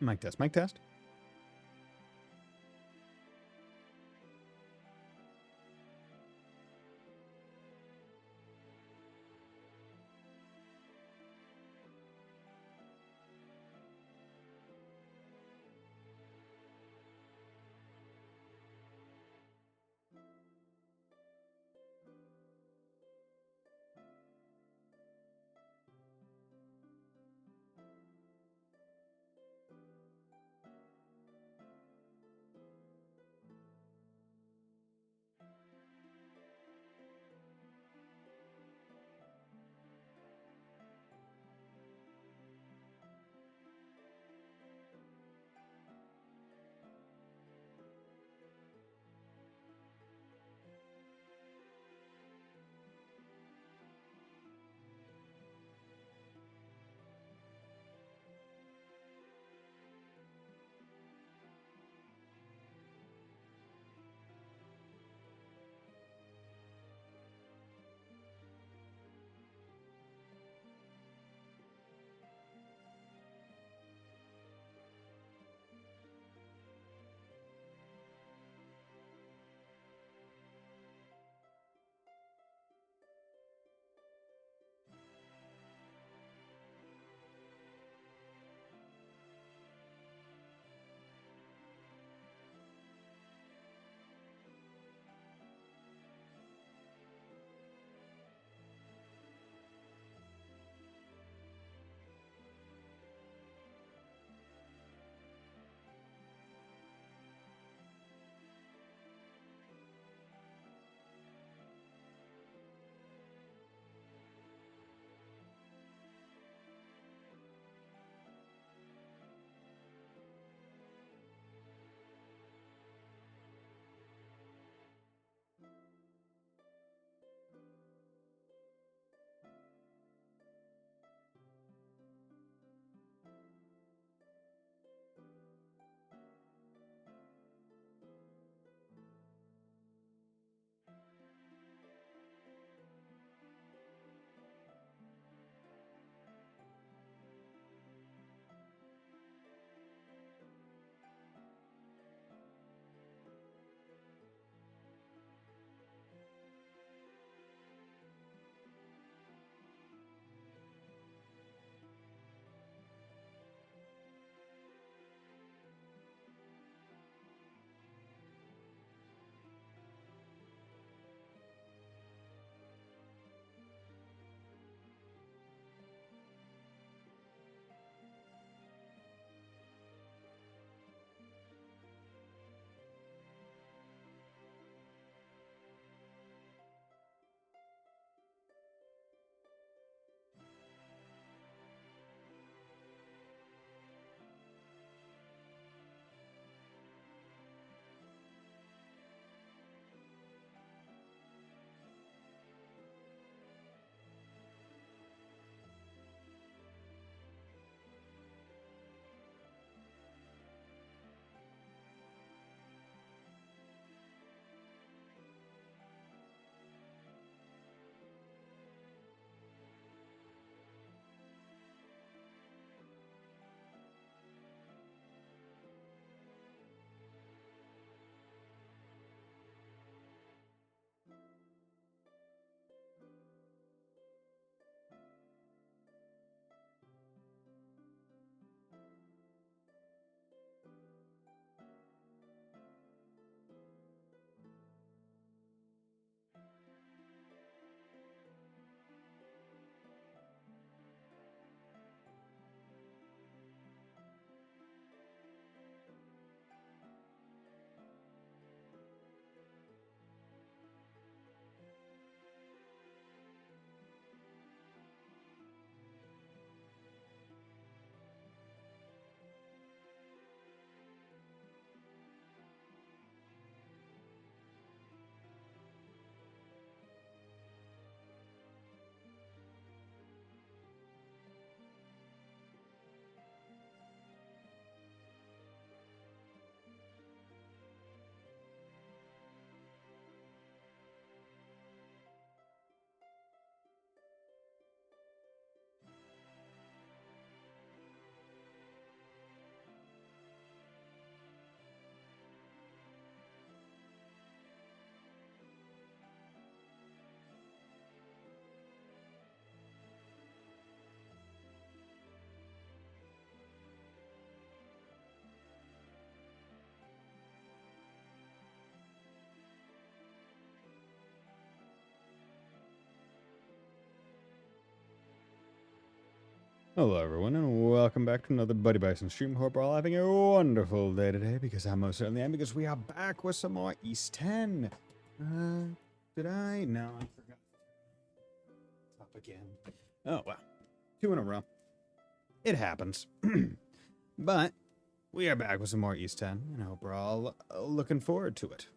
Mic test, mic test. Hello everyone and welcome back to another Buddy Bison stream. Hope we're all having a wonderful day today because I most certainly am, because we are back with some more East 10. Did I? No, I forgot. Up again. Oh, wow. 2 in a row. It happens. But we are back with some more East 10 and I hope we're all looking forward to it.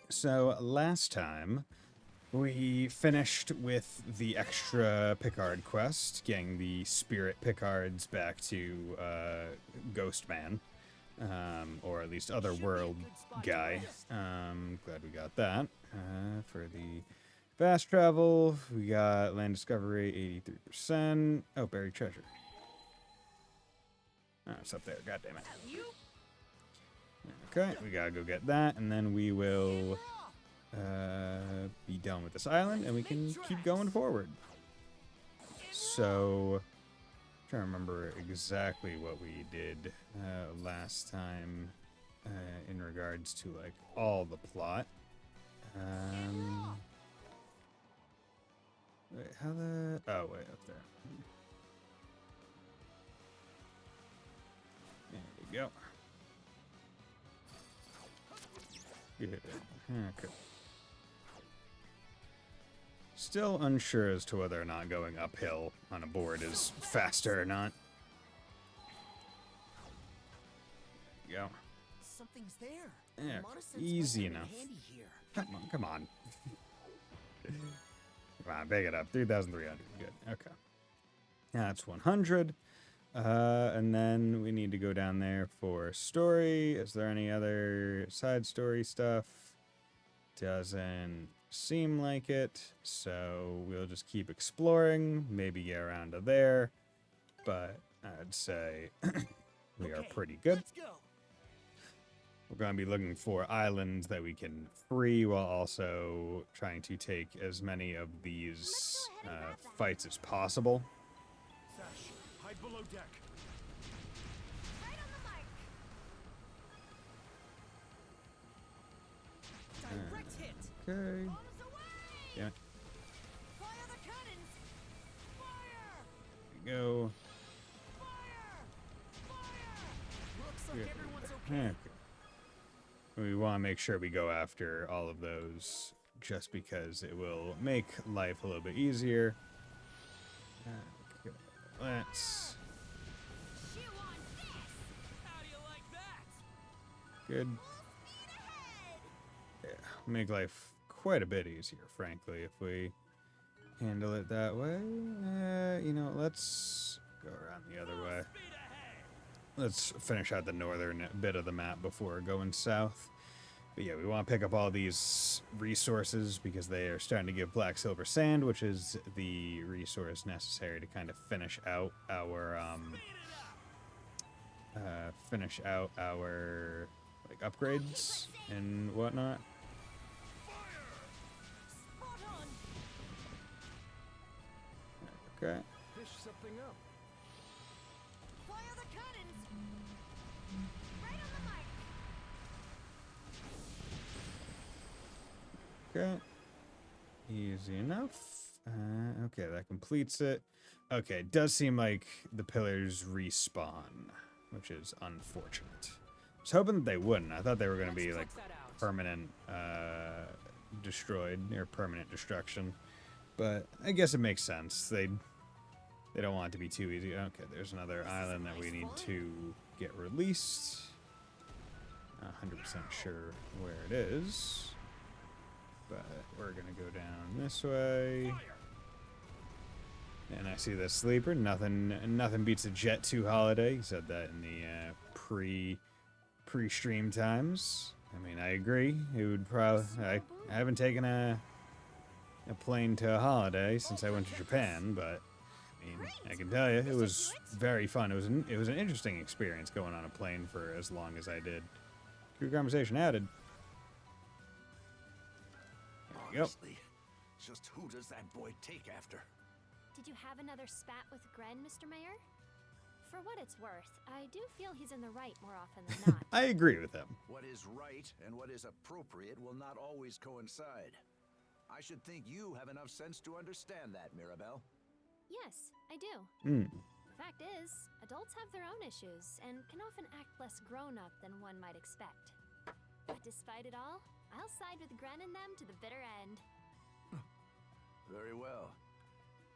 So last time we finished with the extra Picard quest, getting the spirit Picards back to Ghost Man, or at least Otherworld guy. Glad we got that. For the fast travel, we got land discovery 83%. Oh, buried treasure. Oh, it's up there. God damn it. Okay, we gotta go get that, and then we will be done with this island, and we can keep going forward. So, I'm trying to remember exactly what we did last time in regards to like all the plot. Wait, how the? Oh, wait, up there. There we go. Good. Okay. Still unsure as to whether or not going uphill on a board is faster or not. There you go. Something's there. Yeah, Monison's easy might come in enough. handy here. Come on. Come on, pick it up. 3,300. Good. Okay. That's 100. And then we need to go down there for story. Is there any other side story stuff? Doesn't seem like it. So we'll just keep exploring. Maybe get around to there. But I'd say we are pretty good. Let's go. We're going to be looking for islands that we can free while also trying to take as many of these fights as possible. Sash, hide below deck. Right on the mark. Direct hit. Okay. On us away. Yeah, Fire the cannons. Fire. there we go. Fire. Fire. Looks like Yeah. everyone's okay. Okay. We want to make sure we go after all of those just because it will make life a little bit easier. Okay. Let's... Chew on this. How do you like that? Good. Full speed ahead. Yeah, make life quite a bit easier, frankly, if we handle it that way. You know, let's go around the other way. Speed ahead. Let's finish out the northern bit of the map before going south. But yeah, we want to pick up all these resources because they are starting to give black silver sand, which is the resource necessary to kind of finish out our like upgrades and whatnot. Spot on. Okay. Fish something up. Fire the cannons. Right on the mark. Okay. Easy enough. Okay, that completes it. Okay, it does seem like the pillars respawn, which is unfortunate. I was hoping that they wouldn't. I thought they were going to be like permanent destroyed or permanent destruction. But I guess it makes sense. They don't want it to be too easy. Okay, there's another island that we need to get released. Not 100% sure where it is. But we're gonna go down this way. And I see the sleeper. Nothing beats a Jet 2 holiday. He said that in the pre-stream times. I mean, I agree. It would probably. I haven't taken a plane to a holiday since I went to Japan, but I mean, I can tell you it was very fun. It was an interesting experience going on a plane for as long as I did. Good conversation added. Yep. Honestly, just who does that boy take after? Did you have another spat with Gren, Mr. Mayor? For what it's worth, I do feel he's in the right more often than not. I agree with him. What is right and what is appropriate will not always coincide. I should think you have enough sense to understand that, Mirabelle. Yes, I I do. Hmm. The fact is, adults have their own issues and can often act less grown-up than one might expect. But despite it all, I'll side with Gren and them to the bitter end. Very well.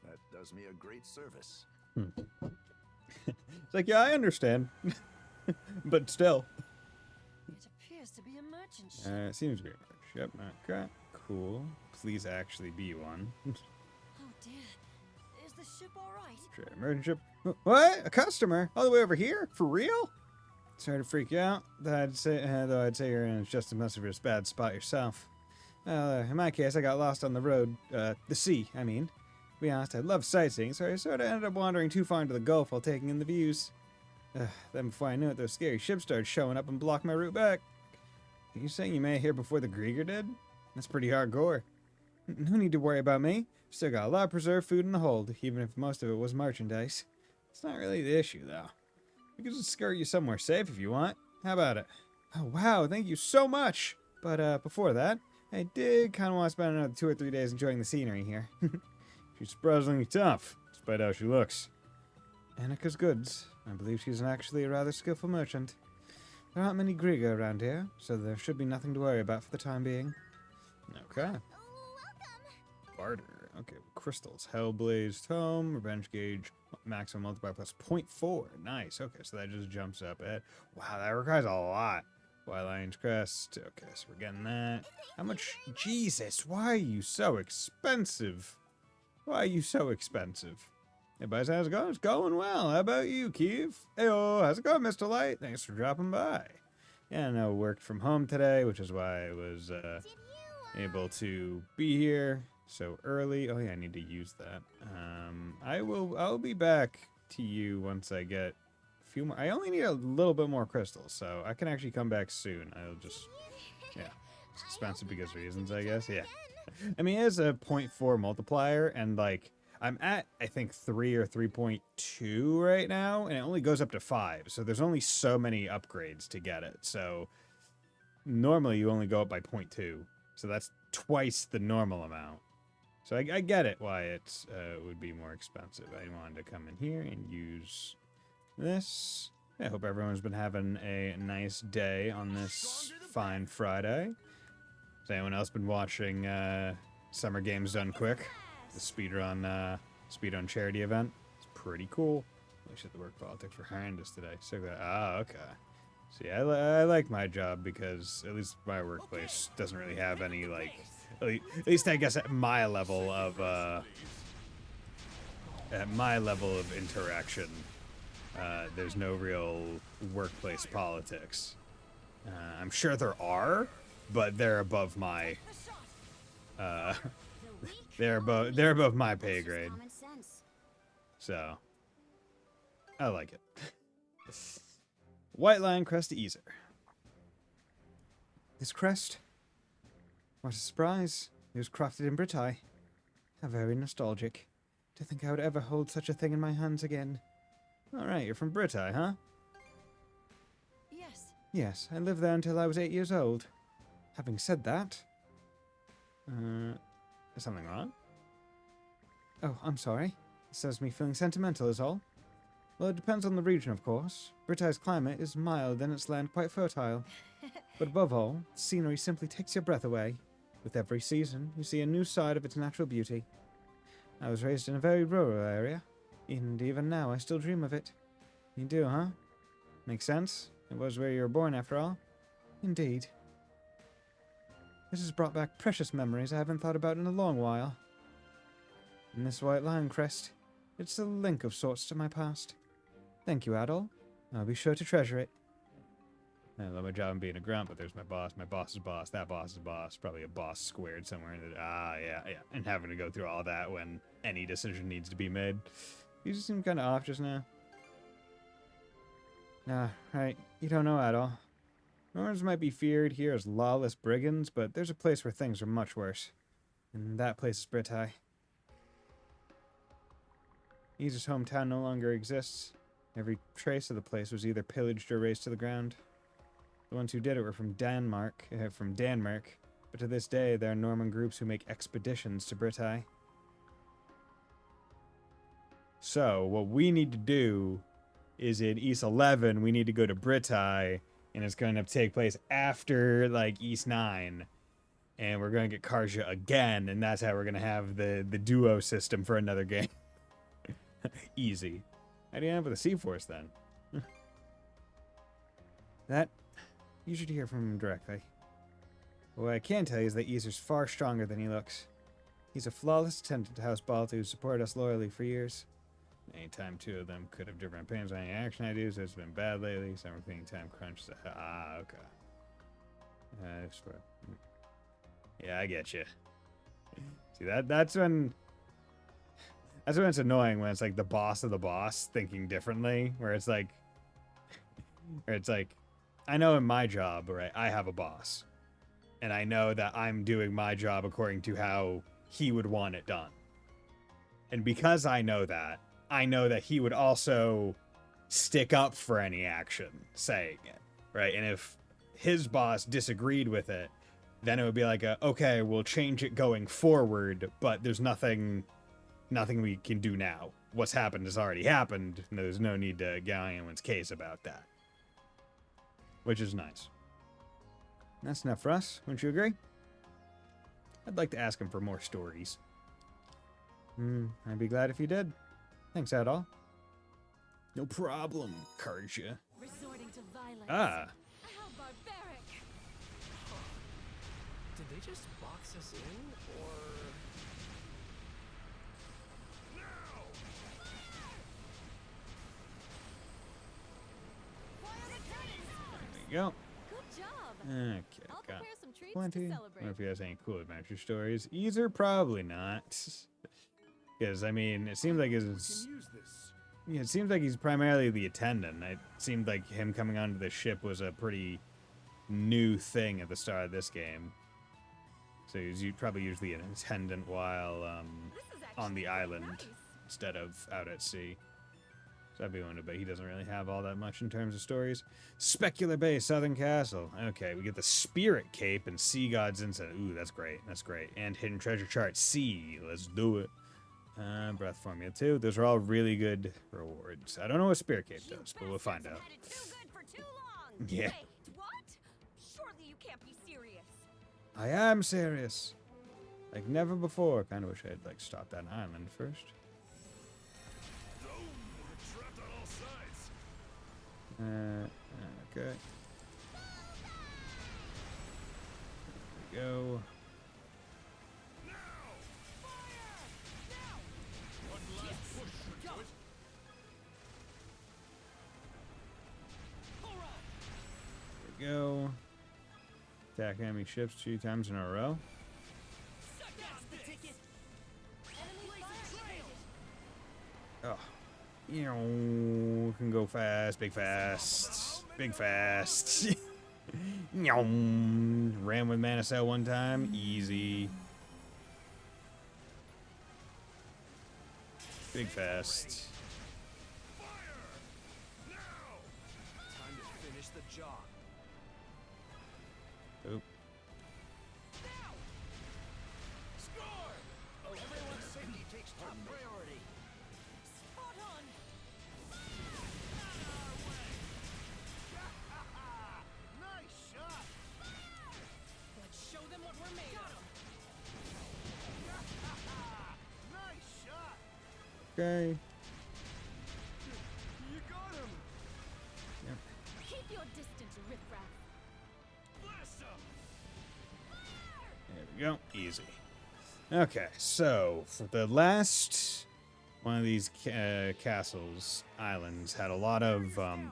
That does me a great service. It's like, yeah, I understand. But still. It appears to be a merchant ship. It seems to be a ship. Okay, cool. Please actually be one. Oh dear. Is the ship alright? Sure, merchant ship. What? A customer? All the way over here? For real? Sorry to freak you out. Though I'd say you're in just as much of a bad spot yourself. In my case, I got lost on the road. The sea, I mean. To be honest, I love sightseeing, so I sort of ended up wandering too far into the Gulf while taking in the views. Then before I knew it, those scary ships started showing up and blocked my route back. Are you saying you made it here before the Grieger did? That's pretty hardcore. No need to worry about me. Still got a lot of preserved food in the hold, even if most of it was merchandise. It's not really the issue, though. We can just skirt you somewhere safe if you want. How about it? Oh, wow, thank you so much! But, before that, I did kind of want to spend another 2 or 3 days enjoying the scenery here. She's surprisingly tough, despite how she looks. Annika's goods. I believe she's actually a rather skillful merchant. There aren't many Grieger around here, so there should be nothing to worry about for the time being. Okay. Barter. Okay, crystals. Hellblazed Tome, Revenge Gauge, maximum multiplier plus 0.4. Nice. Okay, so that just jumps up at... Wow, that requires a lot. White Lion's Crest. Okay, so we're getting that. How much? Jesus, why are you so expensive? Why are you so expensive? Hey, boys, how's it going? It's going well. How about you, Keeve? Heyo, how's it going, Mr. Light? Thanks for dropping by. Yeah, I know, worked from home today, which is why I was able to be here so early. Oh yeah, I need to use that. I'll be back to you once I get a few more. I only need a little bit more crystals, so I can actually come back soon. I'll just, yeah, it's expensive because of reasons, I guess. Yeah. I mean, it has a 0.4 multiplier, and like, I'm at, I think, 3 or 3.2 right now, and it only goes up to 5, so there's only so many upgrades to get it. So normally you only go up by 0.2, so that's twice the normal amount. So I get it why it would be more expensive. I wanted to come in here and use this. I hope everyone's been having a nice day on this fine Friday. Has anyone else been watching Summer Games Done Quick? The speedrun charity event. It's pretty cool. We should the work politics were horrendous today. So okay. See, I like my job because at least my workplace doesn't really have any like. At least I guess at my level of interaction, there's no real workplace politics. I'm sure there are, but they're above my. They're above my pay grade. So, I like it. White Lion Crest Easer. This crest? What a surprise. It was crafted in Britai. How very nostalgic. To think I would ever hold such a thing in my hands again. Alright, you're from Britai, huh? Yes. Yes, I lived there until I was 8 years old. Having said that... is something wrong? Oh, I'm sorry. It says me feeling sentimental is all. Well, it depends on the region, of course. Britai's climate is mild and its land quite fertile. But above all, the scenery simply takes your breath away. With every season, you see a new side of its natural beauty. I was raised in a very rural area, and even now I still dream of it. You do, huh? Makes sense. It was where you were born, after all. Indeed. This has brought back precious memories I haven't thought about in a long while. And this white lion crest, it's a link of sorts to my past. Thank you, Adol. I'll be sure to treasure it. I love my job in being a grunt, but there's my boss's boss, that boss's boss, probably a boss squared somewhere in it. Yeah. And having to go through all that when any decision needs to be made. You just seem kind of off just now. Right. You don't know Adol. Norns might be feared here as lawless brigands, but there's a place where things are much worse. And that place is Britai. Easer's hometown no longer exists. Every trace of the place was either pillaged or razed to the ground. The ones who did it were from Denmark, but to this day there are Norman groups who make expeditions to Britai. So what we need to do is in East 11, we need to go to Britai, and it's going to take place after like East 9. And we're going to get Karja again, and that's how we're going to have the duo system for another game. Easy. How do you end up with a C-Force then? That, you should hear from him directly. What I can tell you is that Easter's far stronger than he looks. He's a flawless attendant to House Balta who supported us loyally for years. Anytime two of them could have different opinions on any action I do, so it's been bad lately. Summer cleaning time crunch. Okay. Yeah, I get you. See, that's when it's annoying when it's like the boss of the boss thinking differently, where it's like, I know in my job, right, I have a boss, and I know that I'm doing my job according to how he would want it done. And because I know that he would also stick up for any action saying it, right? And if his boss disagreed with it, then it would be like okay, we'll change it going forward, but there's nothing we can do now. What's happened has already happened, and there's no need to get on anyone's case about that. Which is nice. That's enough for us, wouldn't you agree? I'd like to ask him for more stories. I'd be glad if you did. Thanks, Adol. No problem, Karja. Resorting to violence. Ah. How barbaric! Did they just box us in, or? There you go. Good job! Okay, I'll got prepare some treats plenty. to I celebrate. don't know if he has any cool adventure stories. Either probably not. Because, I mean, it seems like Can use this. it seems like he's primarily the attendant. It seemed like him coming onto the ship was a pretty new thing at the start of this game. So he's probably usually an attendant while This is on the actually island nice. instead of out at sea. So I'd be willing to bet he doesn't really have all that much in terms of stories. Specular Bay, Southern Castle. Okay, we get the Spirit Cape and Sea God's Incense. Ooh, that's great. That's great. And Hidden Treasure Chart C. Let's do it. Breath Formula 2. Those are all really good rewards. I don't know what Spirit Cape does, but we'll find out. Had it too good for too long. Yeah. Wait, what? Surely you can't be serious. I am serious. Like never before. Kind of wish I had like stopped that island first. We're trapped on all sides. Okay. There we go. One last push to it. There we go. Attack enemy ships 2 times in a row. That's the ticket. Enemy fire Oh. You know, can go fast, big fast, big fast. Ran with Mana Cell one time, easy. Big fast. Time to finish the job. Oop. Score! Everyone's safety takes top priority. Spot on. Nice shot. Let's show them what we're made of. Nice shot. Okay. You got him. Keep your distance, riffraff. Blast him. There we go. Easy. Okay, so for the last one of these castles, islands, had a lot of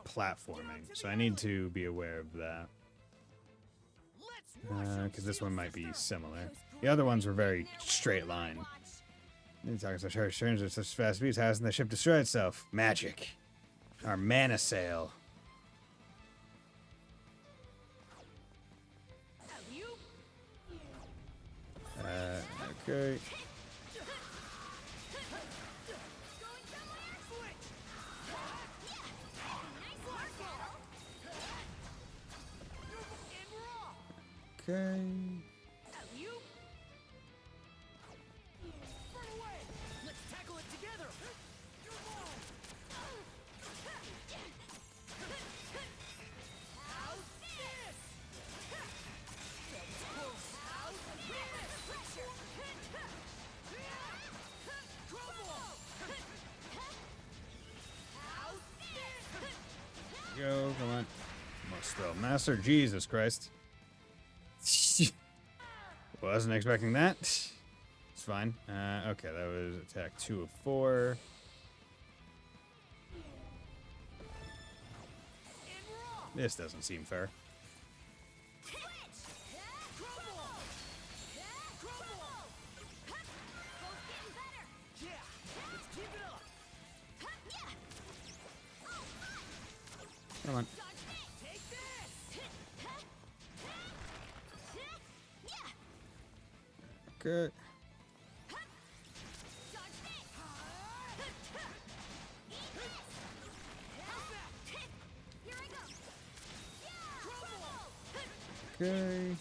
platforming, so I need to be aware of that. Because this one might be similar. The other ones were very straight line. You're talking such harsh turns at such fast speeds, how hasn't the ship destroyed itself? Magic. Our mana sail. Okay. Okay. Let's tackle it together. we go. Come on. Must spell master. Jesus Christ. Wasn't expecting that. It's fine. Okay, that was attack 2 of 4. This doesn't seem fair. Come on. Okay. Okay.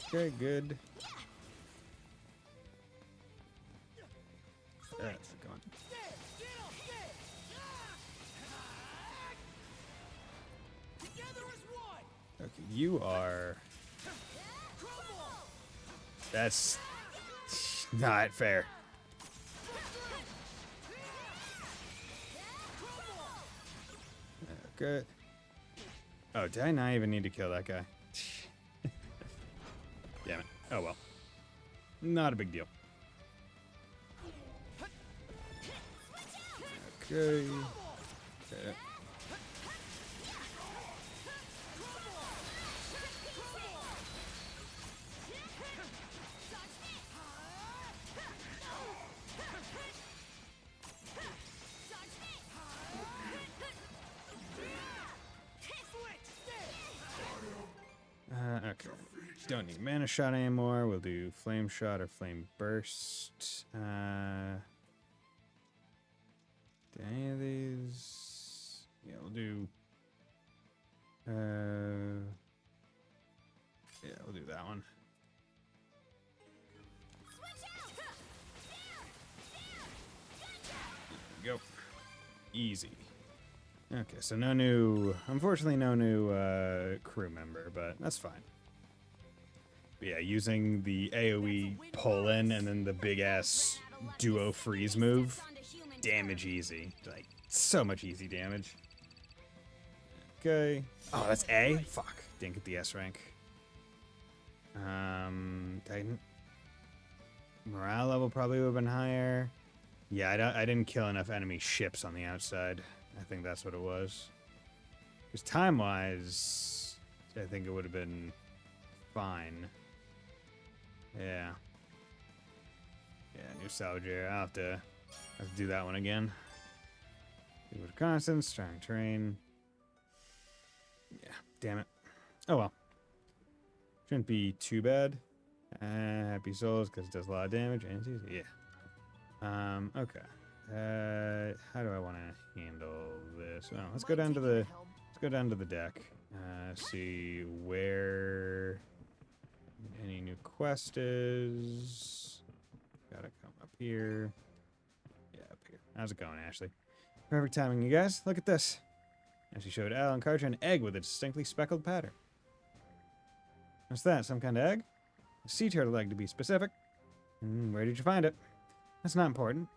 Okay, good. Come on. Okay, you are. That's not fair. Okay. Oh, did I not even need to kill that guy? Damn it. Oh well. Not a big deal. Okay. Okay. Okay. Don't need mana shot anymore. We'll do flame shot or flame burst. Do any of these? Yeah, we'll do. Yeah, we'll do that one. There we go. Easy. Okay, so no new, unfortunately no new crew member, but that's fine. But yeah, using the AoE pull in and then the big ass duo freeze move, damage easy. Like, so much easy damage. Okay. Oh, that's A? Fuck. Didn't get the S rank. Titan. Morale level probably would have been higher. Yeah, I didn't kill enough enemy ships on the outside. I think that's what it was. Because time-wise, I think it would have been fine. Yeah. Yeah, new salvage area. I'll have to do that one again. Equal to constants, trying terrain. Yeah, damn it. Oh well. Shouldn't be too bad. Happy souls, because it does a lot of damage. And it's easy. Yeah. Okay. How do I want to handle this? Well, let's go down to the deck. See where any new quest is. Gotta come up here. Yeah, up here. How's it going, Ashley? Perfect timing, you guys. Look at this. And she showed Al and Carter an egg with a distinctly speckled pattern. What's that? Some kind of egg? A sea turtle egg, to be specific. Where did you find it? That's not important.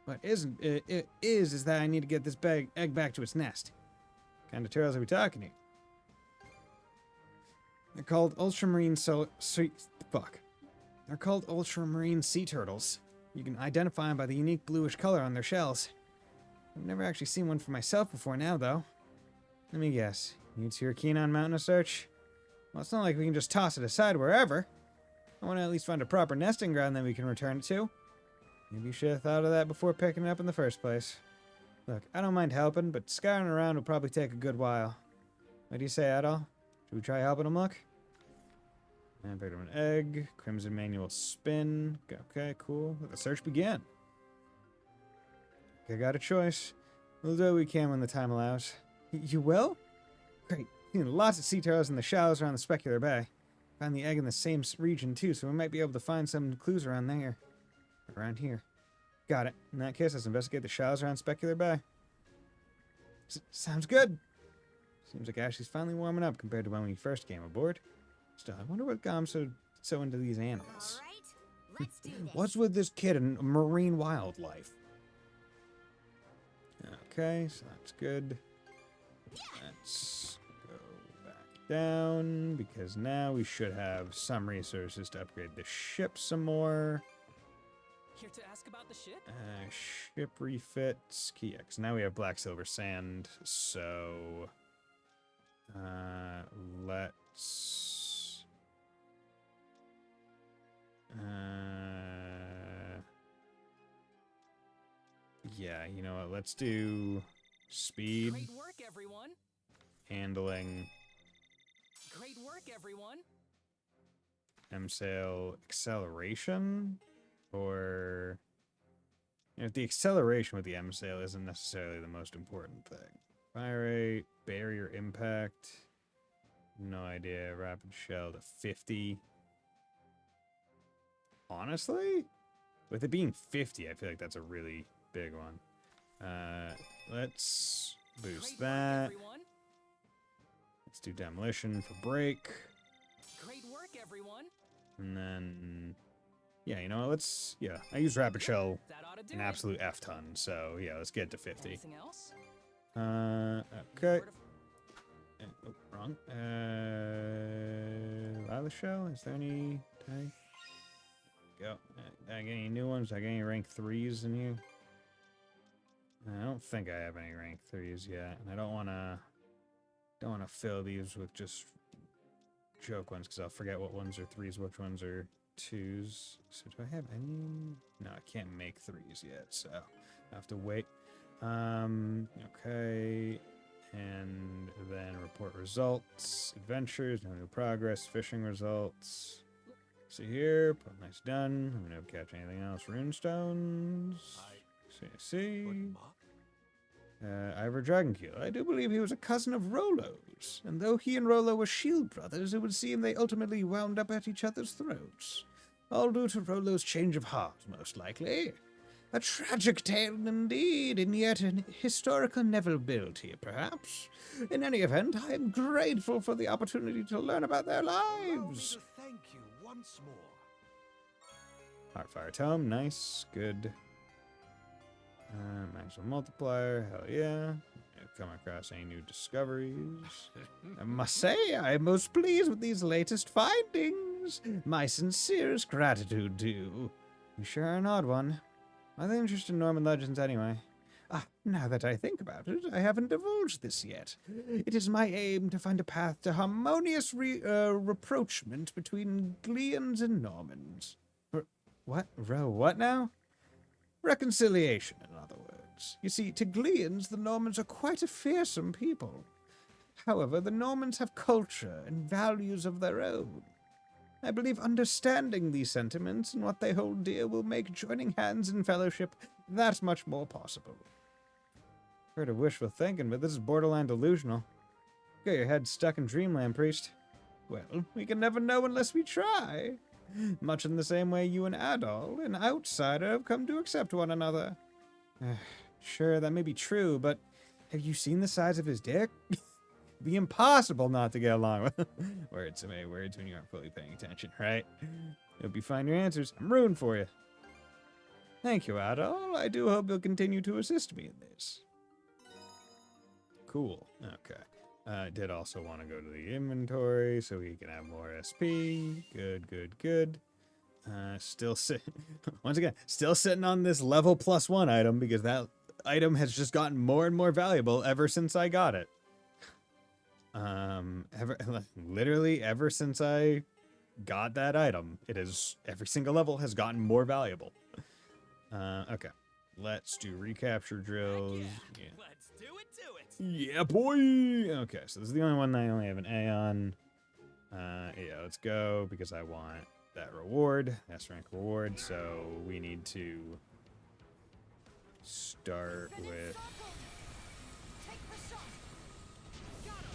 What is that I need to get this egg back to its nest. What kind of turtles are we talking here? They're called ultramarine They're called ultramarine sea turtles. You can identify them by the unique bluish color on their shells. I've never actually seen one for myself before now, though. Let me guess. You two are keen on mounting a search? Well, it's not like we can just toss it aside wherever. I want to at least find a proper nesting ground that we can return it to. Maybe you should have thought of that before picking it up in the first place. Look, I don't mind helping, but scouring around will probably take a good while. What do you say, Adol? Should we try helping him look? And picked up an egg. Crimson manual spin. Okay, cool. Let the search begin. Okay, got a choice. We'll do what we can when the time allows. You will? Great. Lots of sea turtles in the shallows around the Specular Bay. Found the egg in the same region, too, so we might be able to find some clues around there. Around here. Got it. In that case, let's investigate the shallows around Specular Bay. Sounds good. Seems like Ashley's finally warming up compared to when we first came aboard. Still, I wonder what got him so into these animals. All right, let's do this. What's with this kid and marine wildlife? Okay, so that's good. Let's go back down, because now we should have some resources to upgrade the ship some more. Here to ask about the ship? Ship refits. Key X. Now we have black silver sand, so let's yeah, you know what? Let's do speed, Great work, everyone. handling, Great work, everyone. M-sail, acceleration, or you know, the acceleration with the M-sail isn't necessarily the most important thing. Fire rate, barrier impact, no idea. Rapid shell to 50. Honestly, with it being 50, I feel like that's a really big one. Let's boost Great that. work, everyone. Let's do demolition for break. Great work, everyone. And then, yeah, you know what, let's, yeah, I use rapid shell That ought to do an it. absolute F ton, so yeah, let's get to 50. Anything else? Okay. Word of- Oh, wrong. Lava shell, is there any, go. Did I get any new ones? Did I get any rank 3s in here? I don't think I have any rank 3s yet, and I don't wanna fill these with just joke ones, because I'll forget what ones are 3s, which ones are 2s. So do I have any? No, I can't make 3s yet, so I have to wait. Okay. And then report results, adventures, no new progress, fishing results. See here, put nice done. Let me know if catch anything else. Runestones. See. Ivor Dragonkeel. I do believe he was a cousin of Rollo's, and though he and Rollo were shield brothers, it would seem they ultimately wound up at each other's throats. All due to Rollo's change of heart, most likely. A tragic tale indeed, and yet an historical inevitability, perhaps. In any event, I am grateful for the opportunity to learn about their Allow me lives. to thank you once more. Heartfire Tome, nice, good. Maximum multiplier, hell yeah. I've come across any new discoveries. I must say, I am most pleased with these latest findings. My sincerest gratitude to you. You sure are an odd one. I'm interested in Norman legends anyway. Now that I think about it, I haven't divulged this yet. It is my aim to find a path to harmonious rapprochement between Gleans and Normans. What now? Reconciliation, in other words. You see, to Gleans, the Normans are quite a fearsome people. However, the Normans have culture and values of their own. I believe understanding these sentiments and what they hold dear will make joining hands in fellowship that much more possible. Heard of wishful thinking, but this is borderline delusional. Got your head stuck in dreamland, priest. Well, we can never know unless we try. Much in the same way you and Adol, an outsider, have come to accept one another. Sure, that may be true, but have you seen the size of his dick? Be impossible not to get along with. Words, so many words when you aren't fully paying attention, right? Hope you find your answers. I'm rooting for you. Thank you, Adol. I do hope you'll continue to assist me in this. Cool. Okay. I did also want to go to the inventory so we can have more SP. Good. Still once again, still sitting on this level +1 item because that item has just gotten more and more valuable ever since I got it. Literally ever since I got that item, every single level has gotten more valuable. Okay. Let's do recapture drills. Yeah. Let's do it. Yeah, boy! Okay, so this is the only one that I only have an A on. Yeah, let's go, because I want that reward. S rank reward, so we need to start with... Take the shot. Got him.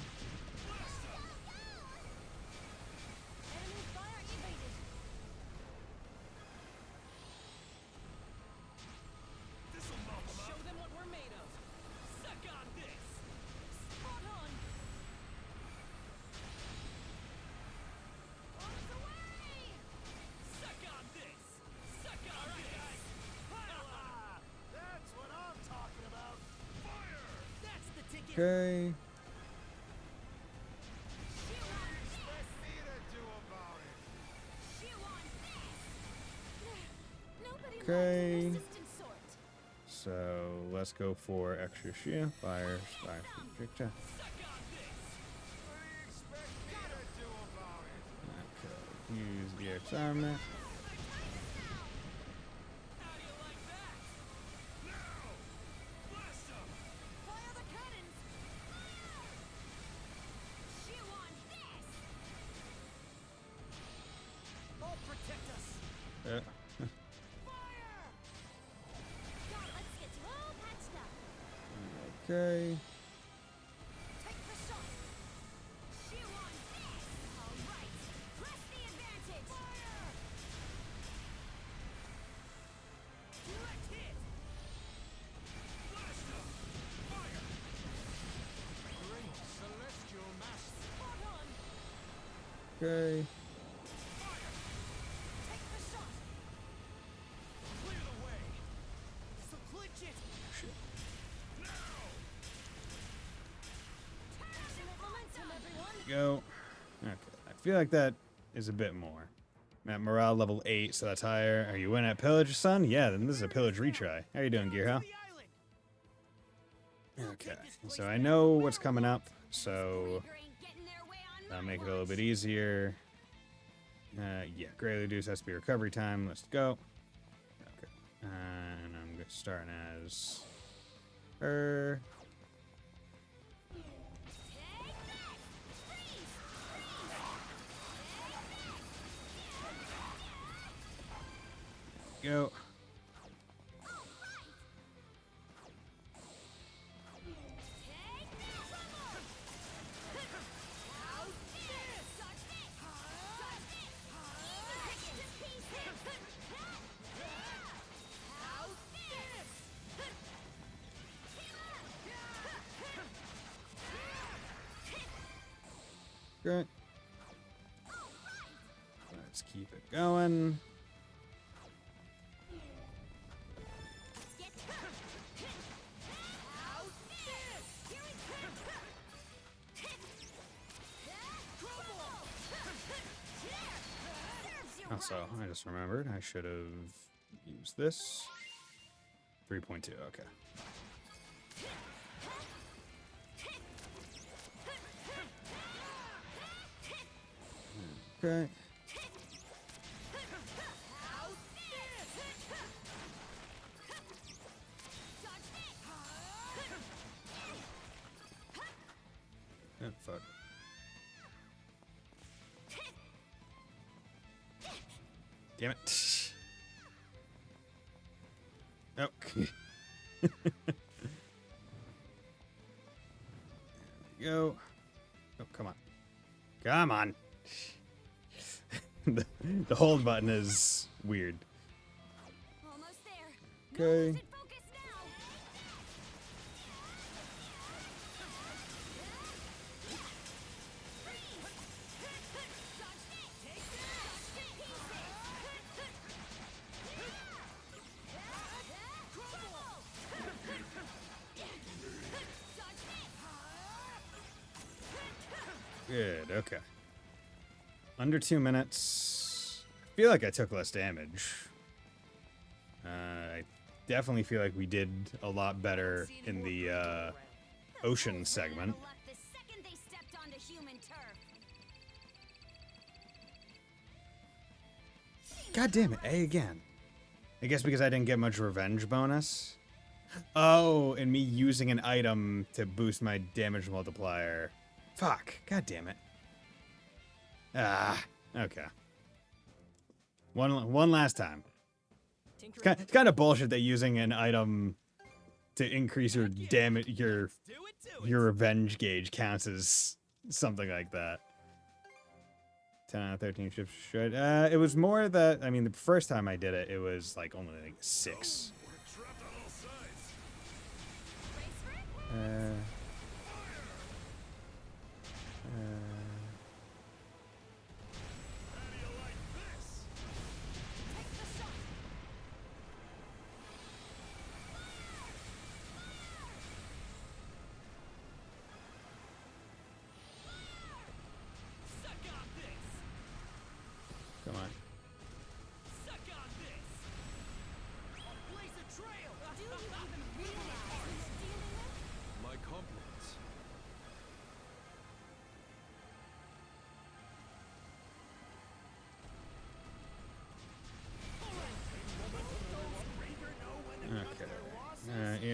Enemy fire evaded. This'll mop 'em up. Show them what we're made of. Suck on this. Spot on. On the way. Suck on this. Suck on this. That's what I'm talking about. Okay. Nobody Okay. likes the resistant sort. So let's go for extra shield. Fire, fire, projectile. Okay. Use the X armor. How do you like that? Fire the cannons! Chew on this! I'll protect us. Yeah. Fire! God, let's get you all patched up. Okay. Take the shot. Chew on this! All right. Press the advantage. Fire! Direct hit. Great celestial master. Spot on. Okay. Take the shot. Clear the way. This'll clinch it. Excellent momentum, everyone. Go. Okay. I feel like that is a bit more. I'm at morale level 8, so that's higher. Are you in at pillage, son? Yeah, then this is a pillage retry. How you doing, Gearhow? The island. Okay. So I know what's coming up, so Krieger ain't getting their way on that'll my make it a little watch. bit easier. Yeah, greatly reduced has to be recovery time. Let's go. Okay. And I'm going to start as her. Take this! Freeze! Go. Take this! Trouble! How's this? Dodge this! Dodge this! Easy pickings! To pieces! How's this? Good. Let's keep it going. Get how's this? Here we go! Crumble! Serves you Also, right. I just remembered I should have used this. 3.2, okay. Okay. How's this? Dodge this! Oh, fuck. Damn it. Oh. There we go. Oh, come on. Come on. The hold button is weird. Almost there. Okay. No losing focus now. Good, okay. Under 2 minutes. I feel like I took less damage. I definitely feel like we did a lot better in the ocean segment. The second they stepped onto human turf. God damn it, A again. I guess because I didn't get much revenge bonus. Oh, and me using an item to boost my damage multiplier. Fuck, god damn it. Ah, okay. One last time. It's kind of bullshit that using an item to increase your damage, your Do it. revenge gauge counts as something like that. 10 out of 13 ships destroyed. It was more that, I mean, the first time I did it, it was like only like 6. We're trapped on all sides. How do you like this? Take the shot.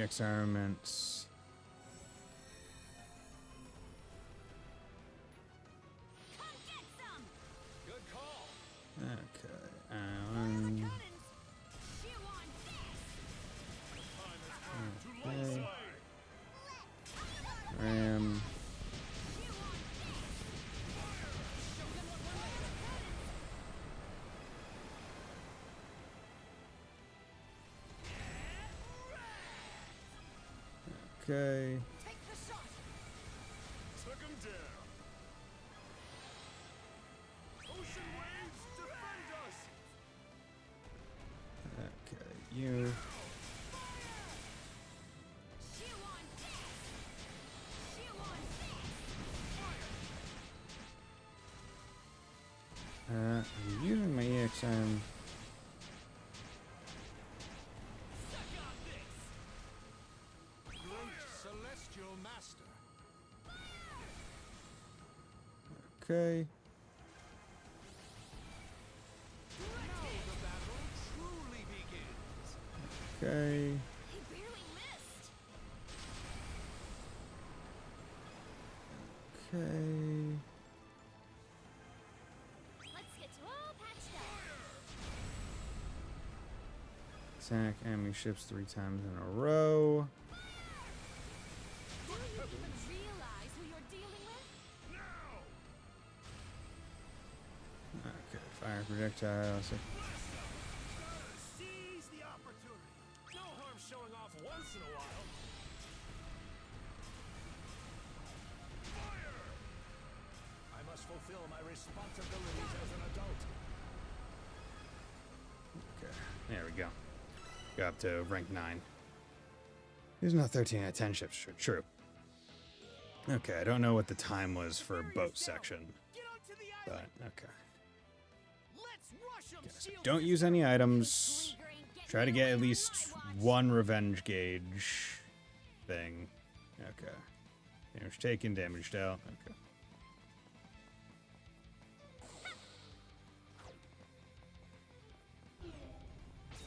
EX armaments. Come get some! Good call. Okay. Cannons! Chew on this! Time has come to Okay. lay slay. Ram. Chew on this! Show them what we're made of! Okay. Take the shot! Took him down. Ocean waves, defend us. Okay. You. Chew on this! Chew on this! I'm using my EXM. Suck on this! Great celestial master. Okay. Now the battle truly begins. Okay. He barely missed! Okay. Let's get you all patched up. Attack enemy ships 3 times in a row. Do you even realize who you're dealing with? Now. Okay. Fire projectiles. Seize the opportunity. No harm showing off once in a while. Fire! I must fulfill my responsibilities as an adult. Okay. There we go. Go up to rank 9. There's no 13 out of 10 ships. True. Okay. I don't know what the time was for boat section, Get onto the but island. okay. Let's rush 'em, So shield don't use any items. Try to get at least one revenge gauge thing. Okay. Damage taken, damage dealt. Okay.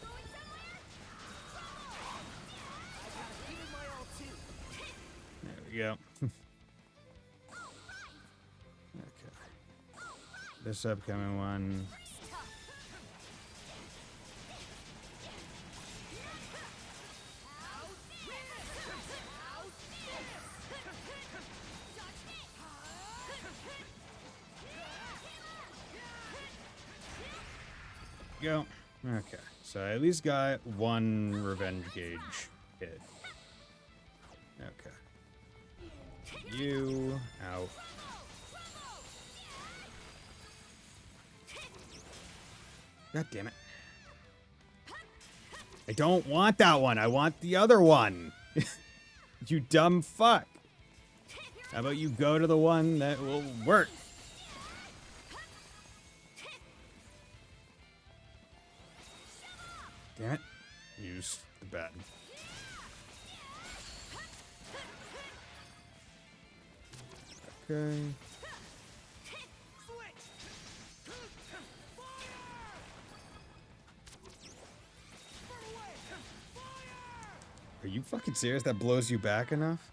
Going somewhere? Give it my all too. There we go. Okay. This upcoming one. Go. Okay. So I at least got one revenge gauge hit. Okay. You out. God damn it. I don't want that one. I want the other one. You dumb fuck. How about you go to the one that will work? Damn it. Use the bat. Okay. Are you fucking serious? That blows you back enough?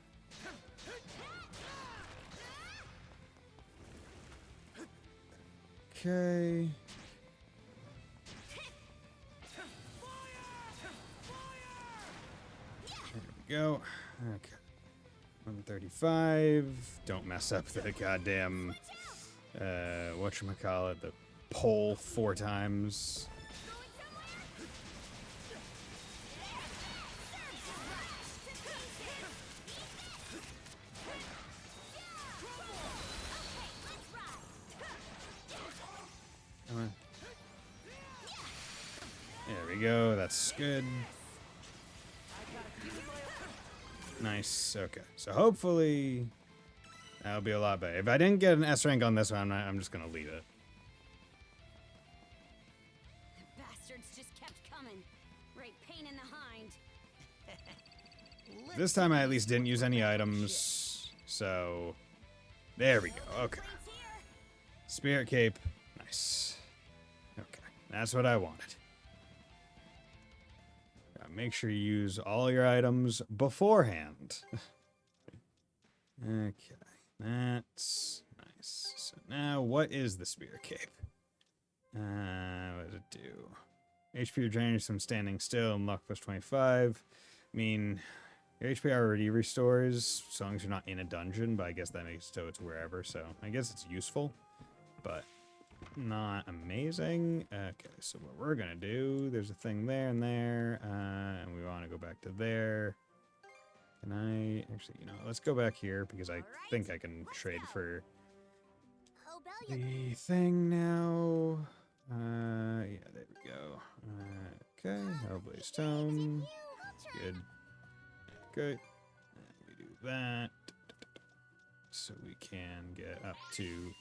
Okay. There we go. Okay. 135. Don't mess up the goddamn whatchamacallit, the pole 4 times. Come on. There we go. That's good. Nice. Okay. So hopefully that'll be a lot better. If I didn't get an S rank on this one, I'm just gonna leave it. The bastards just kept coming. Right pain in the hind. This time I at least didn't use any items. So there we go. Okay. Plane's here. Spirit cape. Nice. Okay. That's what I wanted. make sure you use all your items beforehand. Okay, that's nice. So now, what is the spear cape? What does it do? HP drainage from standing still and luck plus 25. I mean, your HP already restores as long as you're not in a dungeon, but I guess that makes it so it's wherever, so I guess it's useful, but not amazing. Okay, so what we're gonna do, there's a thing there and there, and we want to go back to there. Can I actually, let's go back here because I think I can trade for the thing now. Yeah, there we go. Okay, Hellblade Stone. Good. Okay. And we do that. So we can get up to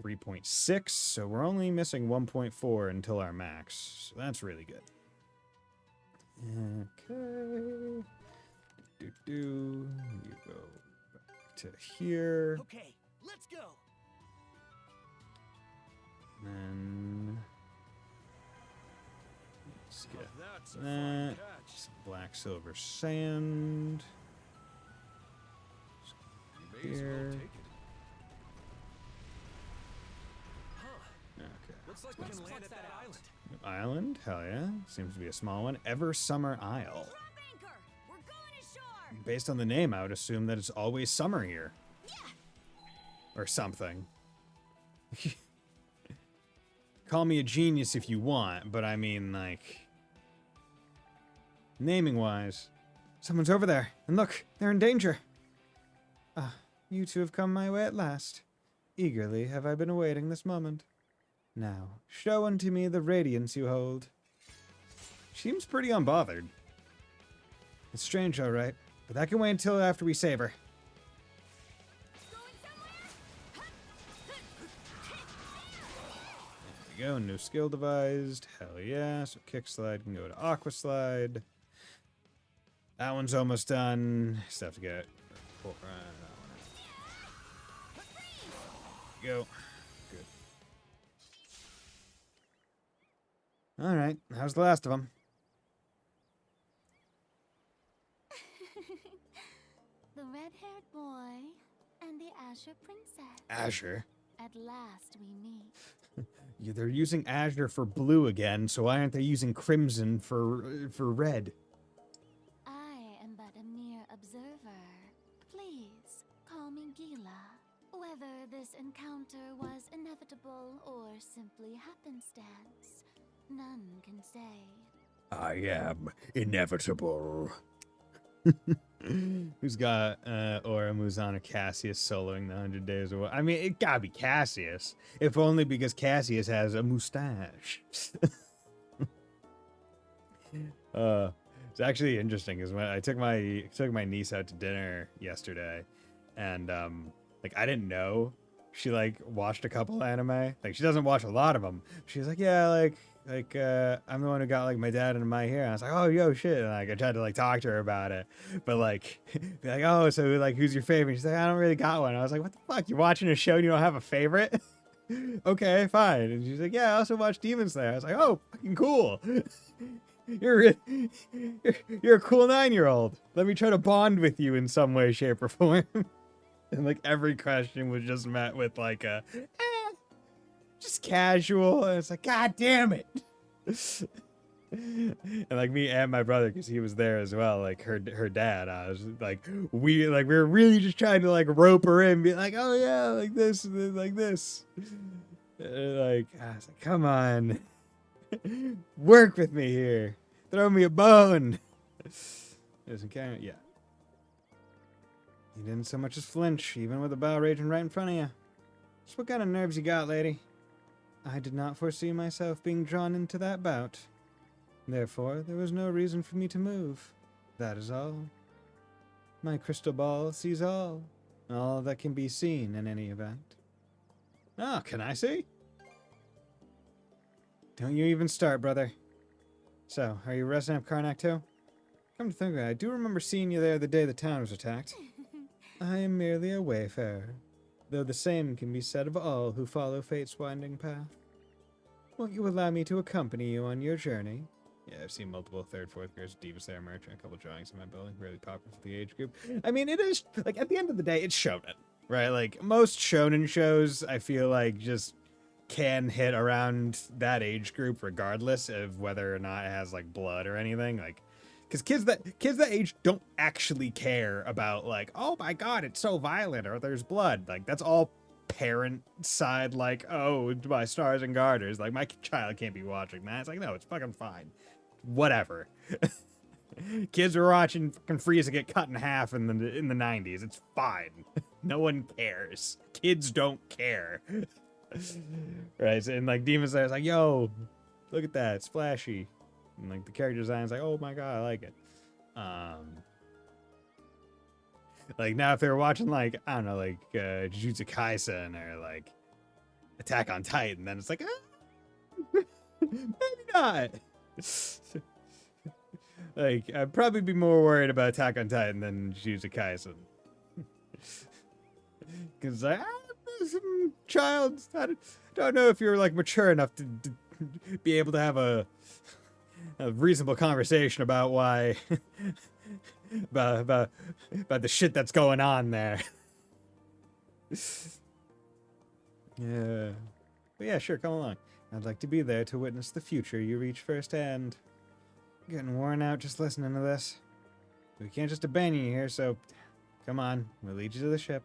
3.6. So we're only missing 1.4 until our max. So that's really good. Okay. You go back to here. Okay, let's go. And then let's get That's a fine that. catch. Some black silver sand. You may as well Here. take it. Huh. Okay. Looks like we can land at that island. Island? Hell yeah. Seems to be a small one. Ever Summer Isle. Drop anchor. We're going ashore. Based on the name, I would assume that it's always summer here. Or something. Call me a genius if you want, but I mean, like, naming-wise, someone's over there, and look, they're in danger. Ah, you two have come my way at last. Eagerly have I been awaiting this moment. Now, show unto me the radiance you hold. Seems pretty unbothered. It's strange, all right, but that can wait until after we save her. Going somewhere? There we go, new skill devised. Hell yeah. So kick slide can go to aqua slide. That one's almost done. Still have to get that one out. There we go. Good. Alright, how's the last of them? The red-haired boy and the Azure Princess. Azure. At last we meet. Yeah, they're using Azure for blue again, so why aren't they using crimson for red? I am but a mere observer. Please, call me Gila. Whether this encounter was inevitable or simply happenstance, none can say. I am inevitable. Who's got Aura Muzan or Cassius soloing the 100 Days of War? I mean, it gotta be Cassius. If only because Cassius has a mustache. It's actually interesting because when I took my niece out to dinner yesterday, and like I didn't know she like watched a couple anime. Like she doesn't watch a lot of them. She was like, yeah, like I'm the one who got like my dad and my hair. And I was like, oh, yo, shit. And like I tried to like talk to her about it, but like be like, oh, so like who's your favorite? She's like, I don't really got one. I was like, what the fuck? You're watching a show and you don't have a favorite? Okay, fine. And she's like, yeah, I also watch Demon Slayer. I was like, oh, fucking cool. You're a cool 9-year-old. Let me try to bond with you in some way, shape, or form. And like every question was just met with like a just casual, and it's like, God damn it. And like me and my brother, because he was there as well, like her dad, I was like, we were really just trying to like rope her in, be like, oh yeah, like this, like this. Like I was like, come on, work with me here, throw me a bone. Doesn't count, yeah. You didn't so much as flinch, even with the bow raging right in front of you. Just what kind of nerves you got, lady? I did not foresee myself being drawn into that bout. Therefore, there was no reason for me to move. That is all. My crystal ball sees all that can be seen in any event. Oh, can I see? Don't you even start, brother. So, are you resting up Karnak too? Come to think of it, I do remember seeing you there the day the town was attacked. I am merely a wayfarer, though the same can be said of all who follow fate's winding path. Won't you allow me to accompany you on your journey? Yeah, I've seen multiple third, fourth graders, Demon Slayer merch, and a couple drawings in my building. Really popular for the age group. I mean, it is, like, at the end of the day, it's shonen, right? Like, most shonen shows, I feel like, just can hit around that age group regardless of whether or not it has, like, blood or anything. Like, because kids that age don't actually care about, like, oh my god, it's so violent, or there's blood. Like, that's all parent side, like, oh, my stars and garters. Like, my child can't be watching that. It's like, no, it's fucking fine. Whatever. Kids were watching fucking Frieza get cut in half in the 90s. It's fine. No one cares. Kids don't care. Right? And like Demon Slayer's like, yo, look at that, it's flashy. And like the character design's like, oh my god, I like it. Like now if they were watching like, I don't know, like Jujutsu Kaisen or like Attack on Titan, then it's like, maybe not. Like, I'd probably be more worried about Attack on Titan than Jujutsu Kaisen. Because some child, I don't know if you're like mature enough to be able to have a reasonable conversation about why about the shit that's going on there. Yeah. But yeah, sure, come along. I'd like to be there to witness the future you reach firsthand. Getting worn out just listening to this. We can't just abandon you here, so come on, we'll lead you to the ship.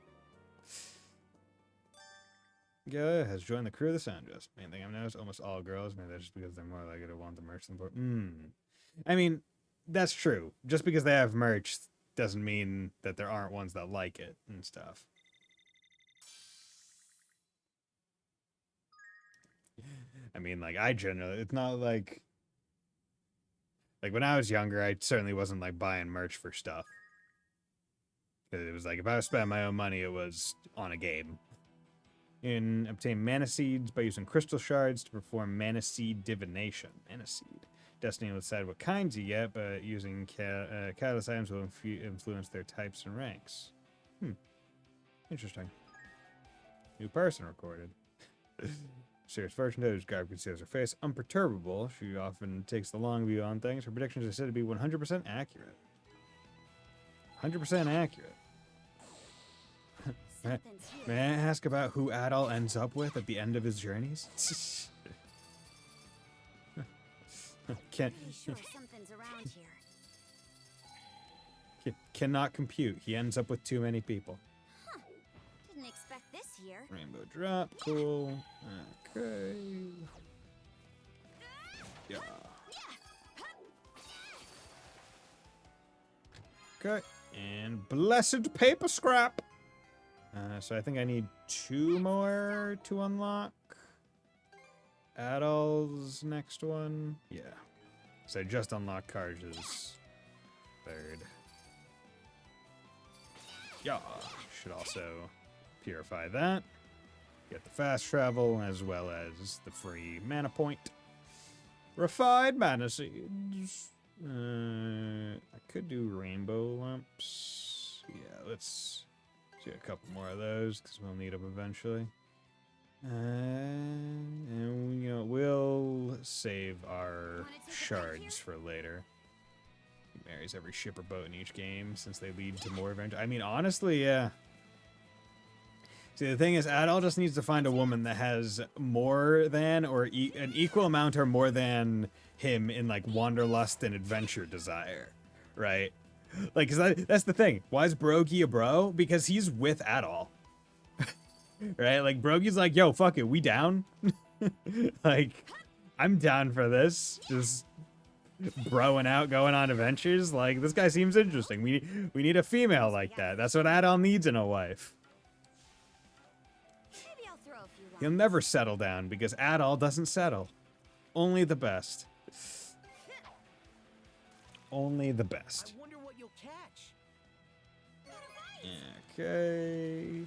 Gila has joined the crew of the Sandras. Main thing I've noticed, almost all girls. Maybe that's just because they're more likely to want the merch than board. I mean, that's true. Just because they have merch doesn't mean that there aren't ones that like it and stuff. I mean, like, I generally, it's not like when I was younger, I certainly wasn't like buying merch for stuff. It was like, if I was spending my own money, it was on a game. You can obtain mana seeds by using crystal shards to perform mana seed divination. Mana seed. Destiny will decide what kinds you get, but using catalyst items will influence their types and ranks. Interesting. New person recorded. Serious fortune teller's garb conceals her face unperturbable. She often takes the long view on things. Her predictions are said to be 100% accurate. 100% accurate. May I ask about who Adol ends up with at the end of his journeys? Cannot compute. He ends up with too many people. Didn't expect this here. Rainbow drop, cool. Okay. Yeah. Okay. And blessed paper scrap. So I think I need 2 more to unlock Adol's next one. Yeah. So I just unlocked Karj's 3rd. Yeah. Should also purify that. Get the fast travel as well as the free mana point. Refined mana seeds. I could do rainbow lumps. Yeah, let's do a couple more of those because we'll need them eventually. And you know, we'll save our shards for later. He marries every ship or boat in each game since they lead to more adventure. I mean, honestly, yeah. See, the thing is, Adol just needs to find a woman that has more than or an equal amount or more than him in like wanderlust and adventure desire, right? Like, 'cause that's the thing. Why is Brogy a bro? Because he's with Adol. Right? Like, Brogy's like, yo, fuck it, we down? Like, I'm down for this. Just broing out, going on adventures. Like, this guy seems interesting. We need a female like that. That's what Adol needs in a wife. Maybe I'll throw a few He'll never settle down because Adol doesn't settle. Only the best. Only the best. I wonder what you'll catch. Okay.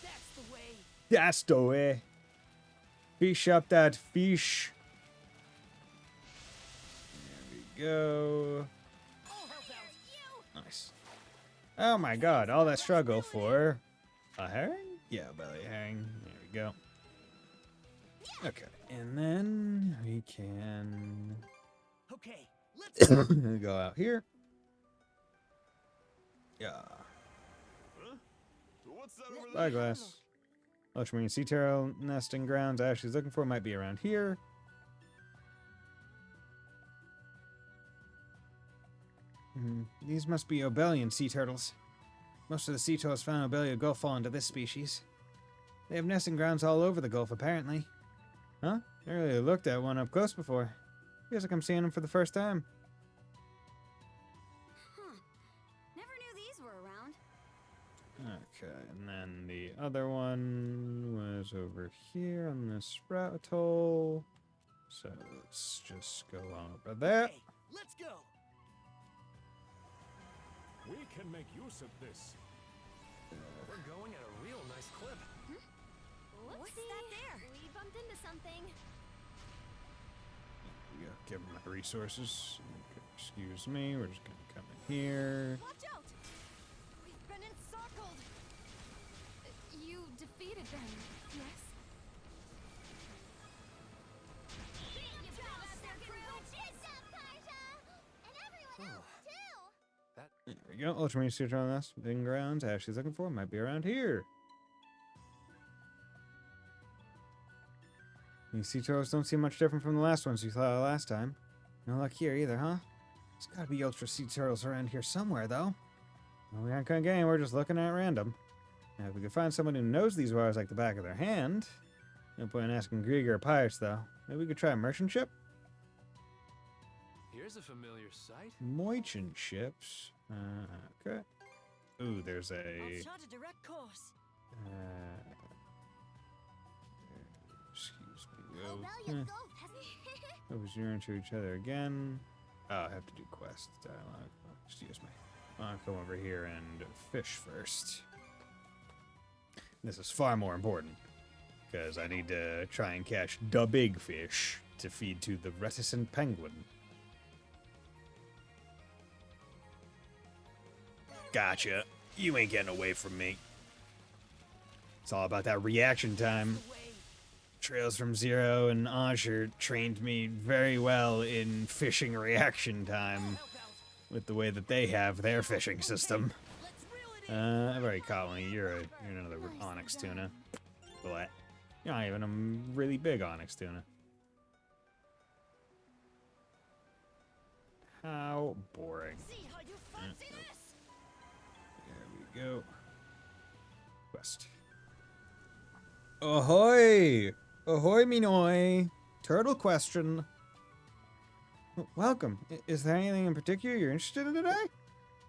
That's the way. That's the way. Fish up that fish. There we go. I'll help out. Nice. Oh my god, all that struggle for a herring? Yeah, belly herring. There we go. Okay. And then we can Okay, let's go out here. Yeah. What's that over there? Spyglass. Ultramarine sea turtle nesting grounds Ashley's looking for might be around here. These must be Obelian sea turtles. Most of the sea turtles found in Obelia Gulf fall into this species. They have nesting grounds all over the Gulf, apparently. Huh? I really looked at one up close before. Feels like I'm seeing them for the first time. Huh. Never knew these were around. Okay, and then the other one was over here on this sprout atoll. So let's just go on over there. Okay, let's go. We can make use of this. We're going at a real nice clip. What's that there? We bumped into something. Yeah, give them my resources. Okay, excuse me, we're just gonna come in here. Watch out! We've been encircled. You defeated them, yes? There we go. Ultramarine suit on us. Big grounds Ashley's looking for might be around here. These sea turtles don't seem much different from the last ones you saw last time. No luck here either, huh? There's gotta be ultra sea turtles around here somewhere, though. Well, we aren't gonna get anywhere just looking at random. Now, if we could find someone who knows these waters like the back of their hand. No point in asking Grieg or Pirates, though. Maybe we could try a merchant ship? Here's a familiar sight. Merchant ships. Okay. Ooh, there's a... chart a direct course. Excuse me. Oh, was near to each other again. Oh, I have to do quest dialogue. Oh, excuse me. I'll come over here and fish first. This is far more important because I need to try and catch the big fish to feed to the reticent penguin. Gotcha. You ain't getting away from me. It's all about that reaction time. Trails from Zero and Azure trained me very well in fishing reaction time with the way that they have their fishing system. I've already caught one. You're another onyx tuna. But you're not even a really big onyx tuna. How boring. See how you fancy this? There we go. Quest. Ahoy! Ahoy, Minoy! Turtle question. Welcome. Is there anything in particular you're interested in today?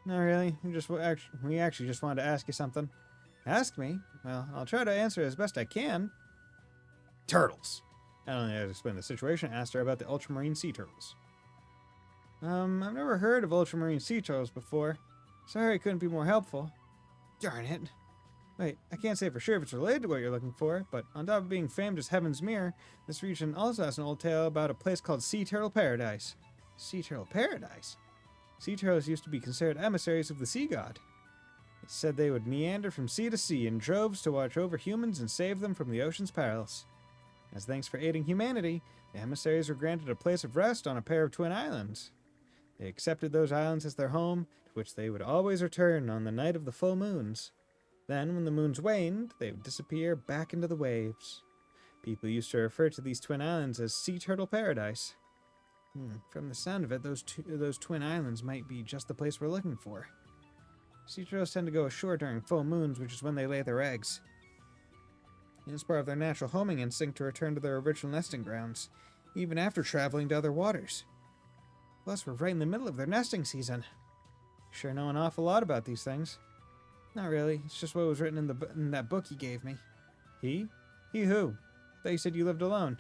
Not really. We actually just wanted to ask you something. Ask me? Well, I'll try to answer as best I can. Turtles. I don't know how to explain the situation. Asked her about the ultramarine sea turtles. I've never heard of ultramarine sea turtles before. Sorry I couldn't be more helpful. Darn it. Wait, I can't say for sure if it's related to what you're looking for, but on top of being famed as Heaven's Mirror, this region also has an old tale about a place called Sea Turtle Paradise. Sea Turtle Paradise? Sea turtles used to be considered emissaries of the sea god. It's said they would meander from sea to sea in droves to watch over humans and save them from the ocean's perils. As thanks for aiding humanity, the emissaries were granted a place of rest on a pair of twin islands. They accepted those islands as their home, to which they would always return on the night of the full moons. Then, when the moons waned, they would disappear back into the waves. People used to refer to these twin islands as Sea Turtle Paradise. From the sound of it, those twin islands might be just the place we're looking for. Sea turtles tend to go ashore during full moons, which is when they lay their eggs. It's part of their natural homing instinct to return to their original nesting grounds, even after traveling to other waters. Plus, we're right in the middle of their nesting season. Sure know an awful lot about these things. Not really. It's just what was written in that book he gave me. He? He who? Thought you said you lived alone.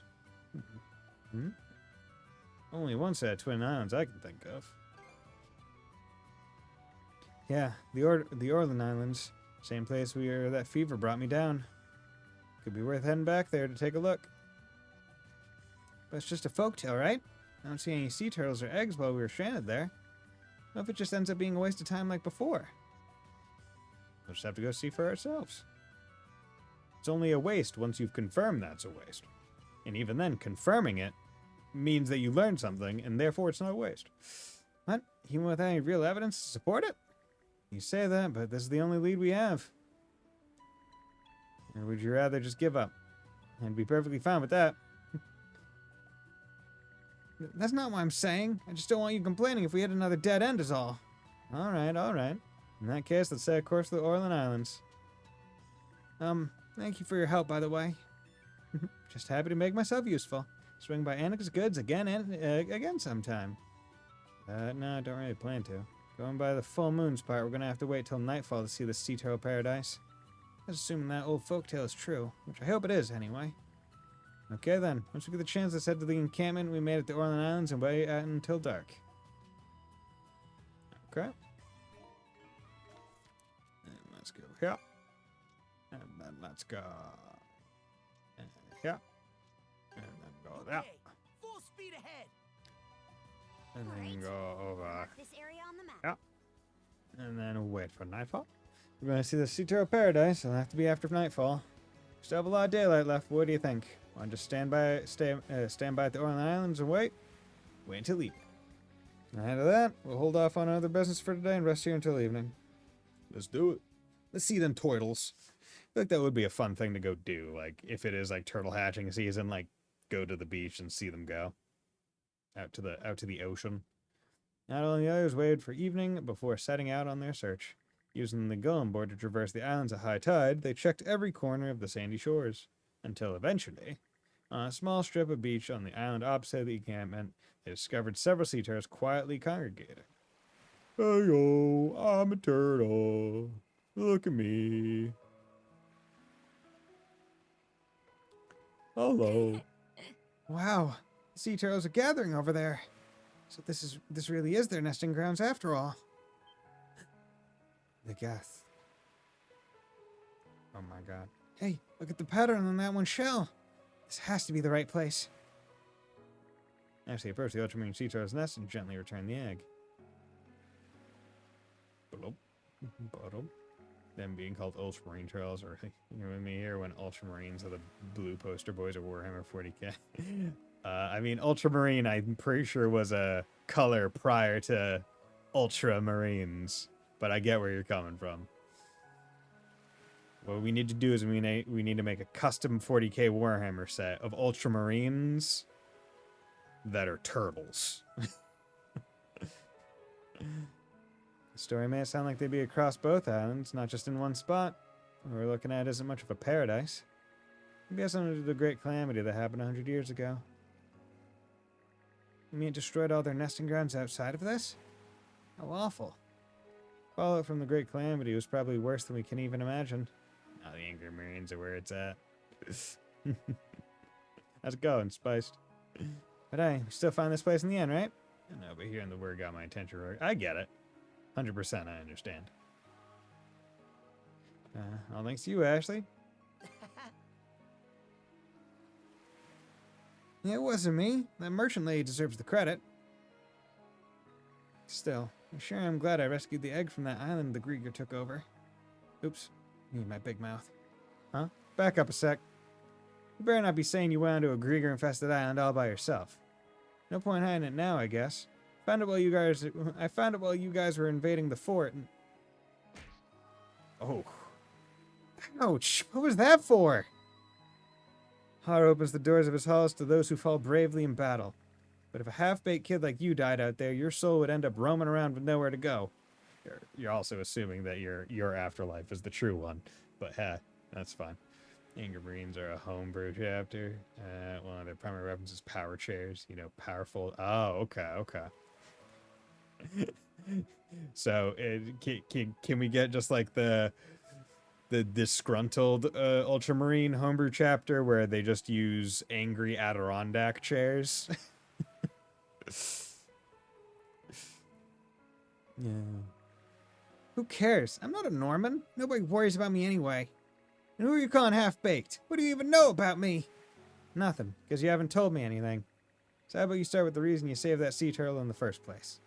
Only one set of twin islands I can think of. Yeah, the Orland Islands. Same place where that fever brought me down. Could be worth heading back there to take a look. But it's just a folktale, right? I don't see any sea turtles or eggs while we were stranded there. What if it just ends up being a waste of time like before? We'll just have to go see for ourselves. It's only a waste once you've confirmed that's a waste. And even then, confirming it means that you learned something, and therefore it's not a waste. What? Even without any real evidence to support it? You say that, but this is the only lead we have. Or would you rather just give up? I'd be perfectly fine with that. That's not what I'm saying. I just don't want you complaining if we hit another dead end is all. Alright, alright. In that case, let's set a course for the Orland Islands. Thank you for your help, by the way. Just happy to make myself useful. Swing by Anika's goods again and again sometime. No, I don't really plan to. Going by the full moon's part, we're gonna have to wait till nightfall to see the sea turtle paradise. That's assuming that old folktale is true, which I hope it is anyway. Okay then, once we get the chance, let's head to the encampment we made at the Orland Islands and wait out until dark. Okay. And let's go here. And then let's go here. And then go there. Okay, full speed ahead. And then Alright. go over Mark this area on the map. Yeah. And then wait for nightfall. We're going to see the sea turtle paradise. It'll have to be after nightfall. Still have a lot of daylight left. What do you think? Want to just stand by at the Orland Islands and wait? Wait until evening. Ahead of that, we'll hold off on other business for today and rest here until evening. Let's do it. Let's see them turtles. I feel like that would be a fun thing to go do. Like, if it is like turtle hatching season, like go to the beach and see them go out to the ocean. Not only the others waited for evening before setting out on their search. Using the golem board to traverse the islands at high tide, they checked every corner of the sandy shores, until eventually, on a small strip of beach on the island opposite the encampment, they discovered several sea turtles quietly congregating. Hey yo, I'm a turtle. Look at me. Hello. Wow, the sea turtles are gathering over there. So this really is their nesting grounds after all. The Gath. Oh my god. Hey, look at the pattern on that one shell. This has to be the right place. As they approach the ultramarine sea turtle's nest and gently return the egg. Bloop. Bloop. Them being called ultramarine turtles, or you know me here when ultramarines are the blue poster boys of Warhammer 40k. I mean, ultramarine I'm pretty sure was a color prior to ultramarines. But I get where you're coming from. What we need to do is we need to make a custom 40k Warhammer set of Ultramarines that are turtles. The story may sound like they'd be across both islands, not just in one spot. What we're looking at isn't much of a paradise. Maybe it has something to do with the great calamity that happened 100 years ago. You mean it destroyed all their nesting grounds outside of this? How awful. Fallout from the Great Calamity was probably worse than we can even imagine. Now the Angry Marines are where it's at. How's it going, Spiced? But hey, we still find this place in the end, right? I know, but hearing the word got my attention. I get it. 100% I understand. All thanks to you, Ashley. Yeah, it wasn't me. That merchant lady deserves the credit. Still, I'm glad I rescued the egg from that island the Grieger took over. Oops, need my big mouth. Huh? Back up a sec. You better not be saying you went onto a Grieger-infested island all by yourself. No point hiding it now, I guess. I found it while you guys were invading the fort and... Oh. Ouch! What was that for? Har opens the doors of his halls to those who fall bravely in battle. But if a half-baked kid like you died out there, your soul would end up roaming around with nowhere to go. You're also assuming that your afterlife is the true one. But that's fine. Angry Marines are a homebrew chapter. One of their primary weapons is power chairs. You know, powerful. Oh, okay. So, can we get just like the disgruntled Ultramarine homebrew chapter where they just use angry Adirondack chairs? Yeah. Who cares? I'm not a Norman. Nobody worries about me anyway. And who are you calling half-baked? What do you even know about me? Nothing, because you haven't told me anything. So how about you start with the reason you saved that sea turtle in the first place?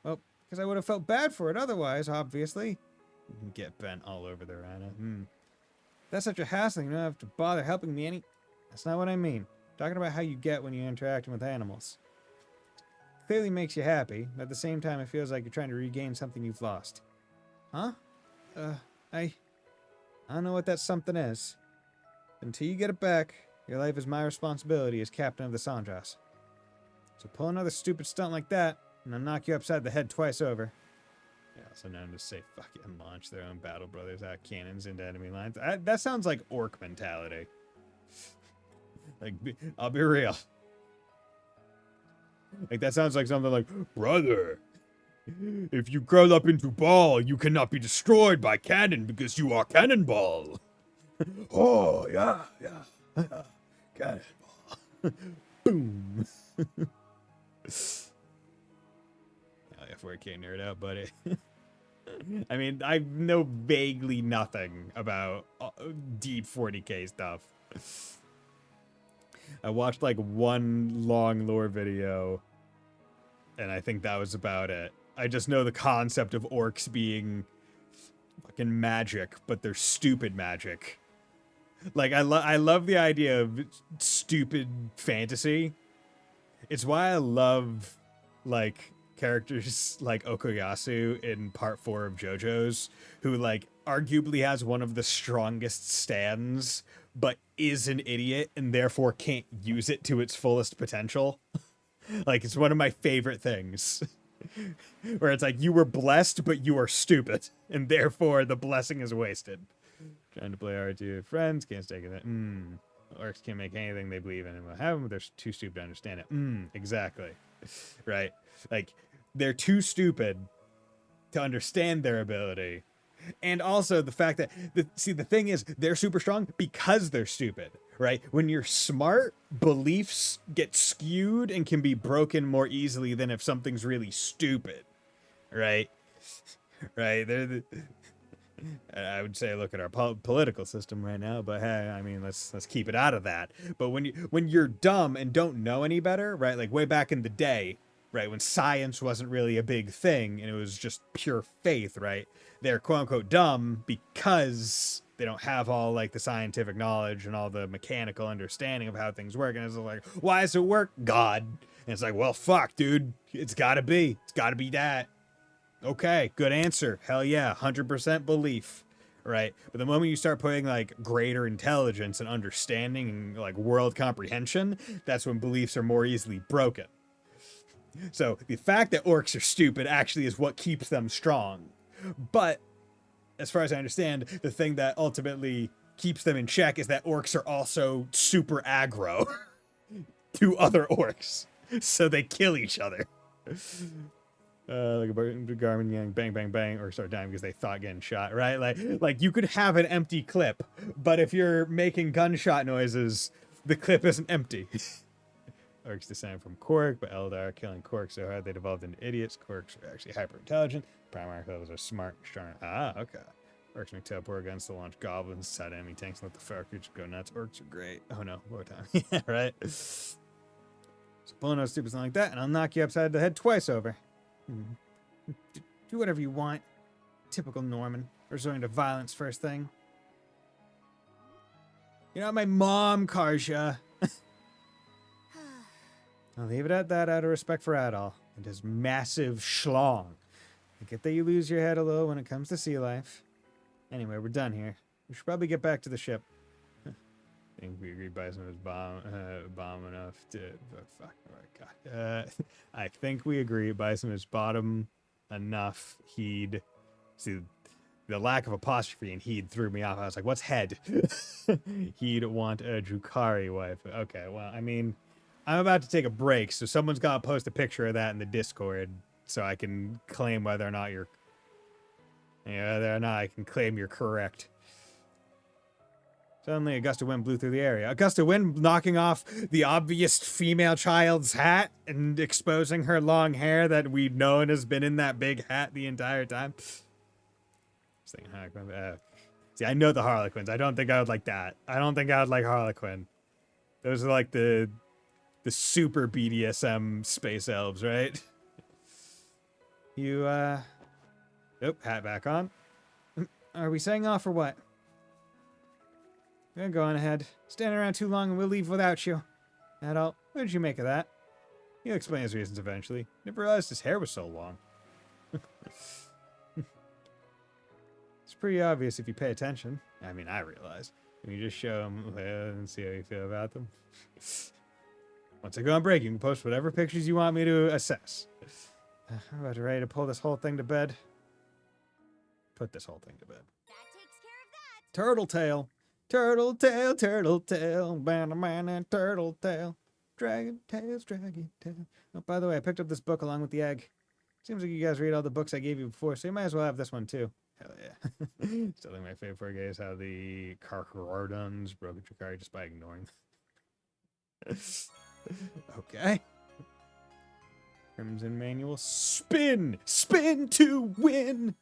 Well, because I would have felt bad for it otherwise, obviously. You can get bent all over the rhino. That's such a hassle, you don't have to bother helping me any... That's not what I mean. Talking about how you get when you're interacting with animals. Clearly makes you happy, but at the same time it feels like you're trying to regain something you've lost. Huh? I don't know what that something is. Until you get it back, your life is my responsibility as captain of the Sandras. So pull another stupid stunt like that, and I'll knock you upside the head twice over. Yeah, also known to say fuck it and launch their own battle brothers out cannons into enemy lines. That sounds like orc mentality. Like, I'll be real. Like, that sounds like something like, brother, if you curl up into ball, you cannot be destroyed by cannon because you are cannonball. Oh, yeah. Cannonball. Boom. Oh, yeah, 4K nerd out, buddy. I mean, I know vaguely nothing about deep 40K stuff. I watched like one long lore video, and I think that was about it. I just know the concept of orcs being fucking magic, but they're stupid magic. Like, I love the idea of stupid fantasy. It's why I love, like, characters like Okuyasu in part 4 of JoJo's, who, like, arguably has one of the strongest stands, but is an idiot and therefore can't use it to its fullest potential. Like, it's one of my favorite things. Where it's like, you were blessed, but you are stupid, and therefore the blessing is wasted. Trying to play RT with friends, can't stake it. Orcs can't make anything they believe in, and will have them, they're too stupid to understand it. Exactly. Right? Like, they're too stupid to understand their ability. And also the fact that, the thing is, they're super strong because they're stupid, right? When you're smart, beliefs get skewed and can be broken more easily than if something's really stupid, right? Right? I would say look at our political system right now, but hey, I mean, let's keep it out of that. But when you're dumb and don't know any better, right? Like way back in the day, right, when science wasn't really a big thing and it was just pure faith, right? They're quote unquote dumb because they don't have all like the scientific knowledge and all the mechanical understanding of how things work. And it's like, why does it work? God. And it's like, well, fuck, dude. It's gotta be that. Okay, good answer. Hell yeah, 100% belief, right? But the moment you start putting like greater intelligence and understanding and like world comprehension, that's when beliefs are more easily broken. So the fact that orcs are stupid actually is what keeps them strong. But as far as I understand, the thing that ultimately keeps them in check is that orcs are also super aggro to other orcs. So they kill each other. Like a Garmin Yang, bang, bang, bang, or start dying because they thought getting shot, right? Like you could have an empty clip, but if you're making gunshot noises, the clip isn't empty. Orcs descend from Kork, but Eldar killing Kork so hard they devolved into idiots. Korks are actually hyper intelligent. Primary levels are smart and strong. Ah, okay. Orcs make teleport guns to launch goblins, side enemy tanks, and let the fire creatures go nuts. Orcs are great. Oh no, war time. Yeah, right? So pulling out stupid something like that, and I'll knock you upside the head twice over. Do whatever you want. Typical Norman. Resorting to violence first thing. You know, my mom, Karja. I'll leave it at that out of respect for Adol and his massive schlong. I get that you lose your head a little when it comes to sea life. Anyway, we're done here. We should probably get back to the ship. I think we agreed Bison was bomb enough to... Oh, fuck. Oh, my God. I think we agree Bison was bottom enough. He'd... See, the lack of apostrophe in he'd threw me off. I was like, what's head? He'd want a Drukari wife. Okay, well, I mean... I'm about to take a break, so someone's got to post a picture of that in the Discord so I can claim whether or not you're... Yeah, whether or not I can claim you're correct. Suddenly, a gust of wind blew through the area. A gust of wind knocking off the obvious female child's hat and exposing her long hair that we've known has been in that big hat the entire time. See, I know the Harlequins. I don't think I would like that. I don't think I would like Harlequin. Those are like the super BDSM space elves, right? You, Nope, hat back on. Are we setting off or what? Yeah, go on ahead. Stand around too long and we'll leave without you. Adult, what did you make of that? He'll explain his reasons eventually. Never realized his hair was so long. It's pretty obvious if you pay attention. I mean, I realize. Can you just show him and see how you feel about them? Once I go on break, you can post whatever pictures you want me to assess. I'm about ready to pull this whole thing to bed. Put this whole thing to bed. That takes care of that. Turtle tail. Turtle tail, turtle tail. Banana, turtle tail. Dragon tails, dragon tail. Oh, by the way, I picked up this book along with the egg. Seems like you guys read all the books I gave you before, so you might as well have this one too. Hell yeah. Still think my favorite for is how the Carcharodons broke a Chikari just by ignoring them. Okay. Crimson Manual. Spin! Spin to win!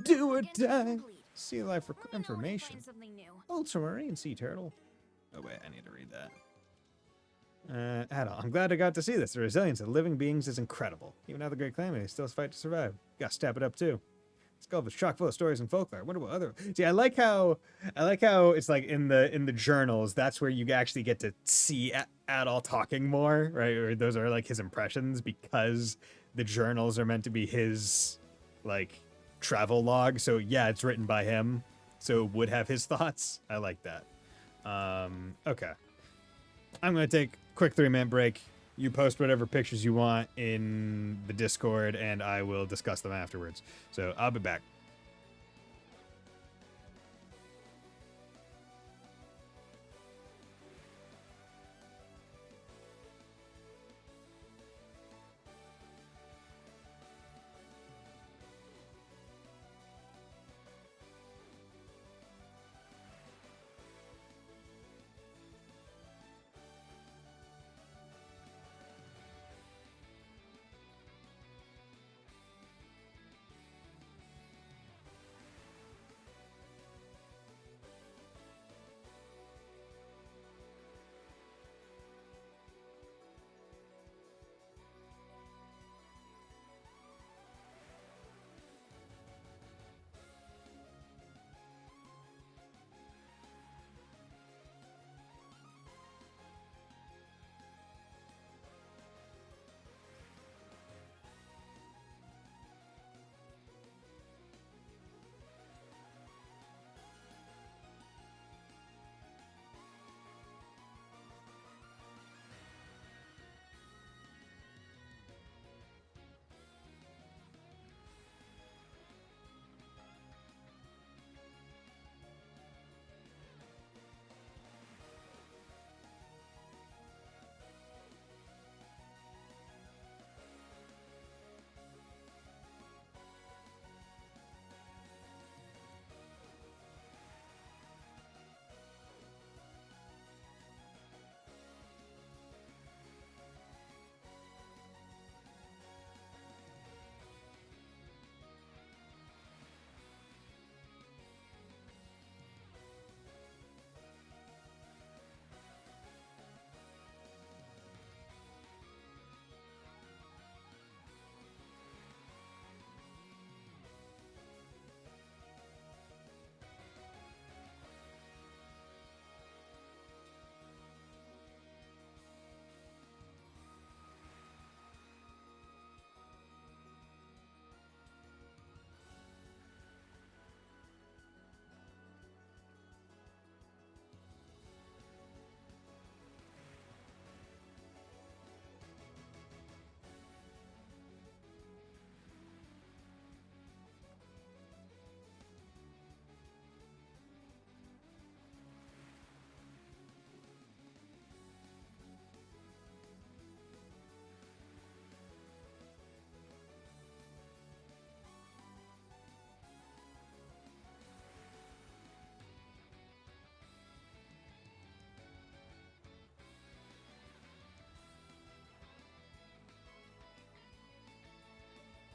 Do or Against die! complete. Sea life Let me know when you information. find something new. Ultramarine sea turtle. Oh wait, I need to read that. Adult, I'm glad I got to see this. The resilience of living beings is incredible. Even other great calamity, they still fight to survive. Gotta step it up too. This gulf is chock full of stories and folklore. I wonder what other. See, I like how it's like in the journals. That's where you actually get to see Adult talking more, right? Or those are like his impressions because the journals are meant to be his like travel log. So yeah, it's written by him, so it would have his thoughts. I like that. Okay. I'm going to take a quick 3-minute break. You post whatever pictures you want in the Discord, and I will discuss them afterwards. So I'll be back.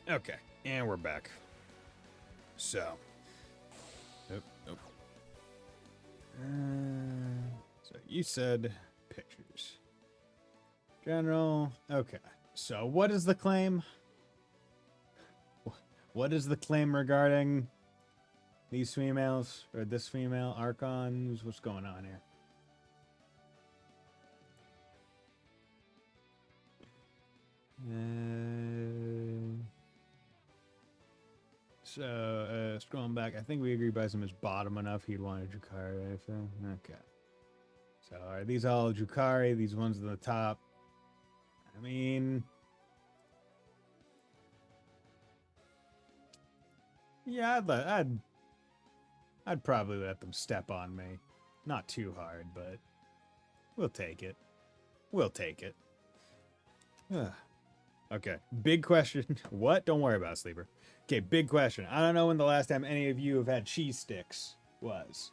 Okay, and we're back. So, so you said pictures. General. Okay. So, what is the claim? What is the claim regarding these females or this female archons? What's going on here? Scrolling back, I think we agreed Bison was bottom enough. He'd want a Drukari, I think. Okay. So are these all Drukari? These ones at the top? I mean, yeah, I'd probably let them step on me. Not too hard, but we'll take it. We'll take it. Okay, big question. What? Don't worry about it, Sleeper. Okay, big question. I don't know when the last time any of you have had cheese sticks was.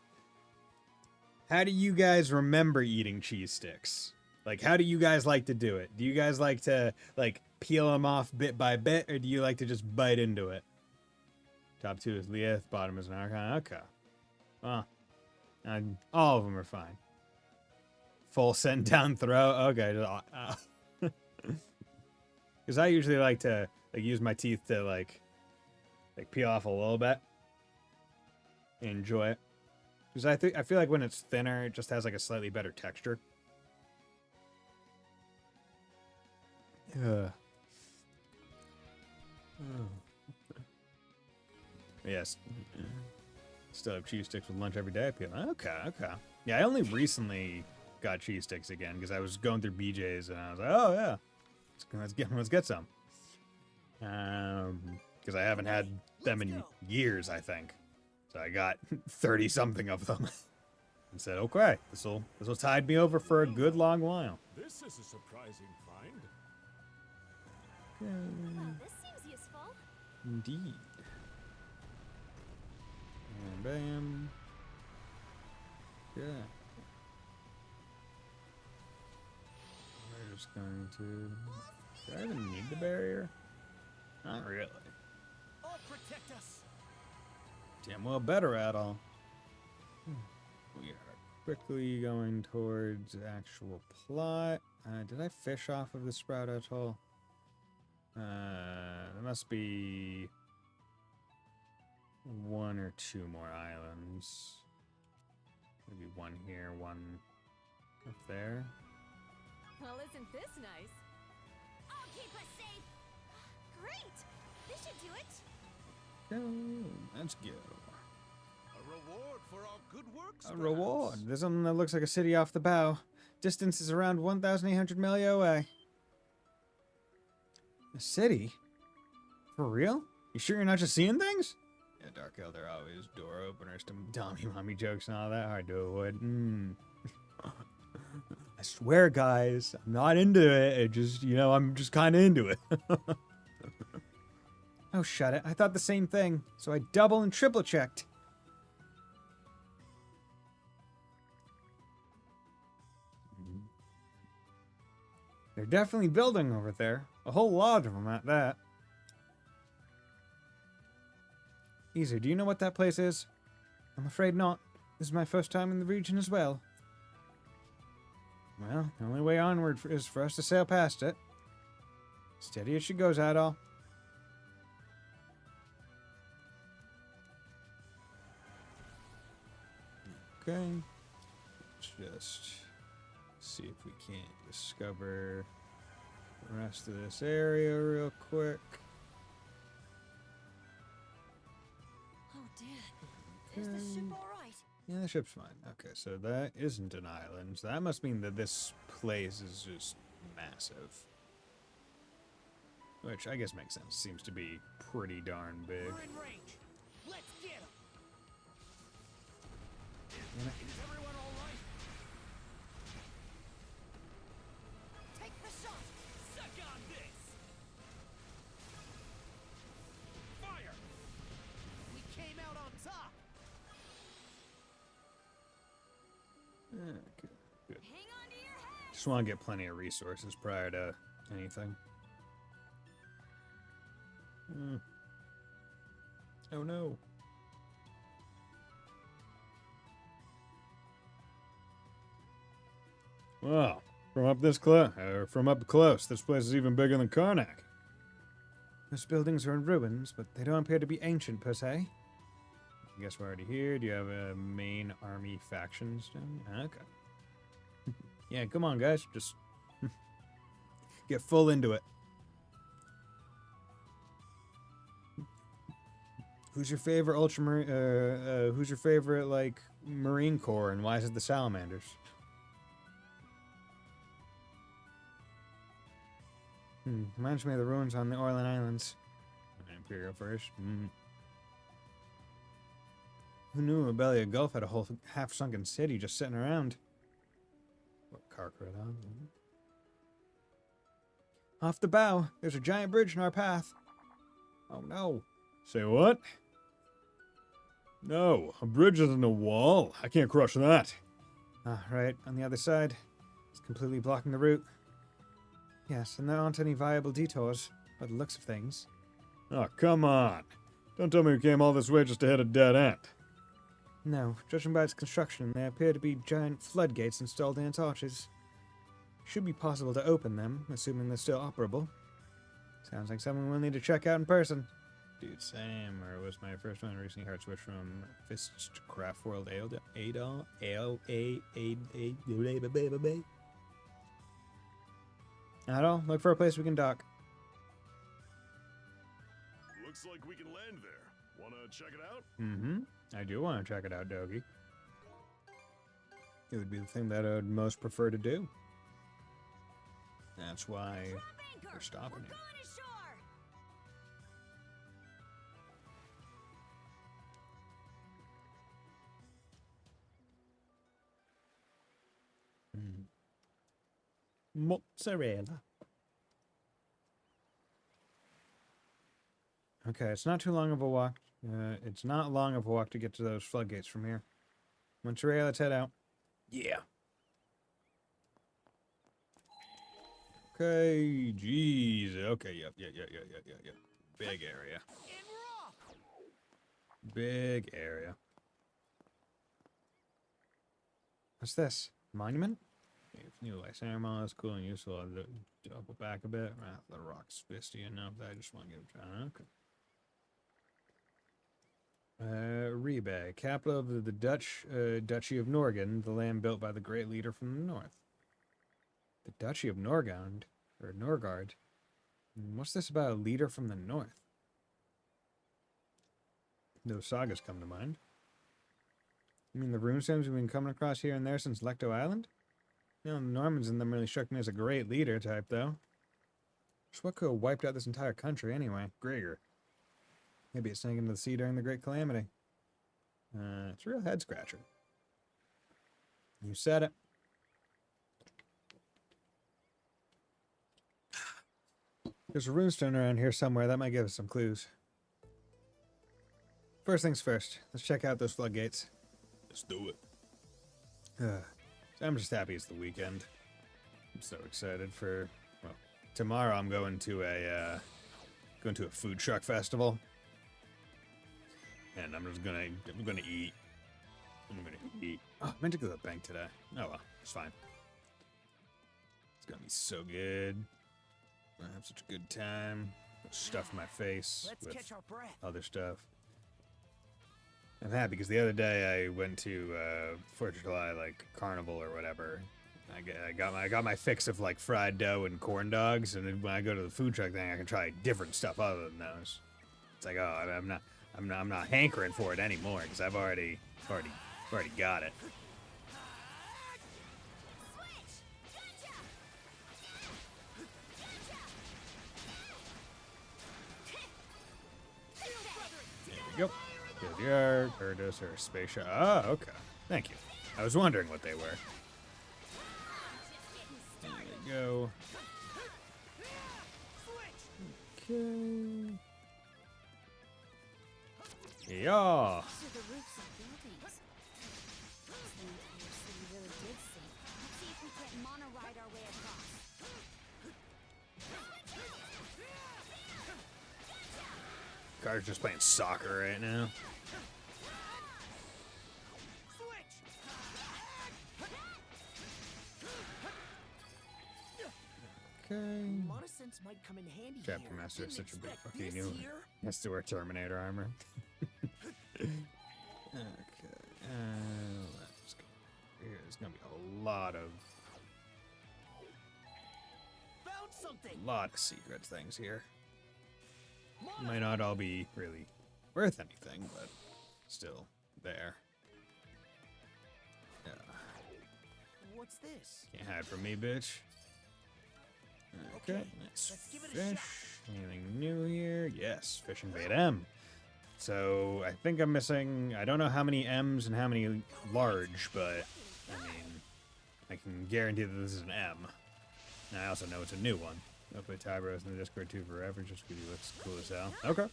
How do you guys remember eating cheese sticks? Like, how do you guys like to do it? Do you guys like to, like, peel them off bit by bit, or do you like to just bite into it? Top 2 is Leith, bottom is an Archon. Okay. Well, all of them are fine. Full send down throw. Okay. Because I usually like to use my teeth to like peel off a little bit. Enjoy it. Because I feel like when it's thinner, it just has like a slightly better texture. Yes. Still have cheese sticks with lunch every day. Okay. Yeah, I only recently got cheese sticks again because I was going through BJ's and I was like, oh yeah, let's get some. Because I haven't had them in years, I think. So I got 30 something of them and said, okay, this will tide me over for a good long while. This is a surprising find. Oh, this seems useful. Indeed. And bam. Yeah. We're just going to... Do I even need the barrier? Not really. All protect us. Damn well better at all. We are quickly going towards actual plot. Did I fish off of the Sprout Atoll? There must be 1 or 2 more islands. Maybe one here, one up there. Well, isn't this nice? I'll keep us safe. Great. This should do it. Go. Let's go. A reward for our good works. A reward. There's something that looks like a city off the bow. Distance is around 1,800 miles away. A city? For real? You sure you're not just seeing things? Yeah, Dark Elder always door openers to Dommy Mommy jokes and all that. Hard to avoid. I swear, guys, I'm not into it. It just, I'm just kind of into it. Oh, shut it. I thought the same thing. So I double and triple checked. They're definitely building over there. A whole lot of them at that. Easer, do you know what that place is? I'm afraid not. This is my first time in the region as well. Well, the only way onward is for us to sail past it. Steady as she goes, Adol. Okay. Let's just see if we can't discover the rest of this area real quick. Oh dear. Is the ship all right? Yeah, the ship's fine. Okay, so that isn't an island. So that must mean that this place is just massive. Which I guess makes sense. Seems to be pretty darn big. We're in range. Let's get him. Is everyone all right? Take the shot. Suck on this. Fire. We came out on top. Okay, good. Hang on to your head. Just want to get plenty of resources prior to anything. Oh no. Wow, from up close, this place is even bigger than Karnak. Those buildings are in ruins, but they don't appear to be ancient per se. I guess we're already here. Do you have a main army factions? Okay. Yeah, come on, guys. Just get full into it. Who's your favorite who's your favorite, like, Marine Corps, and why is it the Salamanders? Reminds me of the ruins on the Orland Islands. Imperial first. Who knew Abelia Gulf had a whole half-sunken city just sitting around? What Carcradon? Off the bow, there's a giant bridge in our path. Oh no. Say what? No, a bridge isn't a wall. I can't crush that. Ah, right, on the other side. It's completely blocking the route. Yes, and there aren't any viable detours, by the looks of things. Oh, come on. Don't tell me we came all this way just to hit a dead end. No, judging by its construction, there appear to be giant floodgates installed in its arches. Should be possible to open them, assuming they're still operable. Sounds like something we'll need to check out in person. Dude, same. Or was my first one recently hard switch from Fists to Craft World Adol? Adol, look for a place we can dock. Looks like we can land there. Wanna check it out? Mm-hmm. I do want to check it out, Dogie. It would be the thing that I would most prefer to do. That's why we're stopping here. Mozzarella. Okay, it's not too long of a walk. It's not long of a walk to get to those floodgates from here. Mozzarella, let's head out. Yeah. Okay, jeez. Okay, yep. Big area. Big area. What's this? Monument? New light ceremony is cool and useful. I'll double back a bit. The rock's fisty enough that I just want to give it a try. Okay. Rebay, capital of the Dutch Duchy of Norgan, the land built by the great leader from the north. The Duchy of Norgard, or Norgard. What's this about a leader from the north? Those sagas come to mind. You mean the runestones we've been coming across here and there since Lecto Island? You know, the Normans in them really struck me as a great leader type, though. Just what could have wiped out this entire country anyway? Gregor. Maybe it sank into the sea during the Great Calamity. It's a real head-scratcher. You said it. There's a runestone around here somewhere that might give us some clues. First things first, let's check out those floodgates. Let's do it. So I'm just happy it's the weekend. I'm so excited for, well, tomorrow I'm going to a food truck festival. And I'm gonna eat. Oh, I meant to go to the bank today. Oh well, it's fine. It's gonna be so good. I have such a good time. Stuff my face with other stuff. I'm happy because the other day I went to 4th of July like carnival or whatever. I got my fix of like fried dough and corn dogs, and then when I go to the food truck thing, I can try different stuff other than those. It's like, oh, I'm not hankering for it anymore because I've already got it. There we go. Good yard, Curtis, or spaceship. Oh, okay. Thank you. I was wondering what they were. There we go. Okay. Yeah. So the roofs of buildings. The entire city really did sink. Let's see if we can't mono-ride our way across. Carter's just playing soccer right now. Okay. Monosense might come in handy Chapter here. Master is Didn't such a big expect fucking this you. here. He has to wear Terminator armor. Okay. Let's go. There's gonna be a lot of Found something. secret things here. Might not all be really worth anything, but still there. Yeah. What's this? Can't hide from me, bitch. Okay, nice let's give it a fish. shot. Anything new here? Yes, fishing bait M. So I think I'm missing. I don't know how many M's and how many large, but I mean, I can guarantee that this is an M. And I also know it's a new one. I'll put Tybros in the Discord too forever, just because he looks cool as hell. Okay.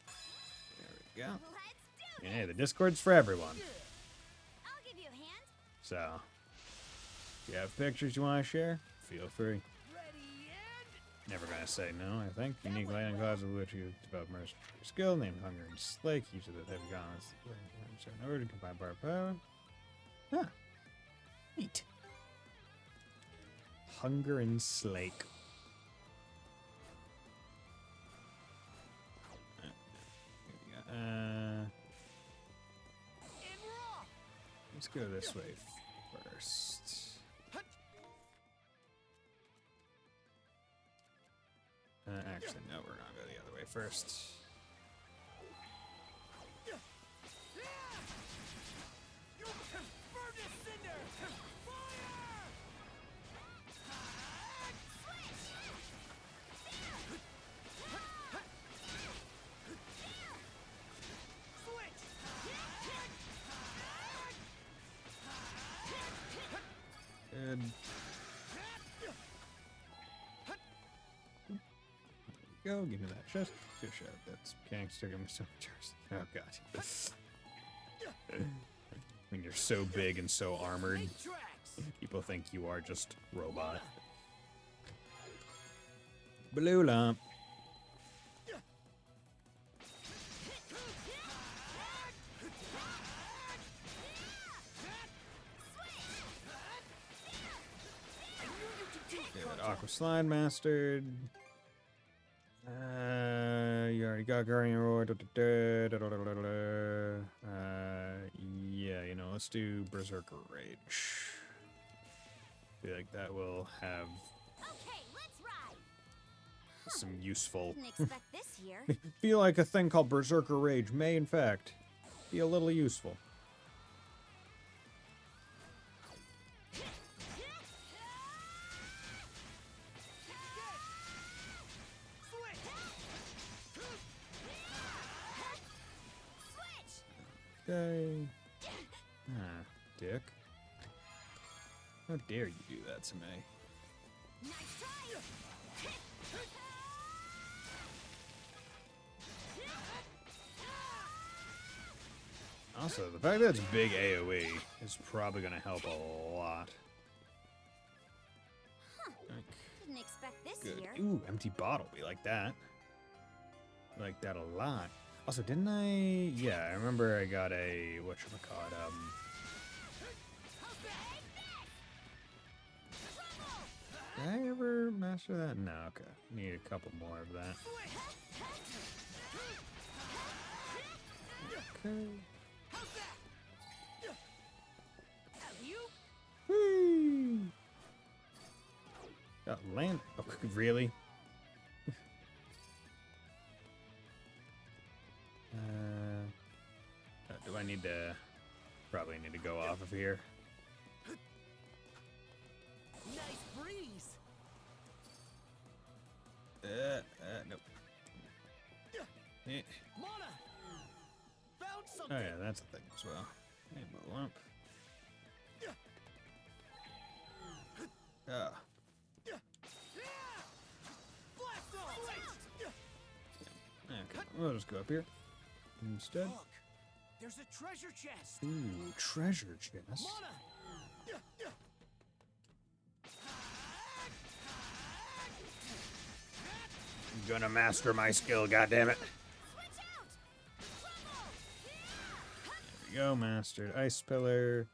There we go. Let's do Yeah, the Discord's for everyone. I'll give you a hand. So, if you have pictures you want to share, feel free. Ready and Never gonna say no, I think. Unique landing clouds with which you develop mercenary skill, named Hunger and Slake. Each of the heavy gauntlets in order to combine bar power. Huh. Neat. Hunger and Slake. Let's go this way first. Actually, no, we're gonna go the other way first. Good. Go, give me that chest. Good shot. That's gangster. Give me so much. Oh god. When you're so big and so armored, people think you are just robot. Blue lamp. Good. Aqua Slide mastered. You already got Guardian Roar. Yeah, you know, let's do Berserker Rage. Feel like that will have Okay, let's ride. some useful. Didn't expect this here. Feel like a thing called Berserker Rage may, in fact, be a little useful. Okay. Ah, dick. How dare you do that to me? Nice try. Also, the fact that it's big AoE is probably going to help a lot. Didn't expect this Good. here. Ooh, empty bottle. We like that. We like that a lot. Also, didn't I? Yeah, I remember I got a whatchamacallit, did I ever master that? No, okay. Need a couple more of that. Okay. Whee! Got land. Oh, really? Do I need to? Probably need to go off of here. nice breeze. Nope. Eh. Mana. Found Oh something. yeah, that's a thing as well. Hey, lump. Ah. Blast off. Okay, we'll just go up here instead. Look, there's a treasure chest. Ooh, treasure chest. Mana. I'm gonna master my skill, goddammit. There we go, mastered ice pillar.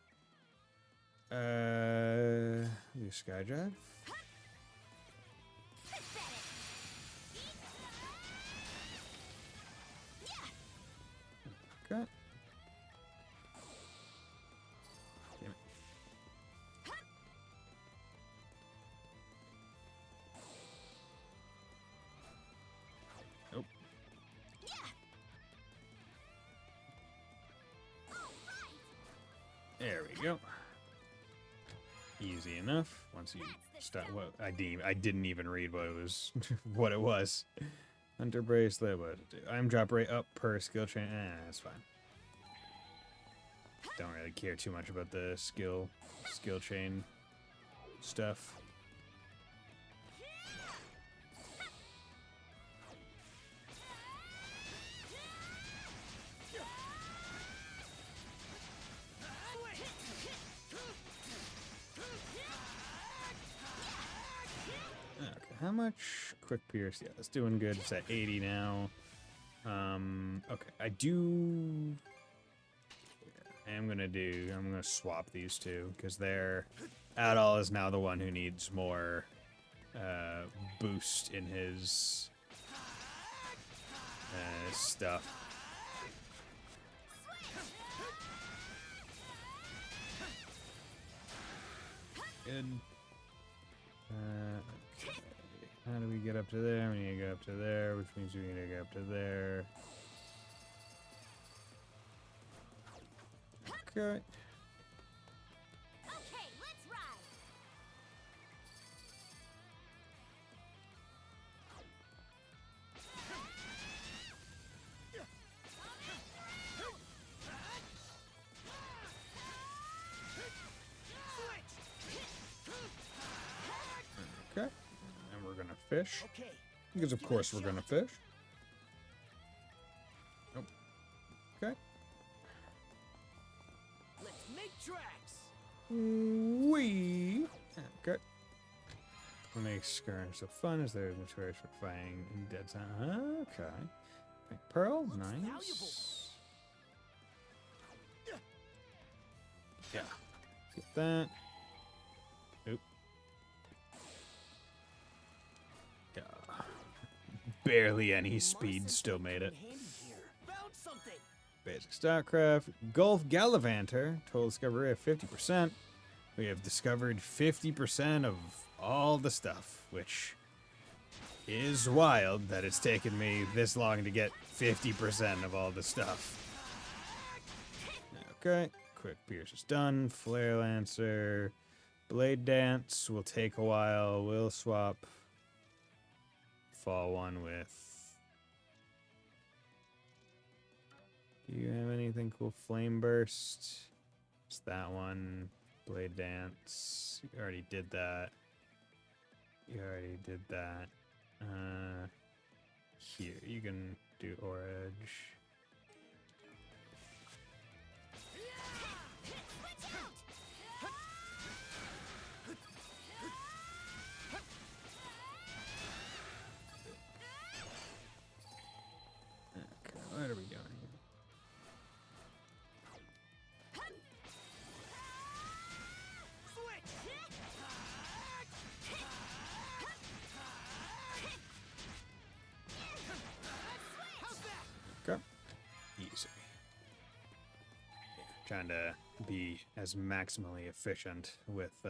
The sky drive. Okay. Damn it. Nope. go. Easy enough. Once you start, what I didn't even read what it was. What it was. Hunter bracelet. What did it do? Item drop rate up per skill chain. That's fine. Don't really care too much about the skill chain stuff. How much quick pierce? Yeah, it's doing good. It's at 80 now. Okay, I'm gonna swap these two because they're Adol is now the one who needs more boost in his stuff. Good. Okay. How do we get up to there? We need to go up to there, which means we need to go up to there. Okay. Okay, let's ride. Okay. And we're gonna fish. Okay. Because of course we're gonna fish. Nope. Okay. Let's make tracks. Wee. Okay. What makes skirmish so fun is there's notorious for fighting in dead zone. Okay. Pink pearl, nice. Yeah. Get that. Oop. Yeah. Barely any speed, still made it. Handy here. Found something. Basic StarCraft. Gulf Gallivanter. Total discovery of 50%. We have discovered 50% of all the stuff, which is wild that it's taken me this long to get 50% of all the stuff. Okay. Quick Pierce is done. Flare Lancer. Blade Dance will take a while. We'll swap Fall 1 with... Do you have anything cool? Flame Burst. It's that one. Blade Dance. You already did that. You already did that. Here, you can do Aura Edge. Okay, what are we doing here? Okay. Easy. Yeah, trying to be as maximally efficient with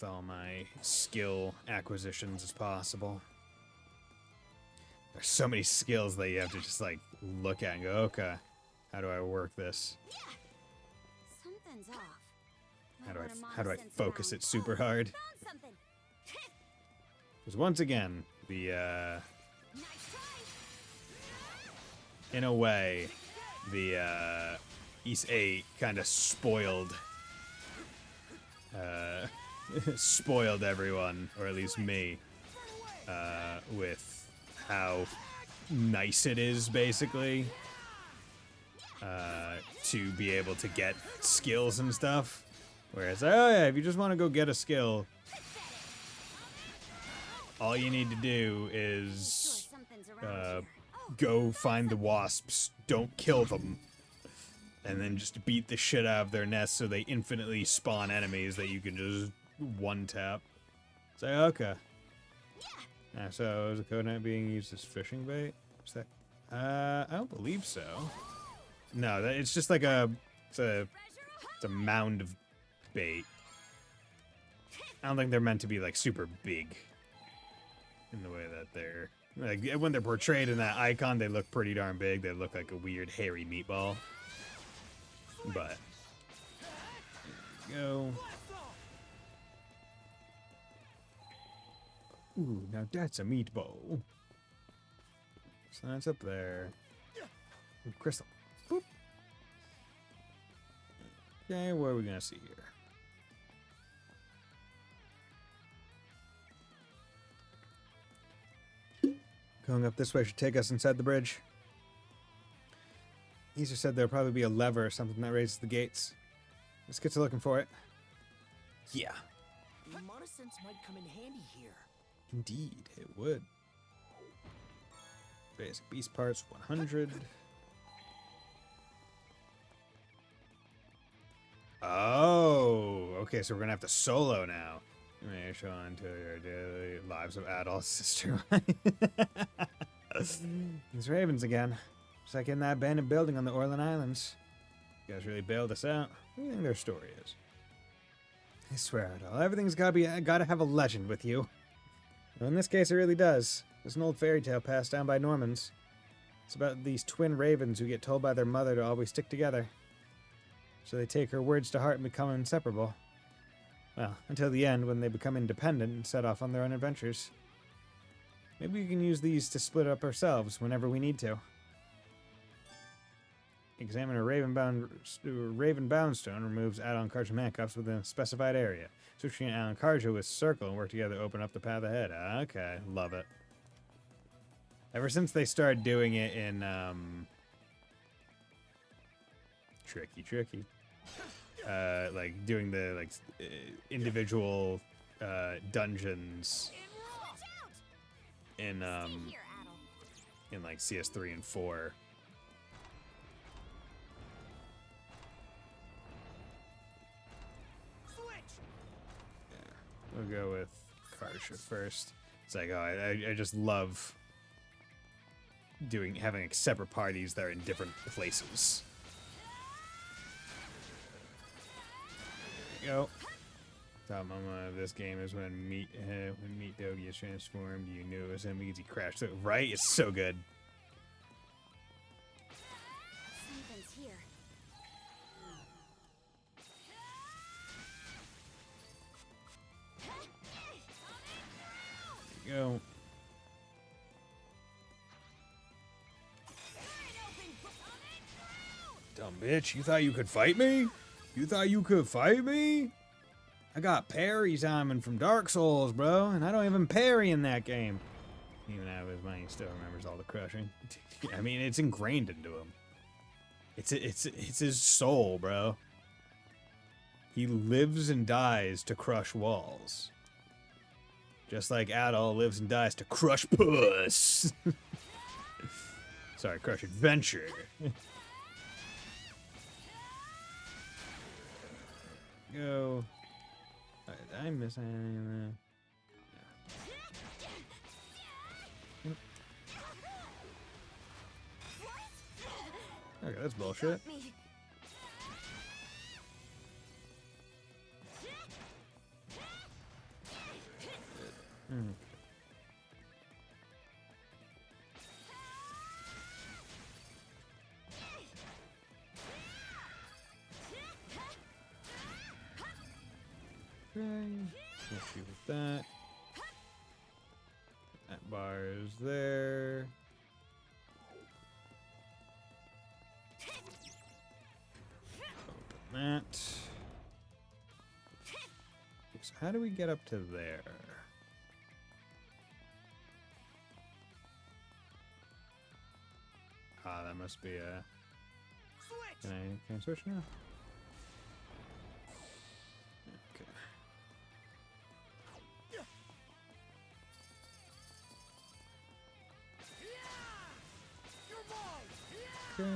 all my skill acquisitions as possible. There's so many skills that you have to just like look at and go, okay, how do I work this? Something's off. How do I focus it super hard? Found something. Because once again, the Nice try. in a way, the East 8 kind of spoiled spoiled everyone, or at least me, with how nice it is, basically, to be able to get skills and stuff. Whereas, oh yeah, if you just want to go get a skill, all you need to do is Something's around here. go find the wasps, don't kill them, and then just beat the shit out of their nests so they infinitely spawn enemies that you can just one-tap. Say, okay. So, is the coconut being used as fishing bait? Is that... I don't believe so. No, it's just like it's a mound of bait. I don't think they're meant to be, like, super big in the way that they're... Like, when they're portrayed in that icon, they look pretty darn big. They look like a weird, hairy meatball. But Go. Ooh, now that's a meatball. So that's up there. Ooh, crystal. Boop. Okay, what are we gonna see here? Going up this way should take us inside the bridge. Easter said there'll probably be a lever or something that raises the gates. Let's get to looking for it. Yeah. The monosense might come in handy here. Indeed, it would. Basic beast parts, 100. Oh, okay, so we're gonna have to solo now. You may show on to your daily lives of adults, sister. These ravens again. It's like in that abandoned building on the Orland Islands. You guys really bailed us out. What do you think their story is? I swear it all. Everything's gotta have a legend with you. Well, in this case, it really does. It's an old fairy tale passed down by Normans. It's about these twin ravens who get told by their mother to always stick together. So they take her words to heart and become inseparable. Well, until the end, when they become independent and set off on their own adventures. Maybe we can use these to split up ourselves whenever we need to. Examine a raven bound stone removes add-on Karja handcuffs within a specified area. Switching an add-on Karja with circle and work together to open up the path ahead. Okay, love it. Ever since they started doing it in tricky. Like doing the individual dungeons in like CS3 and 4. We'll go with Karsha first. It's like, oh, I just love having like separate parties that are in different places. There you go. Top moment of this game is when Meat Dog gets transformed. You knew it was him because he crashed through. Right? It's so good. Something's here. There you go. Dumb bitch, you thought you could fight me? You thought you could fight me? I got parries on him from Dark Souls, bro, and I don't even parry in that game. Even out of his mind, he still remembers all the crushing. I mean, it's ingrained into him. It's his soul, bro. He lives and dies to crush walls. Just like Adol lives and dies to crush puss. Sorry, crush adventure. Go. Did I miss anything? Okay, that's bullshit. Okay, let's see with that. That bar is there. Open that. So how do we get up to there? Ah, that must be a... Can I switch now? Okay. Okay.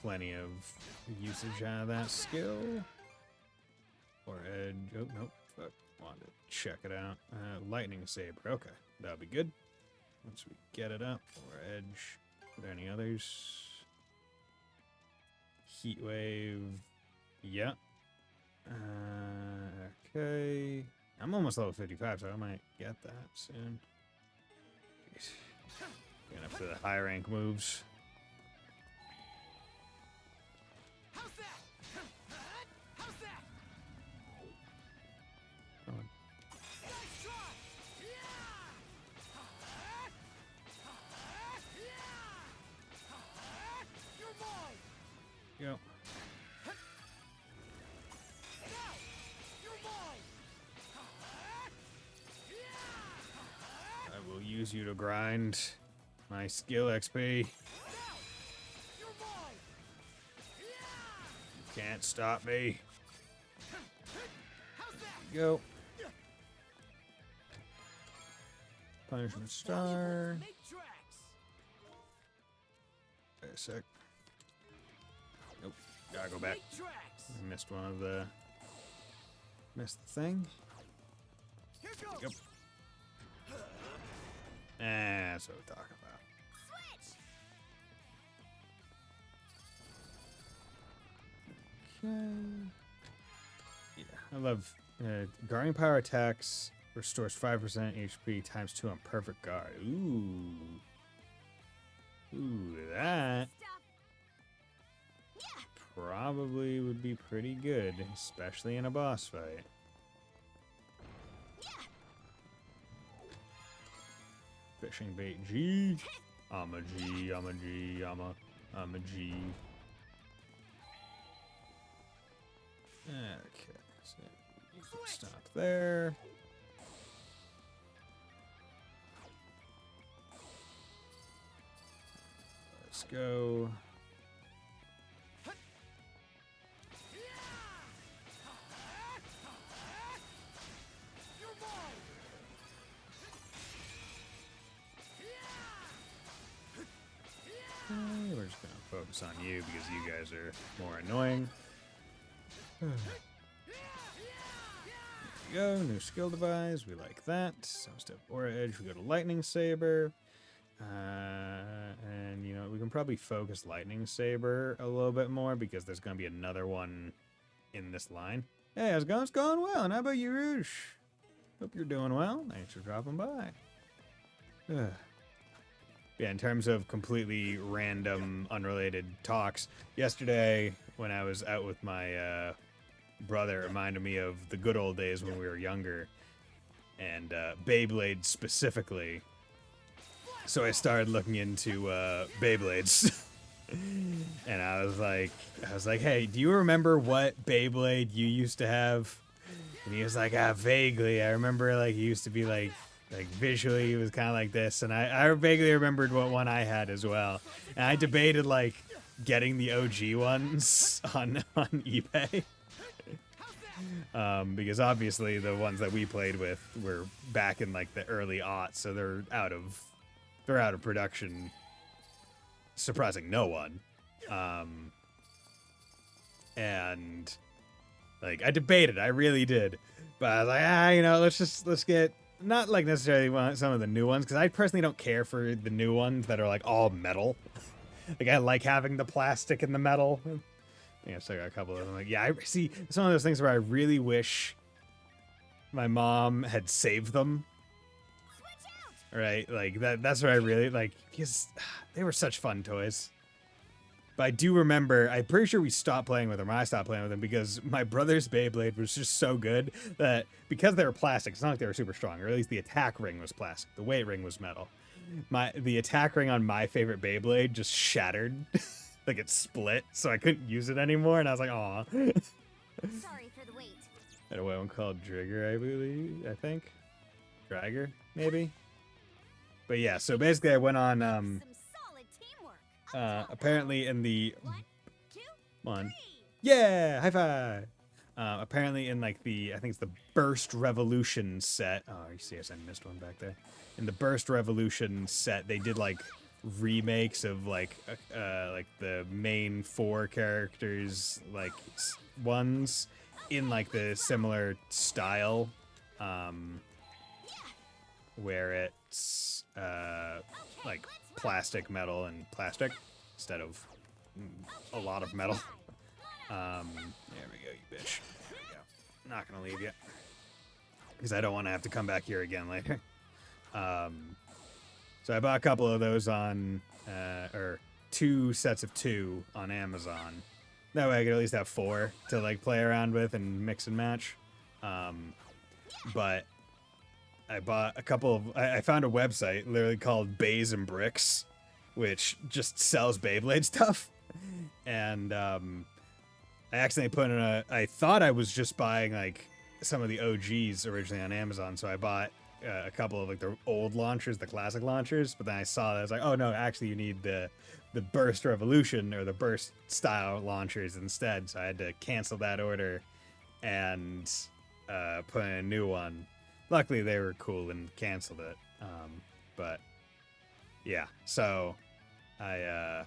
Plenty of usage out of that skill. Or edge. Oh, nope. Fuck. Wanted to check it out. Lightning saber. Okay. That'll be good. Once we get it up. Or edge. Are there any others? Heat wave. Yeah. Okay. I'm almost level 55, so I might get that soon. Going up to the high rank moves. How's that? How's that? Oh, Nice try! You're mine! go. Now! You're mine! I will use you to grind my skill XP. Now! You're mine! Can't stop me. How's that? Go. Punishment star. Make tracks! Wait a sec. Nope. Gotta go back. Make tracks! I missed one of the. Missed the thing. Here goes! Yep. That's what we're talking about. Okay. Yeah, I love guarding power attacks restores 5% HP times 2 on perfect guard. Ooh. Ooh, that probably would be pretty good, especially in a boss fight. Fishing bait G. I'm a G, I'm a G, I'm a G. Okay, so you can stop there. Let's go. You're mine! We're just gonna focus on you because you guys are more annoying. There we go, new skill device, we like that. So step Aura Edge, we go to Lightning Saber. And you know, we can probably focus Lightning Saber a little bit more because there's gonna be another one in this line. Hey, how's it going? It's going well. And how about you, Rouge? Hope you're doing well. Thanks for dropping by. Yeah, in terms of completely random, unrelated talks, yesterday when I was out with my brother, it reminded me of the good old days when we were younger, and Beyblade specifically. So I started looking into Beyblades, and I was like, hey, do you remember what Beyblade you used to have? And he was like, vaguely. I remember like it used to be like visually it was kind of like this, and I vaguely remembered what one I had as well. And I debated like getting the OG ones on eBay. Because obviously the ones that we played with were back in like the early aughts, so they're out of production, surprising no one. And like I debated, I really did, but I was like, you know, let's get not like necessarily some of the new ones, because I personally don't care for the new ones that are like all metal. Like I like having the plastic and the metal. Yeah, so I got a couple of them. Like, yeah, I see. It's one of those things where I really wish my mom had saved them. Right, like that's what I really like, because they were such fun toys. But I do remember, I'm pretty sure we stopped playing with them, or I stopped playing with them, because my brother's Beyblade was just so good that because they were plastic, it's not like they were super strong, or at least the attack ring was plastic, the weight ring was metal. The attack ring on my favorite Beyblade just shattered. Like it split, so I couldn't use it anymore, and I was like, aw. Sorry for the wait. I had a one called Drigger, I think. Dragger, maybe? But yeah, so basically I went on, Some solid teamwork. apparently in the... 1, 2, One. 3. Yeah, high five! Apparently in like I think it's the Burst Revolution set. Oh, you see, I missed one back there. In the Burst Revolution set, they did like remakes of like the main 4 characters, like ones in like the similar style, where it's like plastic, metal, and plastic instead of a lot of metal. There we go, you bitch. There we go. Not gonna leave you because I don't want to have to come back here again later. So So I bought a couple of those on, or 2 sets of 2 on Amazon. That way I could at least have 4 to like play around with and mix and match. But I bought a couple of, I found a website literally called Bays and Bricks, which just sells Beyblade stuff. And I accidentally put in I thought I was just buying like some of the OGs originally on Amazon. So I bought a couple of like the old launchers, the classic launchers. But then I saw that I was like, oh no, actually you need the Burst Revolution or the Burst style launchers instead. So I had to cancel that order and put in a new one. Luckily they were cool and canceled it. But yeah, so I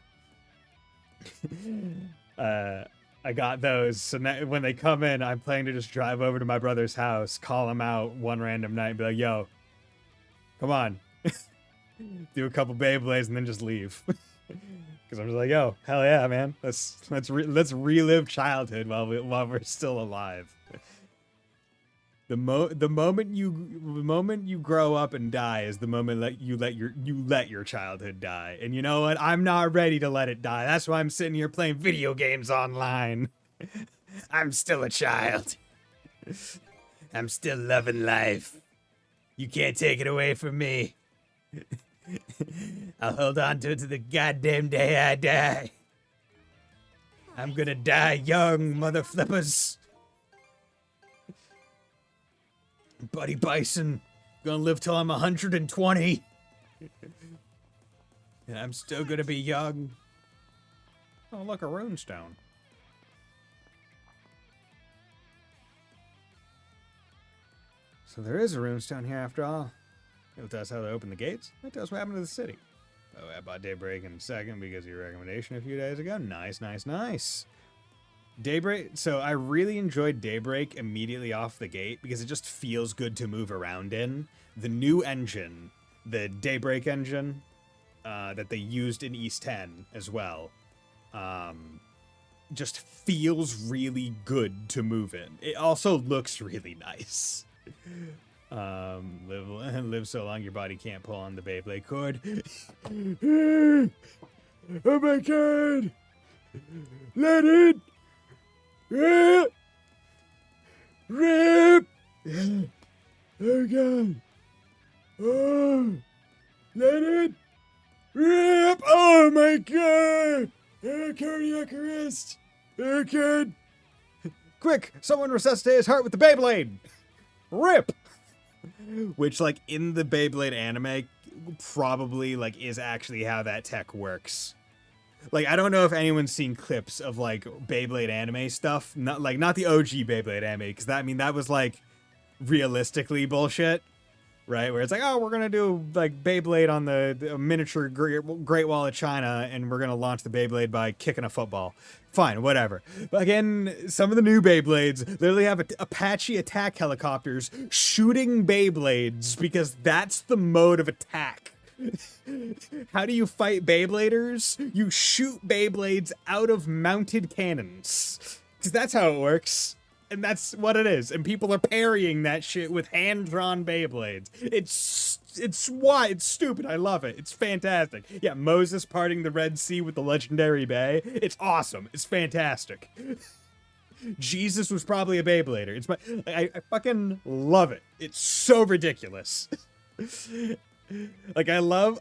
I got those. So now, when they come in, I'm planning to just drive over to my brother's house, call him out one random night, and be like, "Yo, come on, do a couple Beyblades, and then just leave." Because I'm just like, "Yo, hell yeah, man! Let's relive childhood while we're still alive." The moment you grow up and die is the moment that you let your childhood die. And you know what? I'm not ready to let it die. That's why I'm sitting here playing video games online. I'm still a child. I'm still loving life. You can't take it away from me. I'll hold on to it to the goddamn day I die. I'm gonna die young, mother flippers. Buddy Bison, gonna live till I'm 120. And I'm still gonna be young. Oh, look, a runestone. So there is a runestone here after all. It'll tell us how to open the gates. It tells us what happened to the city. Oh, I bought Daybreak in a second because of your recommendation a few days ago. Nice, nice, nice. Daybreak, so I really enjoyed Daybreak immediately off the gate because it just feels good to move around in. The new engine, the Daybreak engine, that they used in East 10 as well, just feels really good to move in. It also looks really nice. Live so long your body can't pull on the Beyblade cord. Oh my god! Let it! Rip! Rip! Oh god! Oh! Let it! Rip! Oh my god! Cardiac arrest! Oh god! Quick! Someone resuscitate his heart with the Beyblade! Rip! Which, like, in the Beyblade anime, probably, like, is actually how that tech works. Like, I don't know if anyone's seen clips of, like, Beyblade anime stuff. Not the OG Beyblade anime, because that was, like, realistically bullshit, right? Where it's like, oh, we're gonna do, like, Beyblade on the miniature Great Wall of China, and we're gonna launch the Beyblade by kicking a football. Fine, whatever. But again, some of the new Beyblades literally have Apache attack helicopters shooting Beyblades because that's the mode of attack. How do you fight Beybladers? You shoot Beyblades out of mounted cannons. Because that's how it works. And that's what it is. And people are parrying that shit with hand-drawn Beyblades. It's stupid. I love it. It's fantastic. Yeah, Moses parting the Red Sea with the legendary Bay. It's awesome. It's fantastic. Jesus was probably a Beyblader. I fucking love it. It's so ridiculous. Like, I love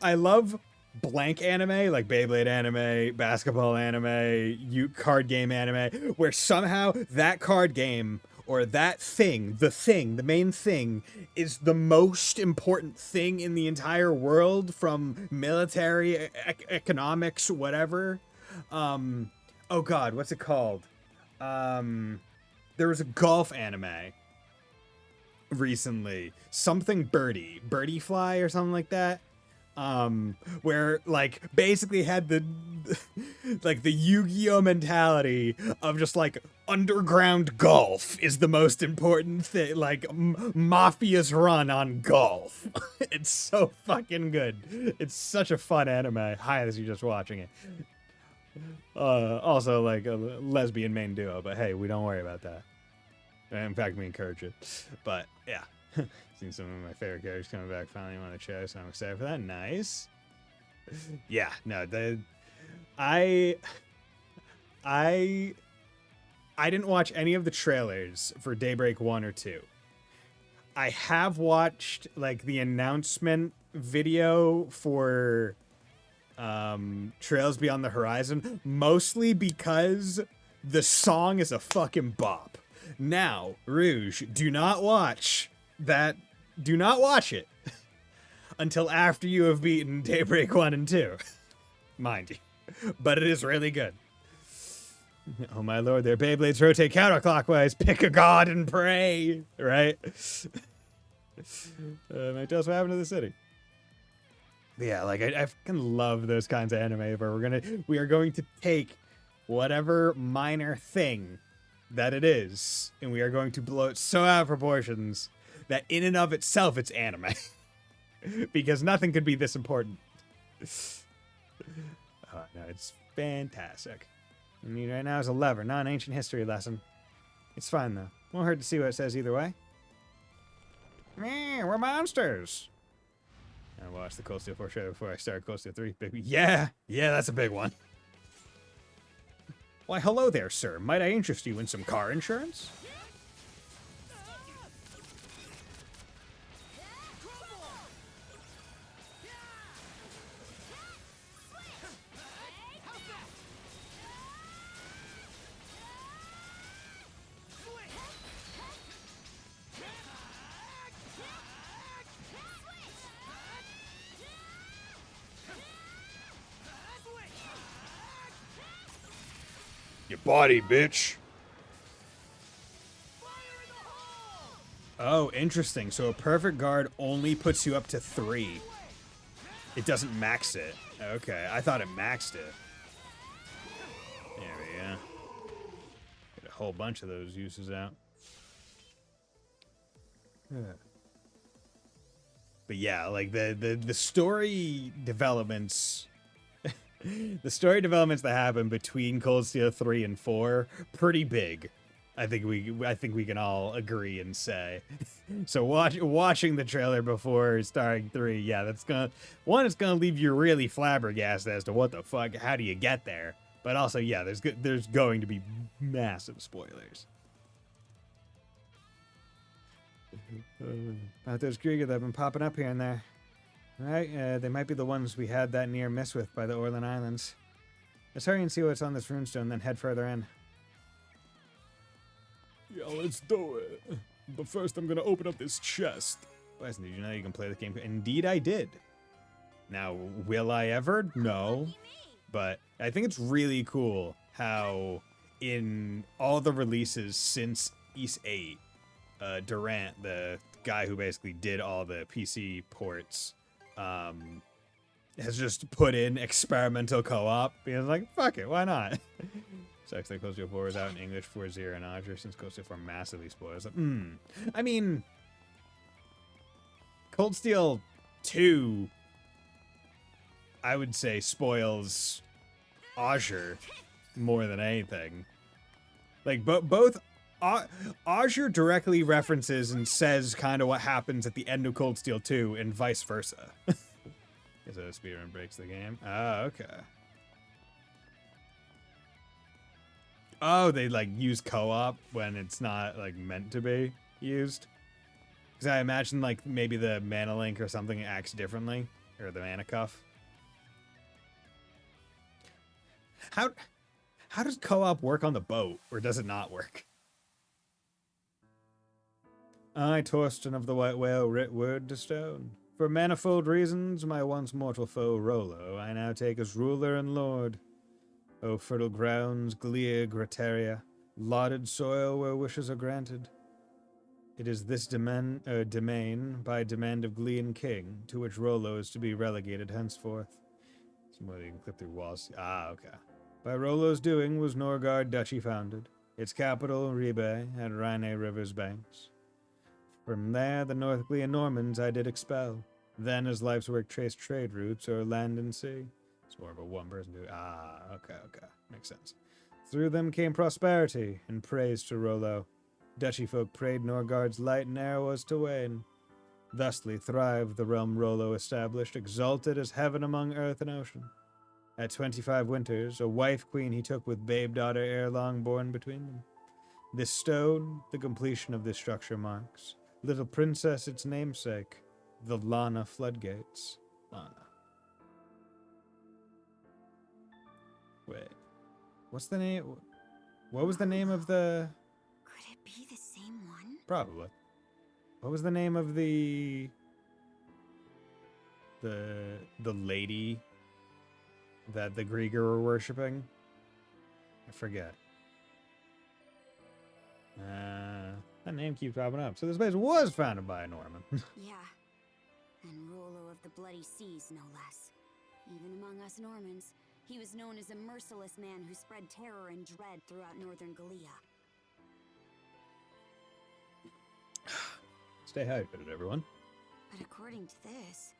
blank anime, like Beyblade anime, basketball anime, card game anime, where somehow that card game or that thing, the main thing, is the most important thing in the entire world, from military, economics, whatever. Oh god, what's it called? There was a golf anime recently, something birdie fly or something like that, where, like, basically had the like the Yu-Gi-Oh mentality of just, like, underground golf is the most important thing, like mafia's run on golf. It's so fucking good. It's such a fun anime. Hi, as you just watching it. Also, like, a lesbian main duo, but hey, we don't worry about that. In fact, we encourage it. But yeah, seen some of my favorite characters coming back finally on the show, so I'm excited for that. Nice. Yeah, no, I I didn't watch any of the trailers for Daybreak 1 or 2. I have watched like the announcement video for Trails Beyond the Horizon, mostly because the song is a fucking bop. Now, Rouge, do not watch that. Do not watch it until after you have beaten Daybreak 1 and 2. Mind you. But it is really good. Oh my lord, their Beyblades rotate counterclockwise. Pick a god and pray. Right? Might tell us what happened to the city. But yeah, like I fucking love those kinds of anime where we are going to take whatever minor thing that it is, and we are going to blow it so out of proportions that in and of itself it's anime. Because nothing could be this important. Oh, no, it's fantastic. I mean, right now is a lever, not an ancient history lesson. It's fine, though. Won't hurt to see what it says either way. We're monsters. I watched the Cold Steel 4 show before I started Cold Steel 3. Big, yeah, that's a big one. Why, hello there, sir. Might I interest you in some car insurance? Your body, bitch. Oh, interesting. So a perfect guard only puts you up to 3. It doesn't max it. Okay, I thought it maxed it. There we go. Get a whole bunch of those uses out. But yeah, like the story developments. The story developments that happen between Cold Steel 3 and 4, pretty big. I think we can all agree and say. So watching the trailer before starting 3, yeah, it's gonna leave you really flabbergasted as to what the fuck, how do you get there? But also, yeah, there's going to be massive spoilers. About those Krieger that have been popping up here and there. Right, they might be the ones we had that near miss with by the Orlan Islands. Let's hurry and see what's on this runestone, then head further in. Yeah, let's do it. But first, I'm gonna open up this chest. Bison, did you know you can play the game? Indeed, I did. Now, will I ever? No. But I think it's really cool how in all the releases since East 8, Durant, the guy who basically did all the PC ports, has just put in experimental co-op. Because like, fuck it, why not? So actually, Cold Steel 4 is out in English for 0 and Odger since Cold Steel 4 massively spoils. Like, I mean, Cold Steel 2, I would say, spoils Odger more than anything. Like, both Odger directly references and says kind of what happens at the end of Cold Steel 2 and vice versa. So speedrun breaks the game. Oh, okay. Oh, they like use co-op when it's not like meant to be used. Because I imagine like maybe the mana link or something acts differently, or the mana cuff. How does co-op work on the boat, or does it not work? I, Torsten of the White Whale, writ word to stone. For manifold reasons, my once mortal foe Rollo, I now take as ruler and lord. O fertile grounds, Glia Grateria, lauded soil where wishes are granted. It is this domain, by demand of Glian king, to which Rollo is to be relegated henceforth. Somebody can clip through walls. Ah, okay. By Rollo's doing was Norgard Duchy founded, its capital, Ribe, at Rhine River's banks. From there, the North Glian Normans I did expel. Then, as life's work traced trade routes o'er land and sea. It's more of a one-person do. Ah, okay. Makes sense. Through them came prosperity and praise to Rollo. Duchy folk prayed Norgard's light ne'er was to wane. Thusly thrived the realm Rollo established, exalted as heaven among earth and ocean. At 25 winters, a wife queen he took with babe daughter ere long born between them. This stone, the completion of this structure marks. Little princess its namesake, the Lana Floodgates. Lana. Wait. What's the name? What was the name of the... Could it be the same one? Probably. What was the name of the lady that the Grieger were worshipping? I forget. That name keeps popping up. So this place was founded by a Norman. Yeah. And Rollo of the Bloody Seas, no less. Even among us Normans, he was known as a merciless man who spread terror and dread throughout northern Galia. Stay hydrated, everyone. But according to this,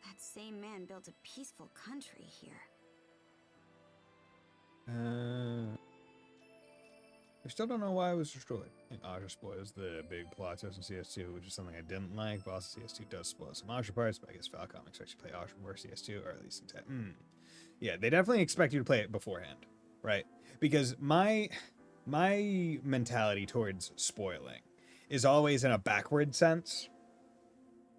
that same man built a peaceful country here. I still don't know why it was destroyed. I think Aja spoils the big plot twist in CS2, which is something I didn't like, but also CS2 does spoil some Aja parts, but I guess Falcom expects you to play Aja more CS2, or at least in 10. Yeah, they definitely expect you to play it beforehand, right? Because my mentality towards spoiling is always in a backward sense,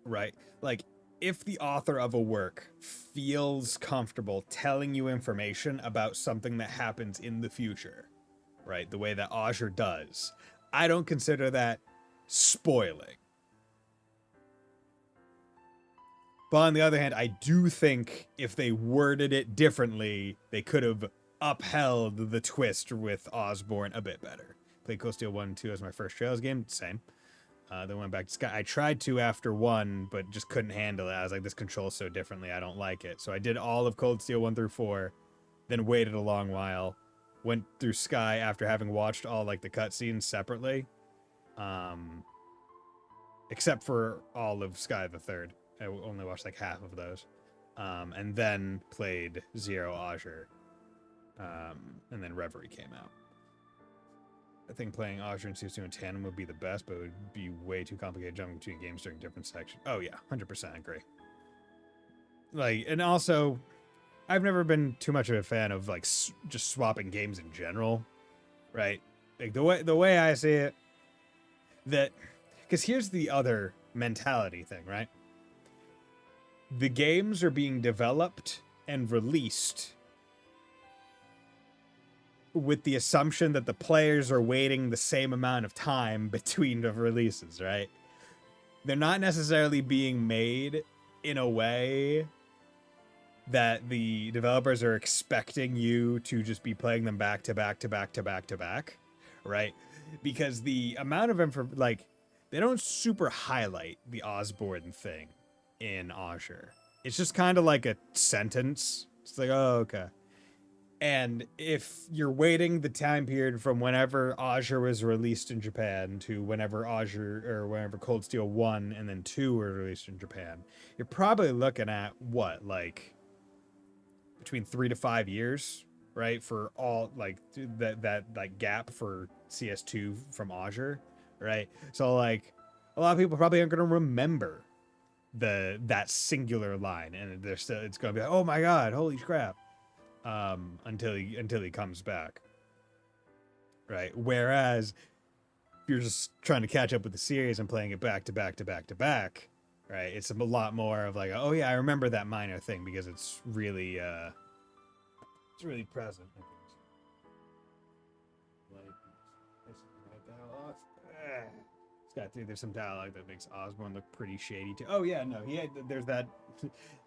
right? Like, if the author of a work feels comfortable telling you information about something that happens in the future, right, the way that Azure does, I don't consider that spoiling. But on the other hand, I do think if they worded it differently, they could have upheld the twist with Osborne a bit better. Played Cold Steel 1 and 2 as my first Trails game, same. Then went back to Sky. I tried to after 1, but just couldn't handle it. I was like, this controls so differently, I don't like it. So I did all of Cold Steel 1 through 4, then waited a long while, went through Sky after having watched all like the cutscenes separately. Except for all of Sky the Third. I only watched like half of those. And then played Zero Azure. And then Reverie came out. I think playing Azure and CS2 in tandem would be the best, but it would be way too complicated jumping between games during different sections. Oh yeah, 100% agree. Like, and also, I've never been too much of a fan of like just swapping games in general, right? Like the way I see it, that because here's the other mentality thing, right? The games are being developed and released with the assumption that the players are waiting the same amount of time between the releases, right? They're not necessarily being made in a way that the developers are expecting you to just be playing them back to back to back to back to back, right? Because the amount of info, like, they don't super highlight the Osborne thing in Azure. It's just kind of like a sentence. It's like, oh, okay. And if you're waiting the time period from whenever Azure was released in Japan to whenever whenever Cold Steel 1 and then 2 were released in Japan, you're probably looking at what, like between 3 to 5 years, right? For all like that like gap for CS2 from Azure, right? So like a lot of people probably aren't going to remember that singular line, and it's going to be like, oh my god, holy crap. Until he comes back, right? Whereas if you're just trying to catch up with the series and playing it back to back to back to back, right? It's a lot more of like, oh yeah, I remember that minor thing because it's really present. There's some dialogue that makes Osborne look pretty shady too. Oh yeah, no, there's that.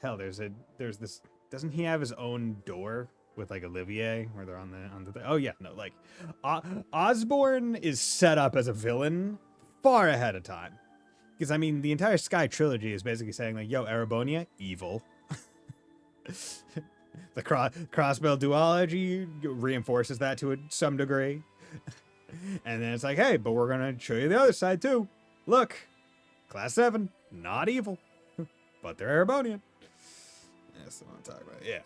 Hell, there's this. Doesn't he have his own door with like Olivier where they're on the oh yeah, no, like Osborne is set up as a villain far ahead of time. Because I mean the entire Sky trilogy is basically saying like, yo, Erebonia, evil. The crossbow duology reinforces that to some degree. And then it's like, hey, but we're gonna show you the other side too. Look, Class 7, not evil. But they're Erebonian. That's what I'm talking about. Yeah.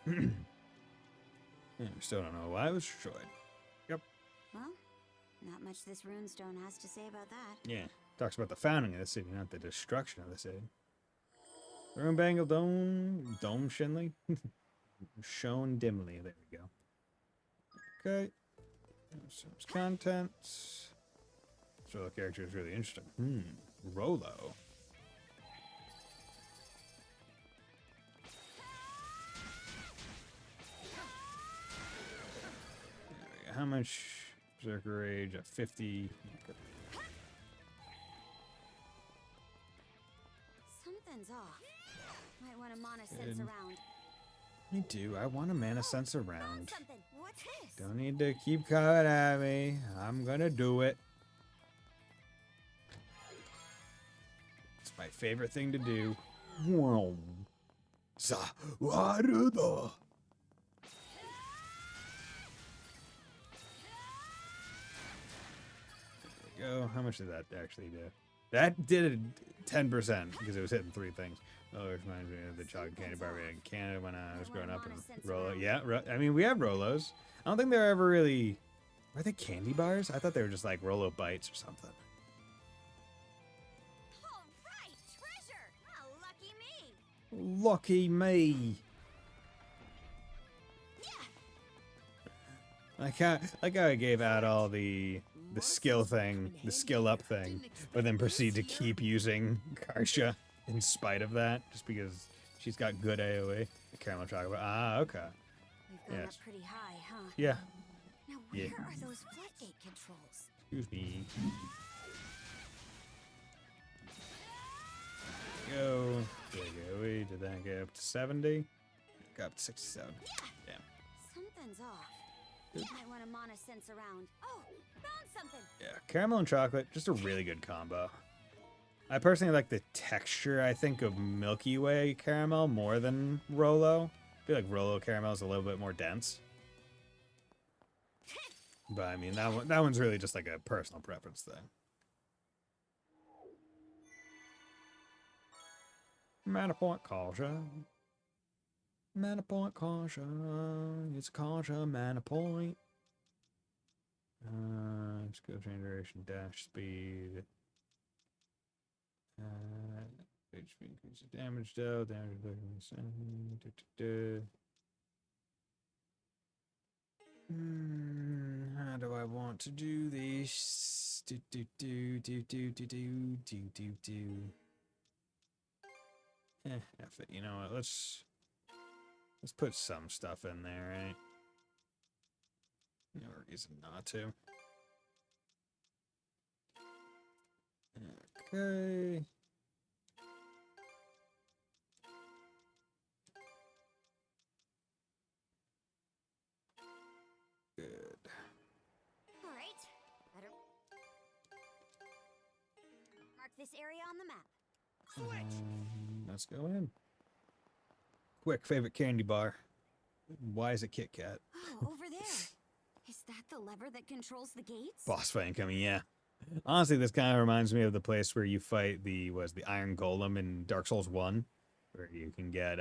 Yeah, we still don't know why it was destroyed. Yep. Well, Not much this runestone has to say about that. Yeah. Talks about the founding of the city, not the destruction of the city. Rune Bangle Dome Shinley? Shown dimly. There we go. Okay. Some contents. So the character is really interesting. Rolo. How much Berserker Rage? At 50. Something's off. Might want to mana sense Good. around. I do. I want a mana sense Found around. something. What's this? Don't need to keep coming at me. I'm gonna do it. It's my favorite thing to do. Wow. Zawaruda. There we go. How much did that actually do? That did 10% because it was hitting 3 things. Oh, it reminds me of the chocolate candy bar we had in Canada when I was growing up in Rolo. Yeah, I mean, we have Rolos. I don't think they were ever really... Were they candy bars? I thought they were just like Rolo bites or something. All right, treasure. Oh, lucky me. Lucky me. Like how I gave out all the skill thing, the skill up thing, but then proceed to keep using Karsha in spite of that, just because she's got good AoE. The caramel chocolate. Ah, okay. We've gone Yes. up pretty high, huh? Yeah. Now Yeah. where are those floodgate controls? Excuse me. Go. There you go. We did that get up to 70? Got up to 67. Damn. Something's off. Might want to mana sense around. Oh, found something. Yeah, caramel and chocolate, just a really good combo. I personally like the texture, I think, of Milky Way caramel more than Rolo. I feel like Rolo caramel is a little bit more dense. But I mean, that one's really just like a personal preference thing. Mana point caution. Mana point caution. It's a caution, mana point. Skill chain duration, dash speed. HP increases damage dealt. Damage how do I want to do this? F it. You know what? Let's put some stuff in there, right? No reason not to. Okay. Good. All right. Better mark this area on the map. Let's go in. Quick favorite candy bar. Why is it Kit Kat? Oh, over there. Is that the lever that controls the gates? Boss fight incoming, yeah. Honestly, this kind of reminds me of the place where you fight the Iron Golem in Dark Souls 1, where you can get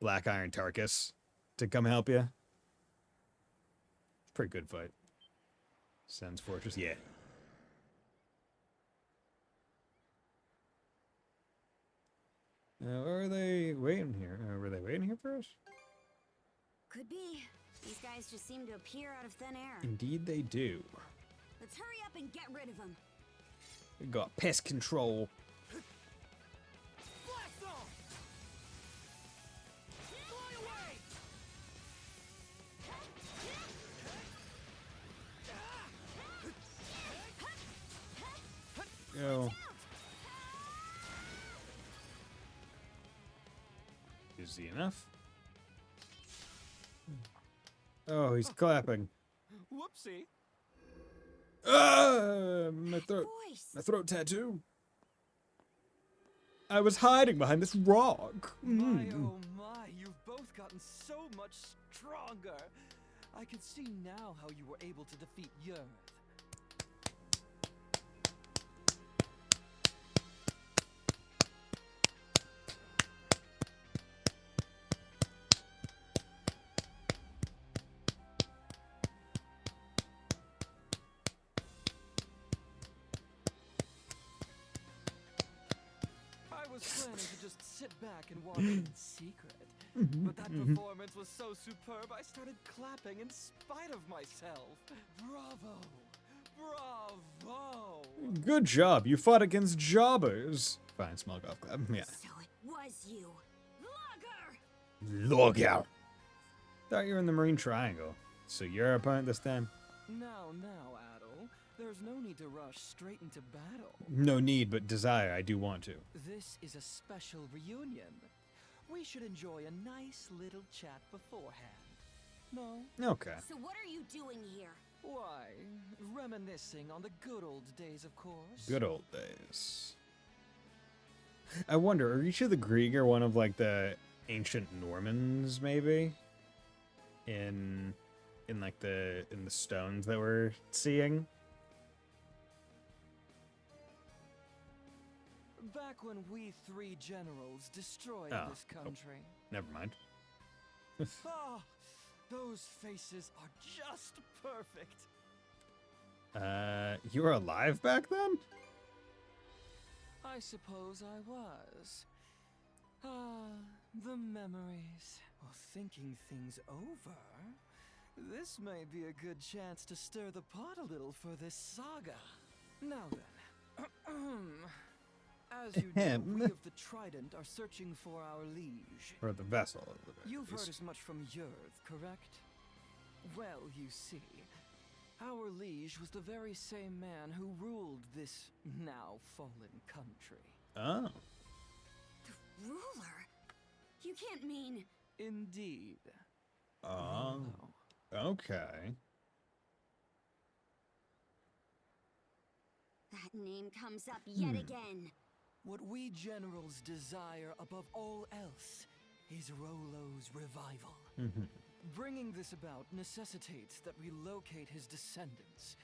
Black Iron Tarkus to come help you. Pretty good fight. Sen's Fortress, yeah. Are they waiting here? Were they waiting here for us? Could be. These guys just seem to appear out of thin air. Indeed they do. Let's hurry up and get rid of them. We got pest control. Blast off! Fly away! Go. Is he enough? Oh, he's clapping. Whoopsie. Ah, my Voice. throat tattoo. I was hiding behind this rock. My oh my, you've both gotten so much stronger. I can see now how you were able to defeat Yurth. planning to just sit back and watch in secret. But that performance was so superb, I started clapping in spite of myself. Bravo! Bravo! Good job. You fought against jobbers. Fine, small golf club. Yeah. So it was you. Logger. Thought you were in the Marine Triangle. So you're our opponent this time? Now, Adol. There's no need to rush straight into battle. No need, but desire. I do want to. This is a special reunion. We should enjoy a nice little chat beforehand. No? Okay. So what are you doing here? Why, reminiscing on the good old days, of course. Good old days. I wonder, are each of the Grieger one of like the ancient Normans, maybe? In the stones that we're seeing? Back when we three generals destroyed Oh. this country. Never mind. Ah, those faces are just perfect. You were alive back then? I suppose I was. Ah, the memories. Well, thinking things over, this may be a good chance to stir the pot a little for this saga. Now then, as you know, we of the Trident are searching for our liege. Or the vessel. At the very You've heard least. as much from Yurth, correct? Well, you see, our liege was the very same man who ruled this now fallen country. Oh. The ruler? You can't mean... Indeed. Oh. Rollo. Okay. That name comes up yet again. What we generals desire above all else is Rollo's revival. Bringing this about necessitates that we locate his descendants,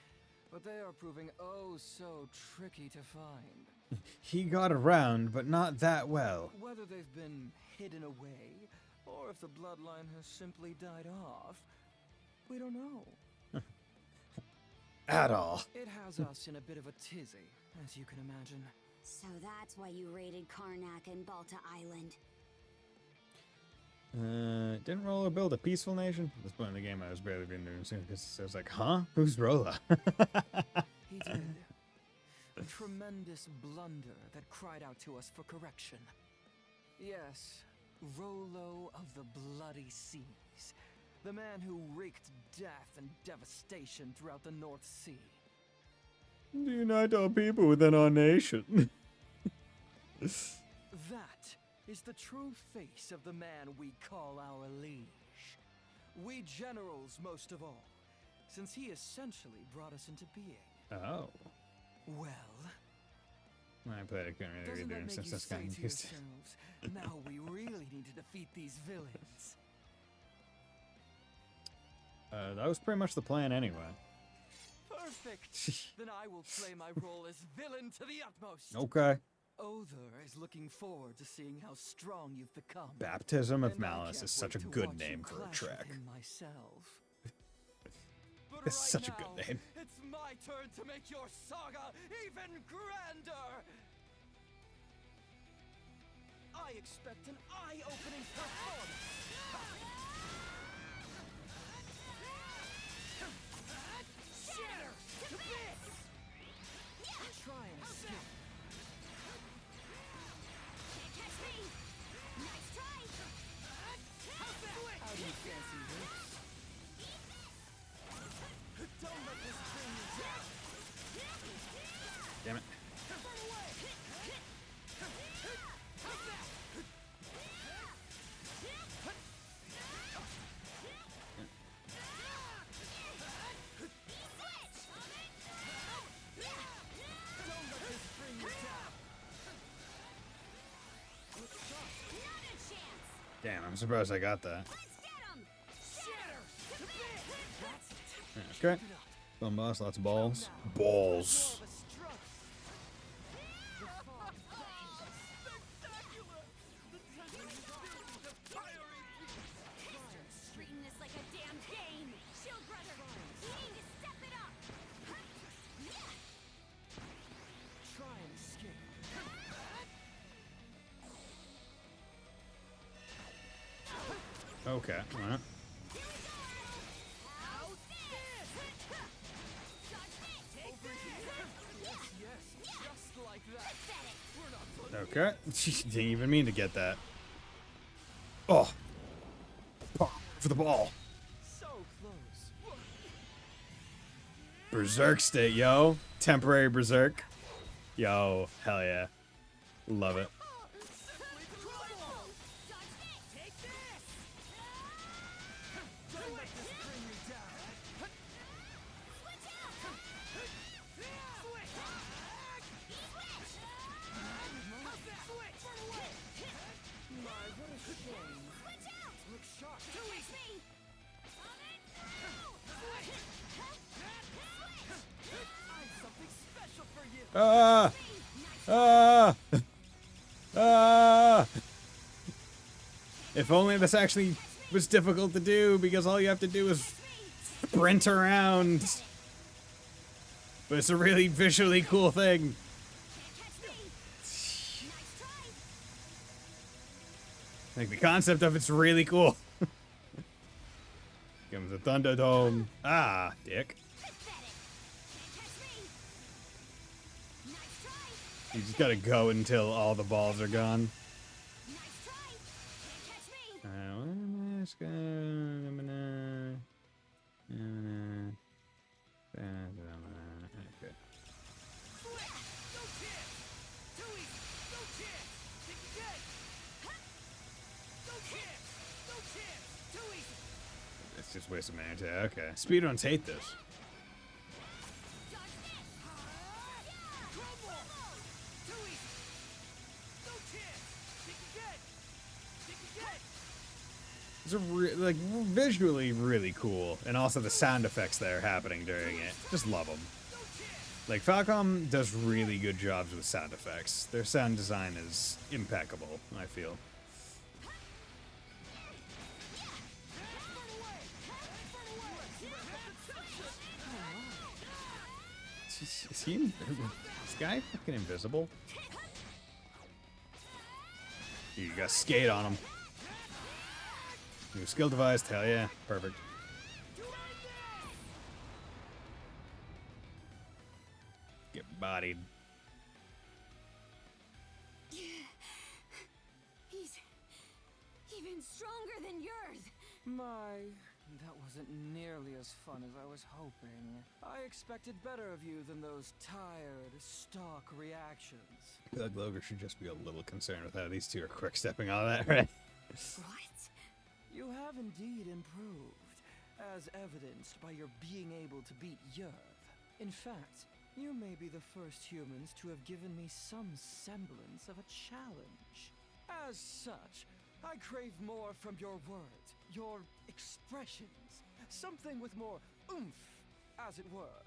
but they are proving oh so tricky to find. He got around, but not that well. Whether they've been hidden away, or if the bloodline has simply died off, we don't know. At all. It has us in a bit of a tizzy, as you can imagine. So that's why you raided Karnak and Balta Island. Didn't Rolla build a peaceful nation? At this point in the game, I was barely being doing soon because I was like, huh? Who's Rolla? He did. A tremendous blunder that cried out to us for correction. Yes, Rollo of the Bloody Seas. The man who wreaked death and devastation throughout the North Sea. To unite our people within our nation. That is the true face of the man we call our liege. We generals most of all, since he essentially brought us into being. Oh. Well, I played it, couldn't really doesn't read that there make since you that's kind say of to used. yourselves, now we really need to defeat these villains? That was pretty much the plan anyway. Perfect! Then I will play my role as villain to the utmost. Okay. Other is looking forward to seeing how strong you've become. Baptism of And I Malice can't is such a wait to good watch you name for a clash with track. him myself. But It's right such a now, good name. It's my turn to make your saga even grander. I expect an eye-opening performance. Shatter to bits. Try and escape. Can't catch me! Nice try! How do you fancy this? Don't let this bring you down. Damn it. Don't let this bring you down. Damn, I'm surprised I got that. Shatter to bits. That's it. Okay. Keep it up. Fun boss, lots of balls. Balls. More of a strut. The fog spectacular. The tension is filled with fiery. Treating this like a damn game! Shield brother! You need to step it up! Try and escape. Okay. All right. Just like that. We're not Okay. Didn't even mean to get that. Oh. For the ball. so close. Berserk state, yo. Temporary berserk. Yo, hell yeah. Love it. Ah! Ah! Ah! If only this actually was difficult to do, because all you have to do is sprint around. But it's a really visually cool thing. Like, the concept of it's really cool. Comes the Thunderdome. Ah, dick. You just gotta go until all the balls are gone. Okay. It's just waste of mana. Okay. Speedruns hate this. It's like visually really cool, and also the sound effects that are happening during it. Just love them. Like, Falcom does really good jobs with sound effects. Their sound design is impeccable, I feel. Is he? Is this guy fucking invisible? You got skate on him. New skill device, hell yeah, perfect. Get bodied. He's even stronger than yours. My, that wasn't nearly as fun as I was hoping. I expected better of you than those tired, stock reactions. I feel like Logan should just be a little concerned with how these two are quick stepping on that, right? What? You have indeed improved, as evidenced by your being able to beat Yerv. In fact, you may be the first humans to have given me some semblance of a challenge. As such, I crave more from your words, your expressions, something with more oomph, as it were.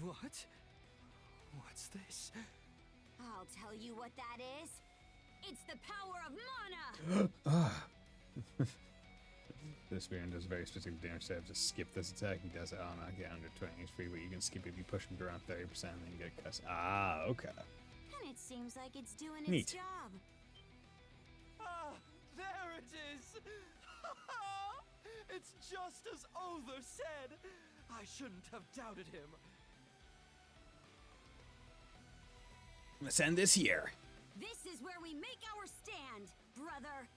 What? What's this? I'll tell you what that is. It's the power of mana! This Spearman does very specific damage, so I have to skip this attack. He does it on a get under 20 HP, but you can skip it if you push him to around 30% and then you get a cuss. Ah, okay. And it seems like it's doing its Neat. job. Ah, there it is! It's just as Other said! I shouldn't have doubted him. Let's end this here. This is where we make our stand, brother.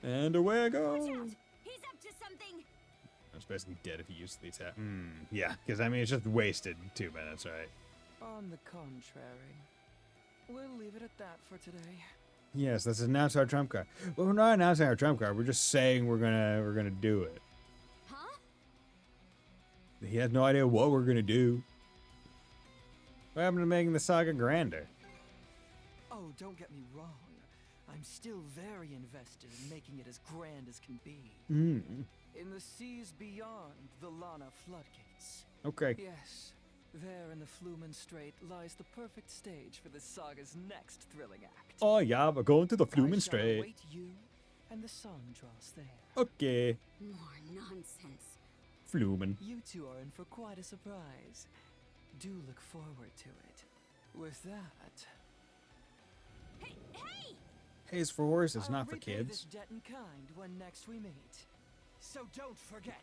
And away I go. Watch out! He's up to something. I was basically dead if he used the attack. Yeah, because I mean, it's just wasted 2 minutes, right? On the contrary, we'll leave it at that for today. Yes, let's announce our trump card. Well, we're not announcing our trump card. We're just saying we're gonna do it. Huh? He has no idea what we're gonna do. What happened to making the saga grander? Oh, don't get me wrong. I'm still very invested in making it as grand as can be. In the seas beyond the Lana floodgates. Okay. Yes, there in the Flumen Strait lies the perfect stage for the saga's next thrilling act. Oh yeah, we're going to the I Flumen shall Strait. await you and the sun draws there. Okay. More nonsense. Flumen. You two are in for quite a surprise. Do look forward to it. With that, Hey, hey! Hey, it's for horses, I'll not for repay kids. this debt in kind when next we meet. So don't forget.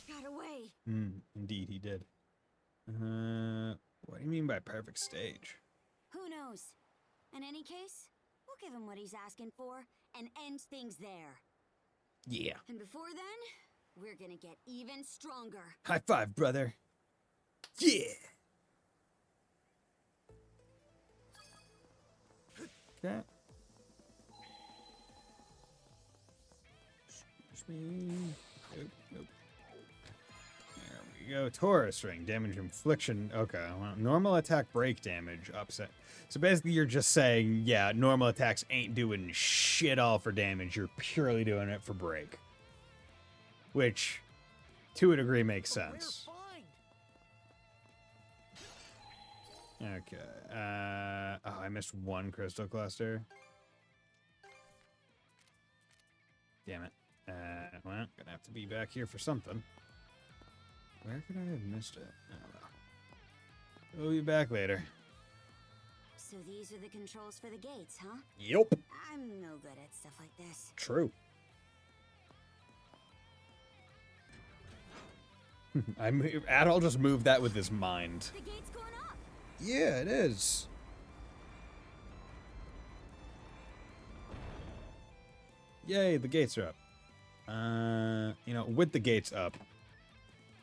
He got away. Indeed, he did. What do you mean by perfect stage? Who knows? In any case, we'll give him what he's asking for and end things there. Yeah. And before then, we're gonna get even stronger. High five, brother. Yeah. Okay. Excuse me. Nope. There we go. Taurus ring. Damage infliction. Okay. Well, normal attack break damage. Upset. So basically you're just saying, yeah, normal attacks ain't doing shit all for damage. You're purely doing it for break. Which, to a degree, makes sense. Okay. Oh, I missed one crystal cluster. Damn it. Well, gonna have to be back here for something. Where could I have missed it? I don't know. We'll be back later. So these are the controls for the gates, huh? Yep. I'm no good at stuff like this. True. Adol just moved that with his mind. The gate's going up! Yeah, it is. Yay, the gates are up. You know, with the gates up,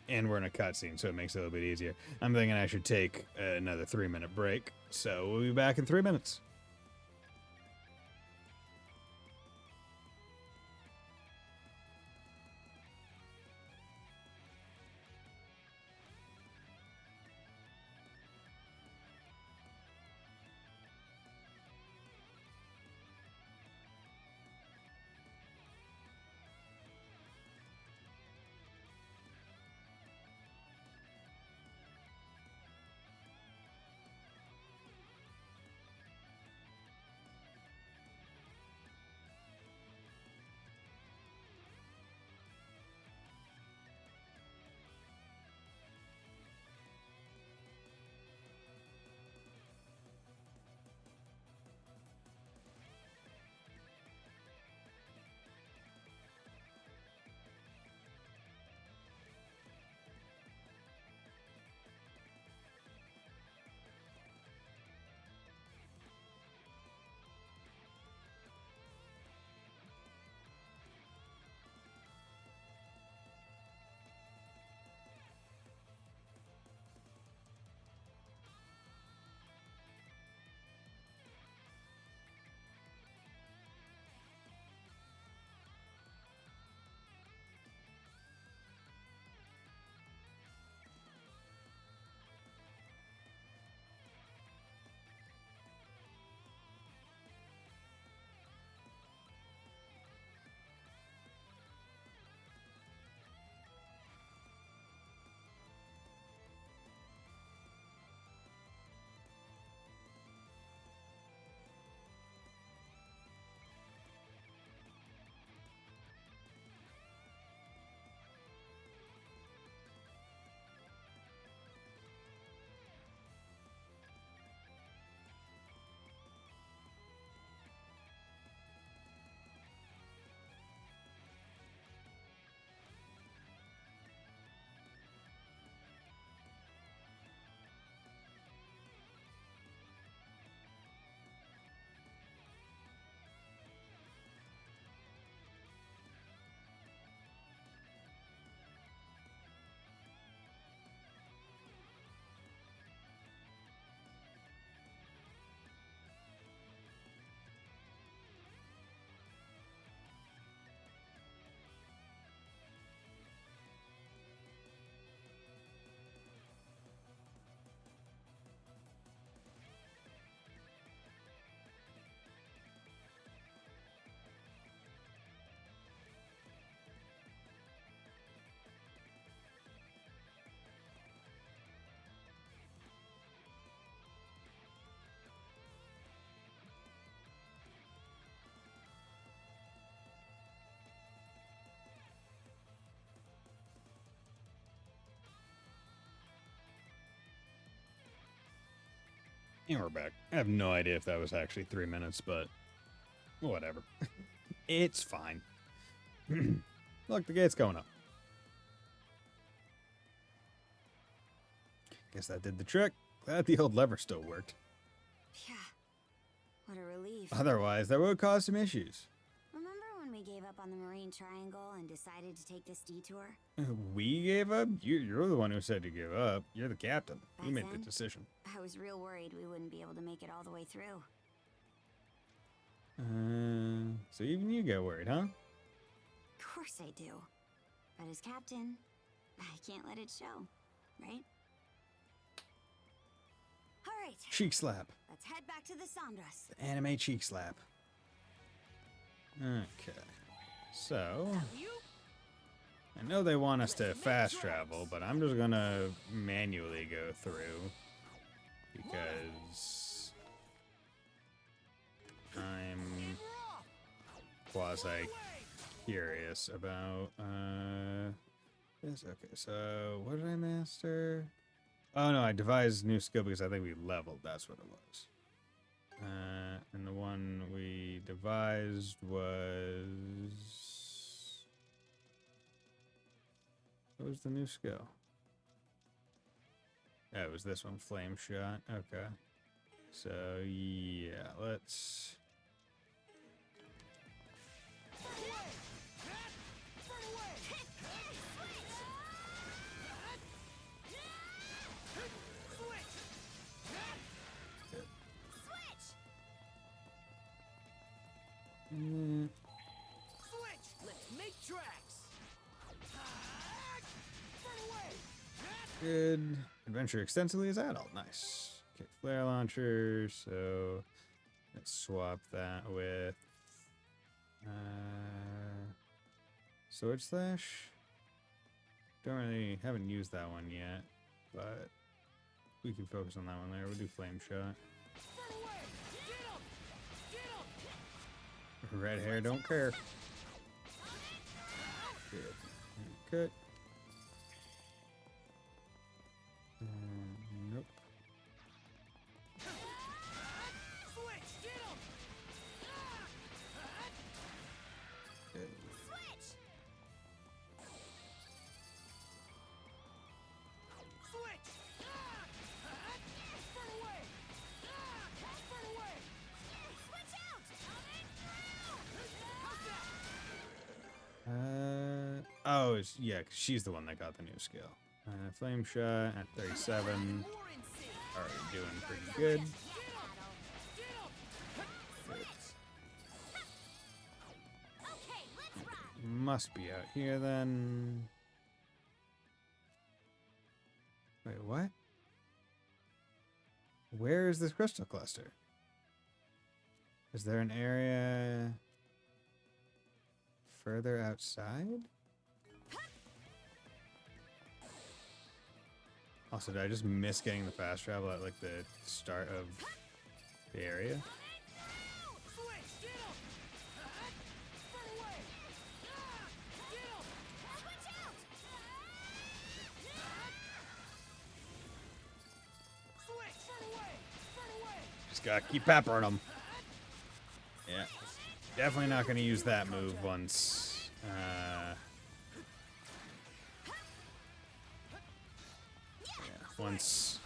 and we're in a cutscene, so it makes it a little bit easier. I'm thinking I should take another 3-minute break, so we'll be back in 3 minutes. And we're back. I have no idea if that was actually 3 minutes, but whatever. It's fine. Look, the gate's going up. Guess that did the trick. Glad the old lever still worked. Yeah. What a relief. Otherwise, that would cause some issues. Remember when we gave up on the Marine Triangle and decided to take this detour? We gave up? You're the one who said to give up. You're the captain. You Back made the then? decision. I was real worried we wouldn't be able to make it all the way through. So even you get worried, huh? Of course I do. But as captain, I can't let it show, right? Alright, Cheek slap. let's head back to the Sandras. The anime cheek slap. Okay. So, I know they want us to fast travel, but I'm just gonna manually go through because I'm quasi curious about this. Okay, so what did I master? Oh no, I devised new skill because I think we leveled. That's what it was. And the one we devised was... What was the new skill? Oh, it was this one, Flame Shot. Okay. So, yeah, let's... Mm, Switch! Let's make tracks! Burn away! good. Adventure extensively as adult. Nice. Okay, flare launcher. So let's swap that with sword slash. Haven't used that one yet, but we can focus on that one there. We'll do flame shot. Burn away! Get him! Get him! Red hair, don't care. Good. Good. Nope. Switch! Get him! Good. Switch! Burn away! Burn away! Switch out! How's that? Oh, yeah, 'cause she's the one that got the new skill. Flame shot at 37. Already doing pretty good. Must be out here then. Wait, what? Where is this crystal cluster? Is there an area further outside? Also, did I just miss getting the fast travel at like the start of the area? Switch! Get him! Burn away! Get him! Switch out! Switch! Burn away! Burn away! Just gotta keep peppering them. Yeah. Definitely not gonna use that move once. Once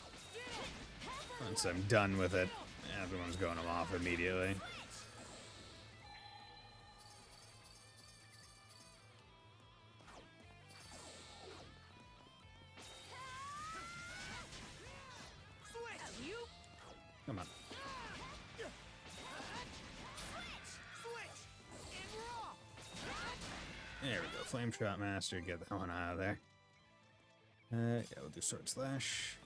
I'm done with it, everyone's going them off immediately. Come on. There we go. Flame Shot Master. Get that one out of there. Yeah, we'll do Sword Slash.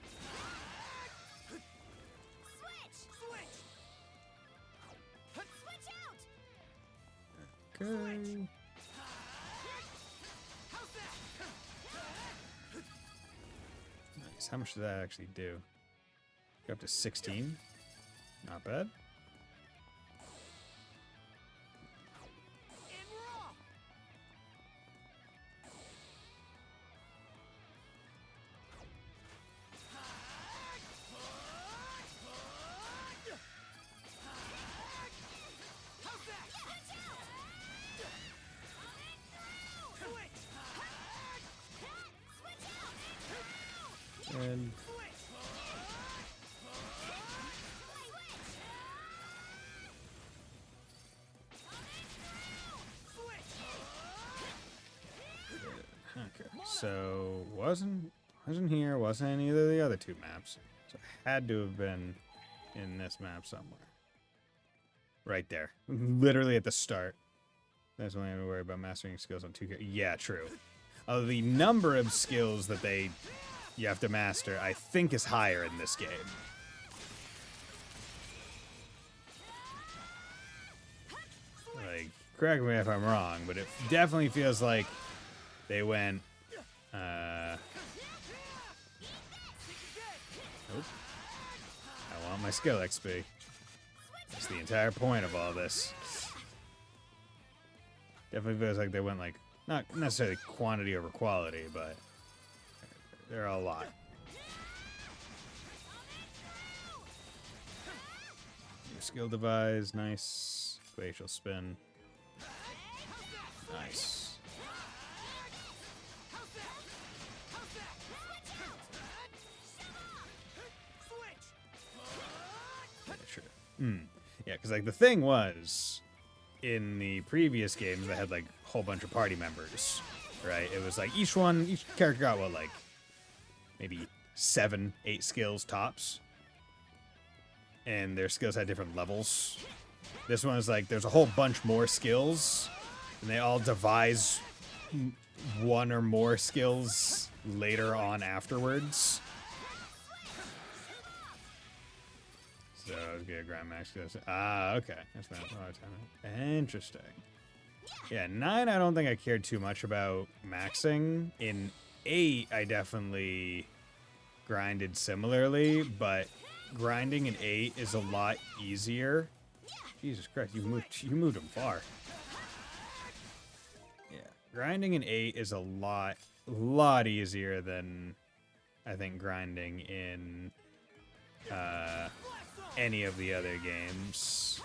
Okay. Nice. How much did that actually do? Go up to 16. Not bad. So wasn't here, wasn't any of the other two maps. So it had to have been in this map somewhere. Right there. Literally at the start. That's only have to worry about mastering skills on 2K. Yeah, true. The number of skills that you have to master, I think, is higher in this game. Like, correct me if I'm wrong, but it definitely feels like they went, nope. I want my skill XP. That's the entire point of all this. Definitely feels like they went, like, not necessarily quantity over quality, but there are a lot. New skill device, nice. Glacial spin. Nice. Yeah, sure. Yeah, because, like, the thing was, in the previous games, they had, like, a whole bunch of party members, right? It was, like, each character got, what, like, maybe 7, 8 skills tops. And their skills had different levels. This one is, like, there's a whole bunch more skills, and they all devise one or more skills later on afterwards. So, get a Grand Max skills. Ah, okay. That's been a lot of time. Interesting. Yeah, 9, I don't think I cared too much about maxing. In 8, I definitely grinded similarly, but grinding in 8 is a lot easier. Jesus Christ, you moved him far. Yeah, grinding in 8 is a lot easier than I think grinding in any of the other games.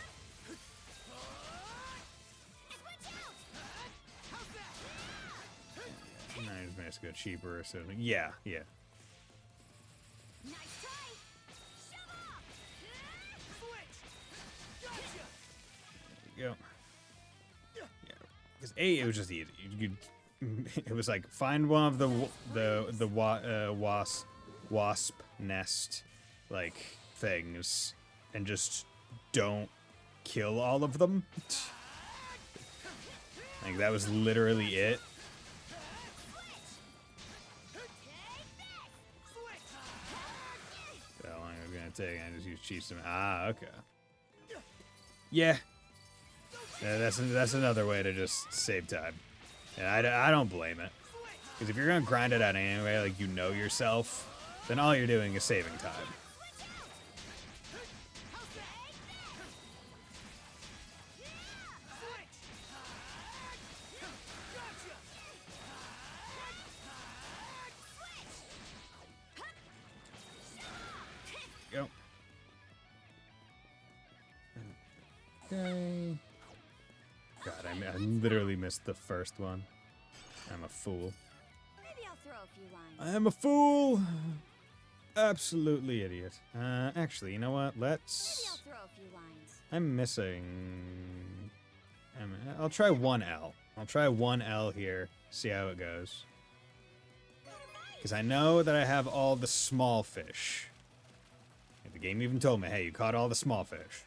I just made it go cheaper or something. Yeah. Nice There you go. Yeah, because 8, it was just easy. It was like find one of the wasp nest like things and just don't kill all of them. Like that was literally it. How long it was gonna take? I just use cheats. Ah, okay. Yeah. Yeah, that's another way to just save time. And I don't blame it. Because if you're going to grind it out anyway, like you know yourself, then all you're doing is saving time. Go. Okay. God, I literally missed the first one. I'm a fool. Maybe I'll throw a few lines. I am a fool. Absolutely idiot. Actually, you know what? Maybe I'll Let's... throw a few lines. I'm missing... I'll try 1L. I'll try 1L here. See how it goes. Because I know that I have all the small fish. The game even told me, hey, you caught all the small fish.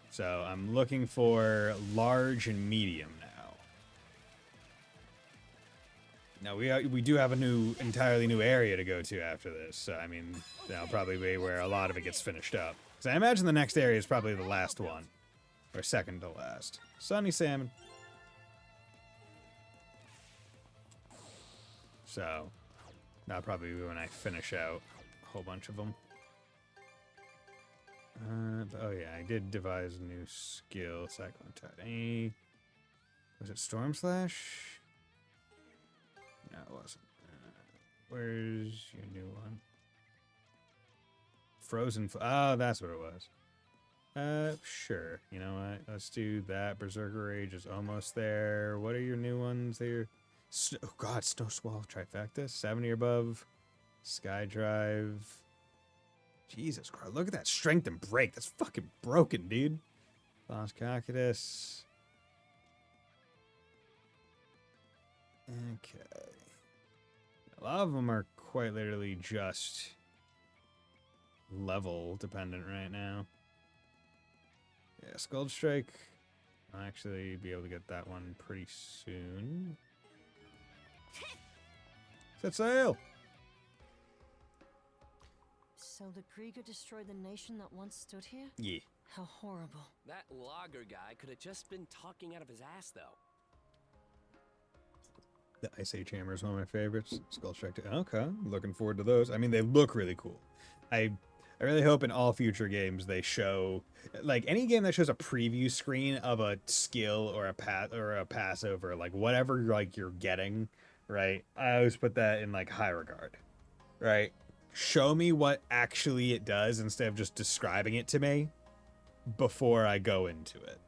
So I'm looking for large and medium now. Now we do have a entirely new area to go to after this. So I mean, that'll probably be where a lot of it gets finished up. Because I imagine the next area is probably the last one, or second to last. Sunny salmon. So that'll probably be when I finish out a whole bunch of them. Oh yeah, I did devise a new skill. Cyclone Tide. Was it Storm Slash? No, it wasn't. Where's your new one? Frozen. Oh, that's what it was. Sure. You know what? Let's do that. Berserker Rage is almost there. What are your new ones there? Oh God, Snow Squall Trifecta, 70 or above. Sky Drive. Jesus Christ, look at that strength and break. That's fucking broken, dude. Lost Cocytus. Okay. lot of them are quite literally just level dependent right now. Yeah, Skull Strike. I'll actually be able to get that one pretty soon. Set sail! So the Krieger destroyed the nation that once stood here? Yeah. How horrible. That logger guy could have just been talking out of his ass, though. The Ice Age Hammer is one of my favorites. Skull Strike 2. Okay, looking forward to those. I mean, they look really cool. I really hope in all future games they show, like, any game that shows a preview screen of a skill or a pass over, like, whatever, like, you're getting, right? I always put that in, like, high regard, right? Show me what actually it does instead of just describing it to me before I go into it.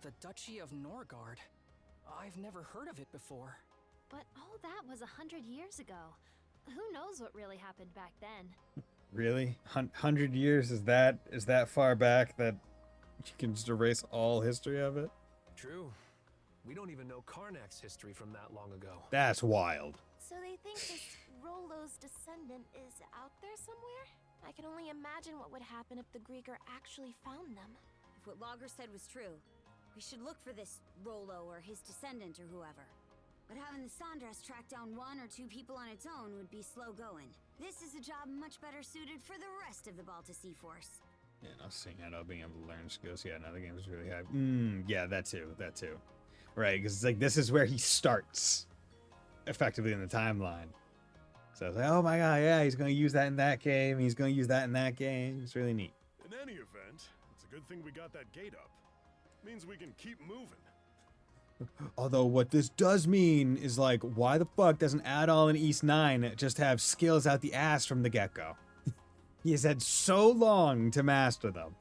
The Duchy of Norgard. I've never heard of it before. But all that was 100 years ago. Who knows what really happened back then? Really? 100 years? Is that far back that you can just erase all history of it? True. We don't even know Karnak's history from that long ago. That's wild. So they think this Rollo's descendant is out there somewhere? I can only imagine what would happen if the Grieger actually found them. If what Logger said was true, we should look for this Rollo or his descendant or whoever. But having the Sandras track down one or two people on its own would be slow going. This is a job much better suited for the rest of the Balta Sea Force. Yeah, not seeing that, being able to learn skills. Yeah, another game is really high. Yeah, that too. Right, because it's like, this is where he starts, effectively, in the timeline. So I was like, oh my god, yeah, he's going to use that in that game, he's going to use that in that game. It's really neat. In any event, it's a good thing we got that gate up. Means we can keep moving. Although what this does mean is, like, why the fuck doesn't Adol in East 9 just have skills out the ass from the get-go? He has had so long to master them.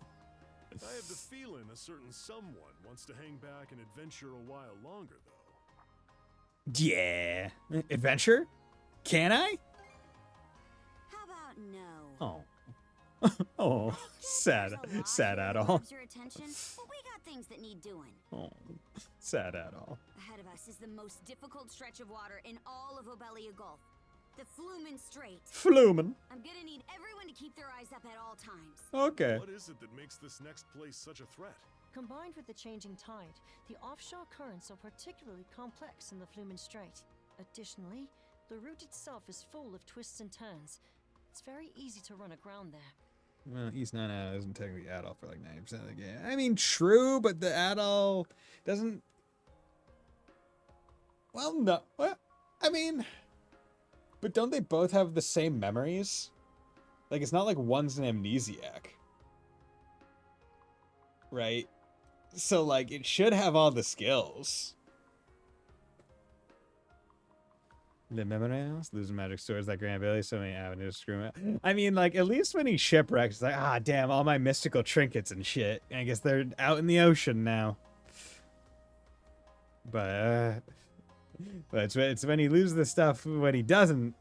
I have the feeling a certain someone wants to hang back and adventure a while longer, though. Yeah. Adventure? Can I? How about no? Oh. Oh, sad Adol. Grabs your attention, but we got things that need doing. Oh, sad Adol. Ahead of us is the most difficult stretch of water in all of Obelia Gulf. The Flumen Strait. Flumen. I'm gonna need everyone to keep their eyes up at all times. Okay. What is it that makes this next place such a threat? Combined with the changing tide, the offshore currents are particularly complex in the Flumen Strait. Additionally, the route itself is full of twists and turns. It's very easy to run aground there. Well, East 9 Adol isn't technically Adol for like 90% of the game. I mean, true, but the Adol doesn't... Well, no. Well, I mean... But don't they both have the same memories? Like, it's not like one's an amnesiac. Right? So, like, it should have all the skills. The memories, losing magic swords that grant ability, so many avenues to screw him. I mean, like, at least when he shipwrecks, it's like, ah, damn, all my mystical trinkets and shit. I guess they're out in the ocean now. But it's when he loses the stuff when he doesn't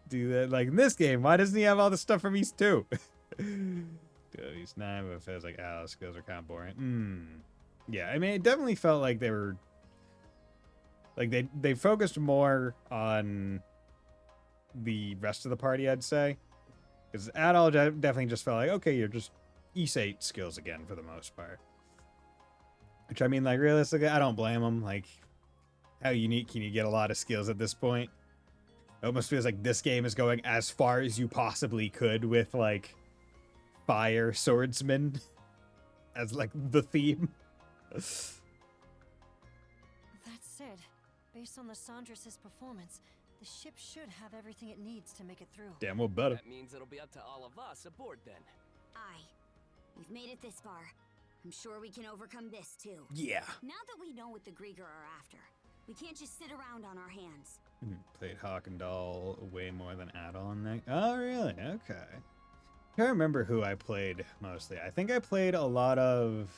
do that. Like in this game, why doesn't he have all the stuff from East 2? Dude, East 9, but it feels like Adol skills are kind of boring. Yeah, I mean, it definitely felt like they were... Like, they focused more on the rest of the party, I'd say. Because Adol definitely just felt like, okay, you're just East 8 skills again for the most part. Which, I mean, like, realistically, I don't blame him. Like, how unique can you get a lot of skills at this point? It almost feels like this game is going as far as you possibly could with, like, fire swordsman as, like, the theme. That said, based on the Sandras' performance, the ship should have everything it needs to make it through. Damn, well better. That means it'll be up to all of us aboard then. Aye. We've made it this far. I'm sure we can overcome this, too. Yeah. Now that we know what the Grieger are after, we can't just sit around on our hands. Played Hawk and Doll way more than Adol in that. Oh, really? Okay. I can't remember who I played mostly. I think I played a lot of...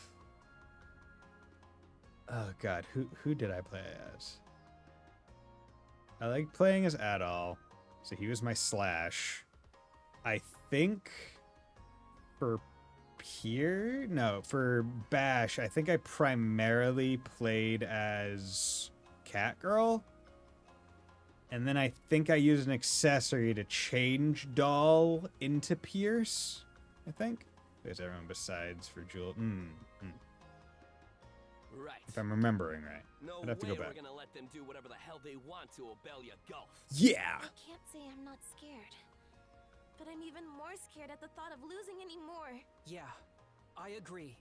Oh, God. Who did I play as? I liked playing as Adol. So he was my Slash. I think for for Bash, I think I primarily played as cat girl. And then I think I use an accessory to change Doll into Pierce, I think. There's everyone besides for Jewel. Right. If I'm remembering right. No I'd have to way go back. we're gonna let them do whatever the hell they want to Obelia Gulf. Yeah! I can't say I'm not scared. But I'm even more scared at the thought of losing any more. Yeah, I agree.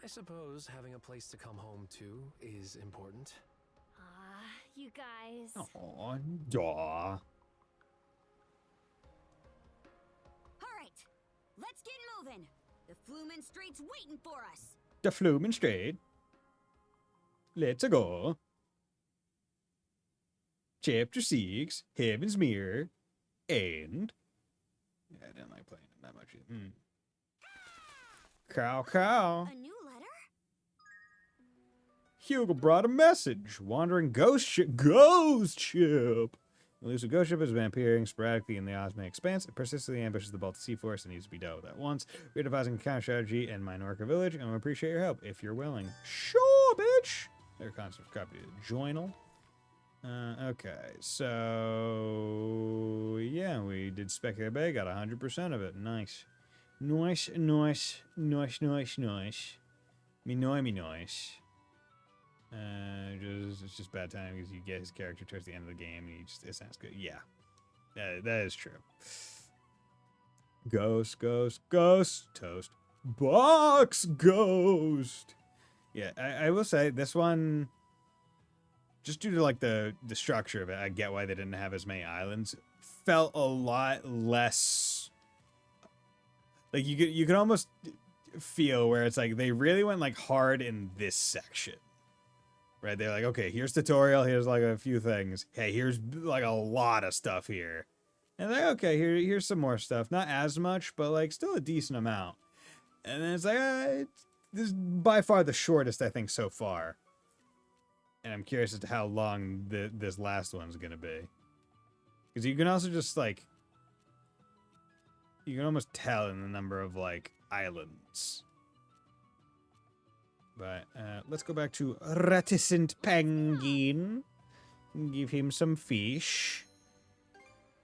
I suppose having a place to come home to is important. You guys. Aw, daw. All right, let's get moving. The Flumen Strait's waiting for us. The Flumen Strait. Let's go. Chapter 6, Heaven's Mirror, and... Yeah, I didn't like playing it that much. Cow, cow. A new letter? Hugo brought a message. Wandering ghost ship. Ghost ship! The elusive ghost ship has been appearing sporadically in the Osmic expanse. It persistently ambushes the Baltic Sea Force and needs to be dealt with at once. We're devising counter strategy in Minorca Village, and we appreciate your help if you're willing. Sure, bitch! Their concept copy to journal. Okay, so yeah, we did Specular Bay, got 100% of it. Nice. Nice. Me nice. It's just bad timing because you get his character towards the end of the game and it sounds good. Yeah, that is true. Ghost, toast, box, ghost. Yeah, I will say this one, just due to like the structure of it, I get why they didn't have as many islands. Felt a lot less. Like you could almost feel where it's like they really went like hard in this section, right? They're like, okay, here's tutorial, here's like a few things. Hey, here's like a lot of stuff here, and like, okay, here's some more stuff. Not as much, but like still a decent amount. And then it's like, this is by far the shortest I think so far. And I'm curious as to how long this last one's gonna be. Because you can also just like, you can almost tell in the number of like islands. But let's go back to Reticent Penguin. Give him some fish.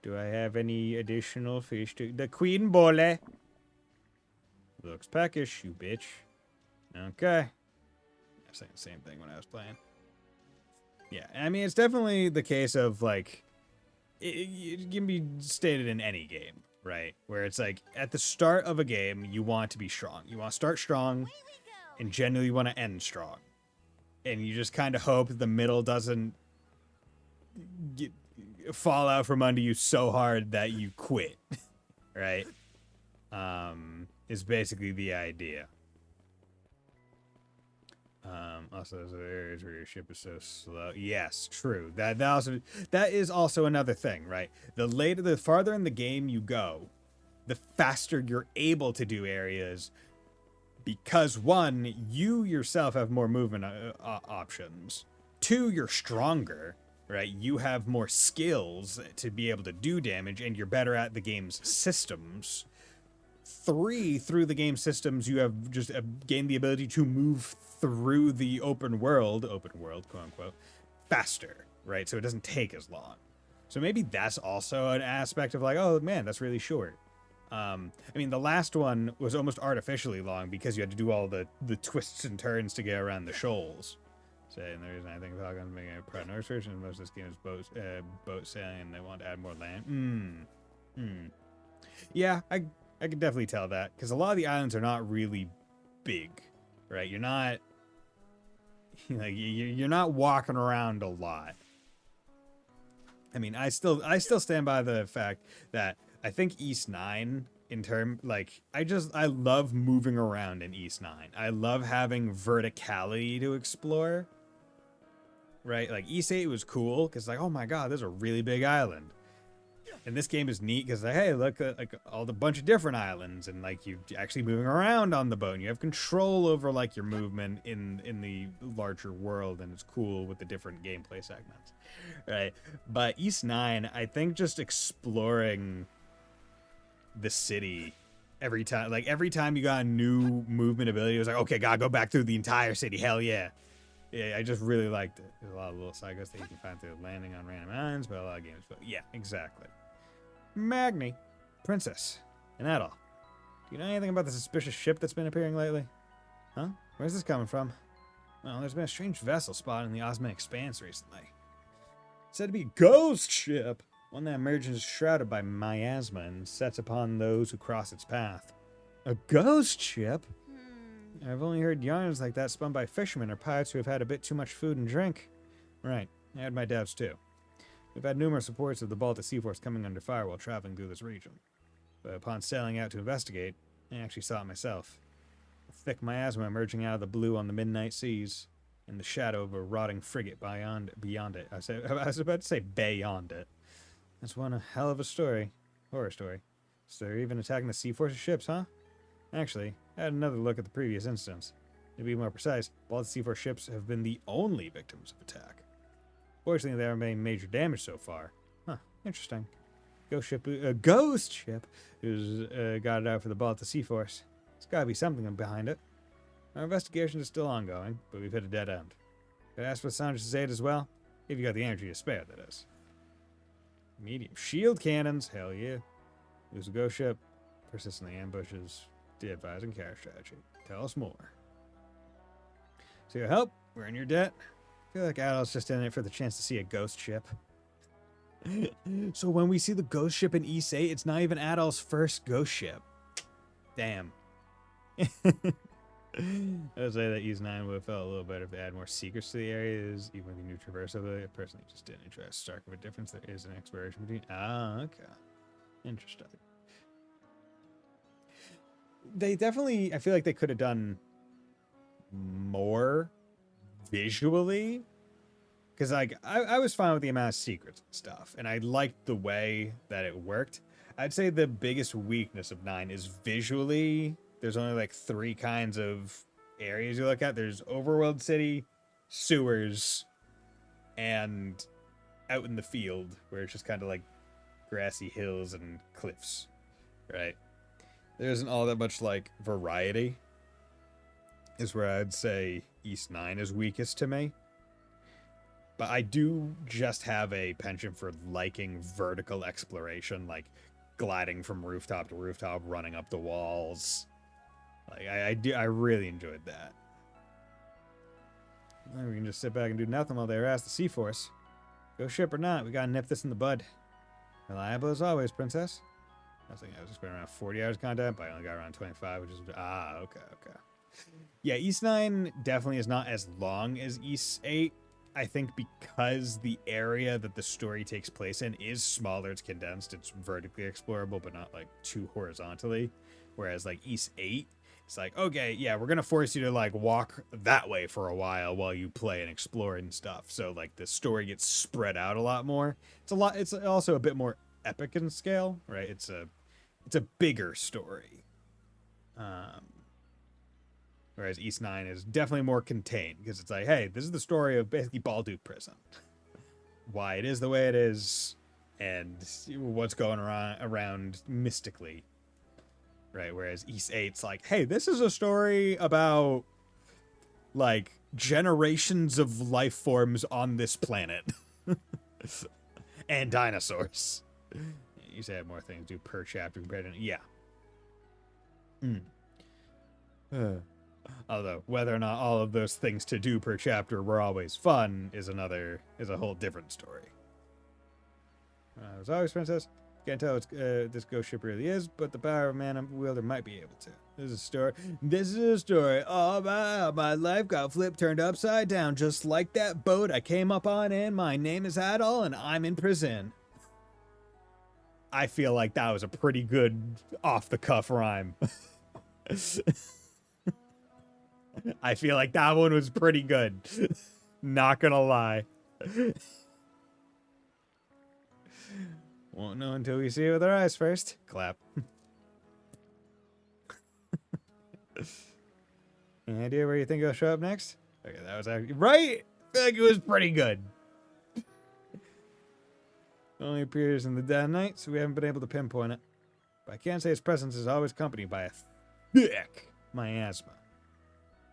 Do I have any additional fish to the Queen Bole? Looks peckish, you bitch. Okay. I was saying the same thing when I was playing. Yeah, I mean, it's definitely the case of, like, it can be stated in any game, right? Where it's like, at the start of a game, you want to be strong. You want to start strong, and generally you want to end strong. And you just kind of hope the middle doesn't fall out from under you so hard that you quit, right? Is basically the idea. Also, there's areas where your ship is so slow. Yes, true. That is also another thing, right? The farther in the game you go, the faster you're able to do areas, because one, you yourself have more movement options. Two, you're stronger, right? You have more skills to be able to do damage, and you're better at the game's systems. Three, through the game systems, you have just gained the ability to move through the open world, quote unquote, faster, right? So it doesn't take as long. So maybe that's also an aspect of like, oh man, that's really short. I mean, the last one was almost artificially long because you had to do all the twists and turns to get around the shoals. So, and the reason I think Falcon's making a pro Nordics version, most of this game is boat sailing, and they want to add more land. Yeah, I could definitely tell that, because a lot of the islands are not really big, right? You're not, like, you're not walking around a lot. I mean, I still stand by the fact that I think East 9, I love moving around in East 9. I love having verticality to explore, right? Like, East 8 was cool, because like, oh my god, there's a really big island. And this game is neat because, like, hey, look at like all the bunch of different islands, and like you actually moving around on the boat, and you have control over like your movement in the larger world, and it's cool with the different gameplay segments, right? But East 9, I think just exploring the city every time you got a new movement ability, it was like, okay, gotta go back through the entire city, hell yeah. Yeah, I just really liked it. There's a lot of little psychos that you can find through landing on random islands, but a lot of games. But yeah, exactly. Magni, Princess, and Adol. Do you know anything about the suspicious ship that's been appearing lately? Huh? Where's this coming from? Well, there's been a strange vessel spotted in the Osman Expanse recently. It's said to be a ghost ship, one that emerges shrouded by miasma and sets upon those who cross its path. A ghost ship? I've only heard yarns like that spun by fishermen or pirates who have had a bit too much food and drink. Right, I had my doubts too. We've had numerous reports of the Baltic Sea Force coming under fire while traveling through this region. But upon sailing out to investigate, I actually saw it myself. A thick miasma emerging out of the blue on the midnight seas, in the shadow of a rotting frigate beyond it. I was about to say beyond it. That's one hell of a story. Horror story. So they're even attacking the Sea Force's ships, huh? Actually, I had another look at the previous instance. To be more precise, Baltic Sea Force ships have been the only victims of attack. Fortunately, they haven't made major damage so far. Huh, interesting. Ghost ship who's got it out for the Baltic Sea Force. There's gotta be something behind it. Our investigation is still ongoing, but we've hit a dead end. Could I ask for Sandra's aid as well? If you got the energy to spare, that is. Medium shield cannons, hell yeah. Lose a ghost ship, persist in the ambushes, de-advising carrier strategy. Tell us more. So your help, we're in your debt. I feel like Adol's just in it for the chance to see a ghost ship. So when we see the ghost ship in East 8, it's not even Adol's first ghost ship. Damn. I would say that East 9 would have felt a little better if they add more secrets to the areas, even with the new traverse of it. I personally just didn't enjoy a stark of a difference there is in exploration between. Ah, okay. Interesting. They definitely, I feel like they could have done more visually. Because, like, I was fine with the amount of secrets and stuff, and I liked the way that it worked. I'd say the biggest weakness of 9 is visually. There's only, like, 3 kinds of areas you look at. There's overworld city, sewers, and out in the field, where it's just kind of, like, grassy hills and cliffs, right? There isn't all that much, like, variety, is where I'd say East 9 is weakest to me. But I do just have a penchant for liking vertical exploration, like gliding from rooftop to rooftop, running up the walls. Like I really enjoyed that. Well, we can just sit back and do nothing while they harass the Sea Force. Ghost ship or not, we gotta nip this in the bud. Reliable as always, princess. I was thinking I was expecting around 40 hours of content, but I only got around 25, which is okay. Yeah, East 9 definitely is not as long as East 8. I think because the area that the story takes place in is smaller, it's condensed, it's vertically explorable, but not like too horizontally. Whereas like East 8, it's like, okay, yeah, we're gonna force you to like walk that way for a while you play and explore and stuff. So like the story gets spread out a lot more. It's also a bit more epic in scale, right? It's a bigger story. Whereas East 9 is definitely more contained because it's like, hey, this is the story of basically Balduke Prison. Why it is the way it is and what's going around mystically. Right? Whereas East 8's like, hey, this is a story about like generations of life forms on this planet. And dinosaurs. You say I have more things to do per chapter compared to... Yeah. Although, whether or not all of those things to do per chapter were always fun is a whole different story. As always, princess, can't tell what this ghost ship really is, but the power of man wielder might be able to. This is a story all about my life got flipped, turned upside down, just like that boat I came up on, and my name is Adol, and I'm in prison. I feel like that was a pretty good off-the-cuff rhyme. I feel like that one was pretty good. Not gonna lie. Won't know until we see it with our eyes first. Clap. Any idea where you think it'll show up next? Okay, that was actually right. I feel like it was pretty good. Only appears in the dead night, so we haven't been able to pinpoint it. But I can't say its presence is always accompanied by a thick miasma.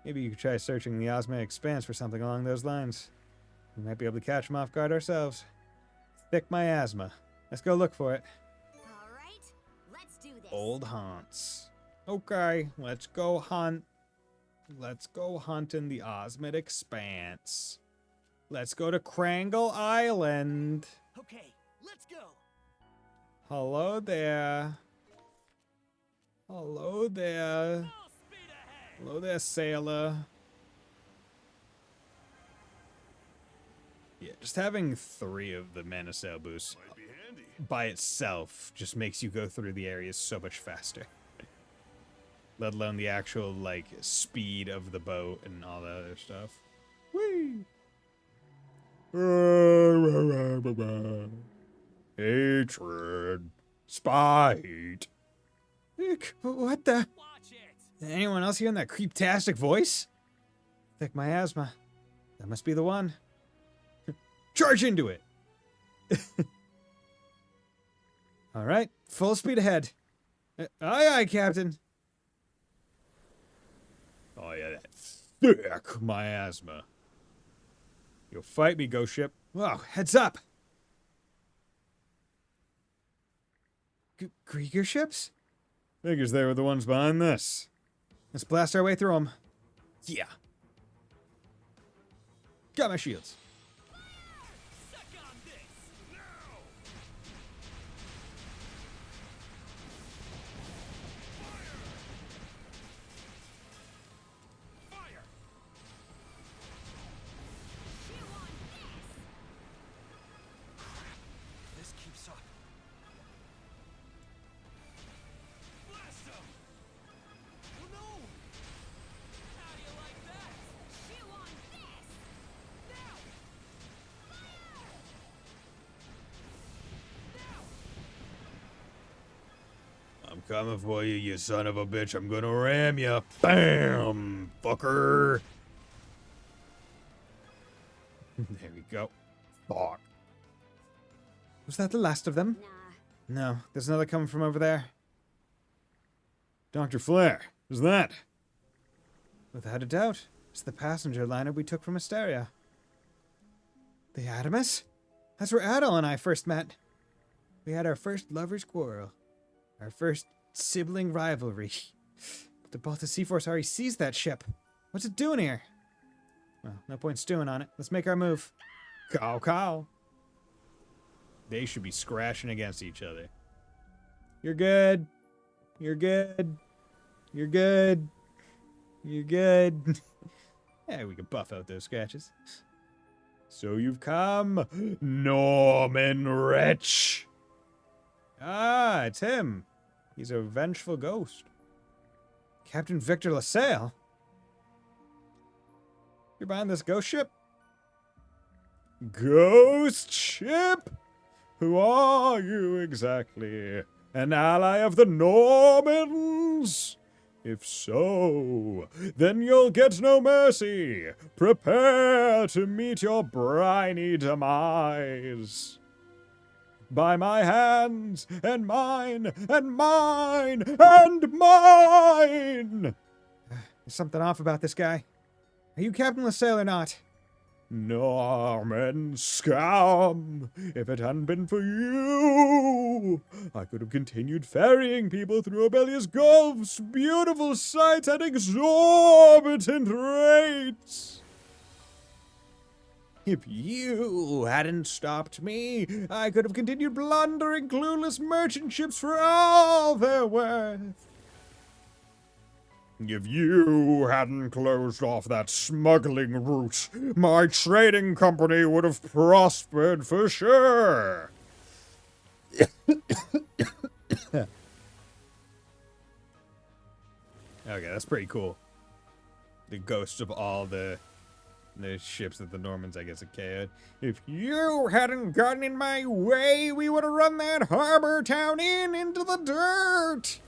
Maybe you could try searching the Osmic Expanse for something along those lines. We might be able to catch them off guard ourselves. Thick miasma. Let's go look for it. All right, let's do this. Old haunts. Okay, let's go hunt. Let's go hunt in the Osmic Expanse. Let's go to Krangle Island. Okay, let's go. Hello there. Hello there. Full speed ahead. Hello there, sailor. Yeah, just having 3 of the mana sail boosts Might be handy. by itself just makes you go through the areas so much faster. Let alone the actual, like, speed of the boat and all that other stuff. Whee! Hatred. Spite. Eek, what the? Watch it. Anyone else hearing that creeptastic voice? Thick miasma. That must be the one. Charge into it! Alright, full speed ahead. Aye, aye, Captain. Oh, yeah, that's thick miasma. You'll fight me, ghost ship. Whoa, heads up! Krieger ships? Figures they were the ones behind this. Let's blast our way through them. Yeah. Got my shields. Suck on this. Now. Fire. This keeps up. Blast him. Oh no. How do you like that? Chew on this. Now. I'm coming for you, you son of a bitch. I'm gonna ram you. Bam! Fucker. There we go. Fuck. Was that the last of them? Nah. No, there's another coming from over there. Dr. Flair, is that? Without a doubt. It's the passenger liner we took from Asteria. The Adamus? That's where Adel and I first met. We had our first lover's quarrel. Our first sibling rivalry. But the Baltic Sea Force already seized that ship. What's it doing here? Well, no point stewing on it. Let's make our move. Cow, cow. They should be scratching against each other. You're good. You're good. You're good. You're good. Yeah, we can buff out those scratches. So you've come, Norman Wretch. Ah, it's him. He's a vengeful ghost. Captain Victor LaSalle? You're behind this ghost ship? Ghost ship? Who are you exactly? An ally of the Normans? If so, then you'll get no mercy. Prepare to meet your briny demise. By my hands, and mine, and mine, and mine! There's something off about this guy. Are you Captain LaSalle or not? Norman scum! If it hadn't been for you, I could have continued ferrying people through Abelia's gulfs, beautiful sights at exorbitant rates. If you hadn't stopped me, I could have continued plundering clueless merchant ships for all they're worth. If you hadn't closed off that smuggling route, my trading company would have prospered for sure. Okay, that's pretty cool. The ghosts of all the ships that the Normans, I guess, had KO'd. If you hadn't gotten in my way, we would have run that harbor town into the dirt.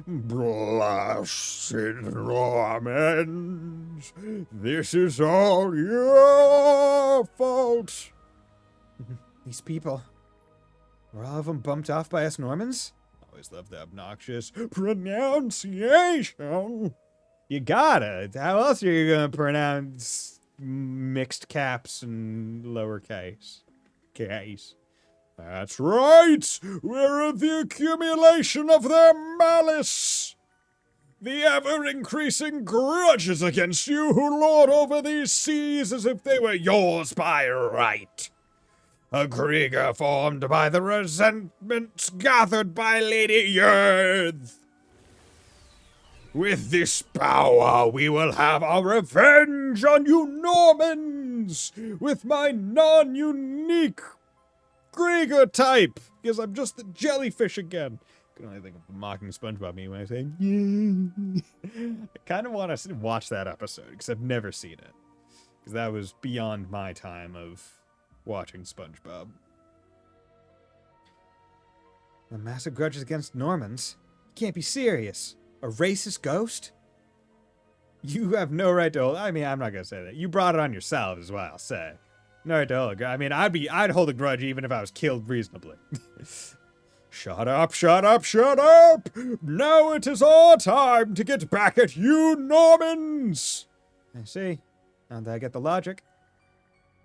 Blasted Normans, this is all your fault. These people, were all of them bumped off by us Normans? Oh always love the obnoxious pronunciation. You gotta. How else are you gonna pronounce mixed caps and lowercase? Case. That's right! We're the accumulation of their malice! The ever-increasing grudges against you who lord over these seas as if they were yours by right. A Krieger formed by the resentments gathered by Lady Yerth. With this power, we will have our revenge on you Normans! With my non-unique Krieger type! Because I'm just the jellyfish again. I can only think of the mocking SpongeBob meme when I say, yeah. I kind of want to watch that episode, because I've never seen it. Because that was beyond my time of watching SpongeBob. A massive grudge against Normans? You can't be serious. A racist ghost? You have no right to hold... I mean, I'm not going to say that. You brought it on yourself is what I'll say. No right to hold a grudge. I mean, I'd hold a grudge even if I was killed reasonably. Shut up, shut up, shut up! Now it is our time to get back at you Normans! I see. Now that I get the logic.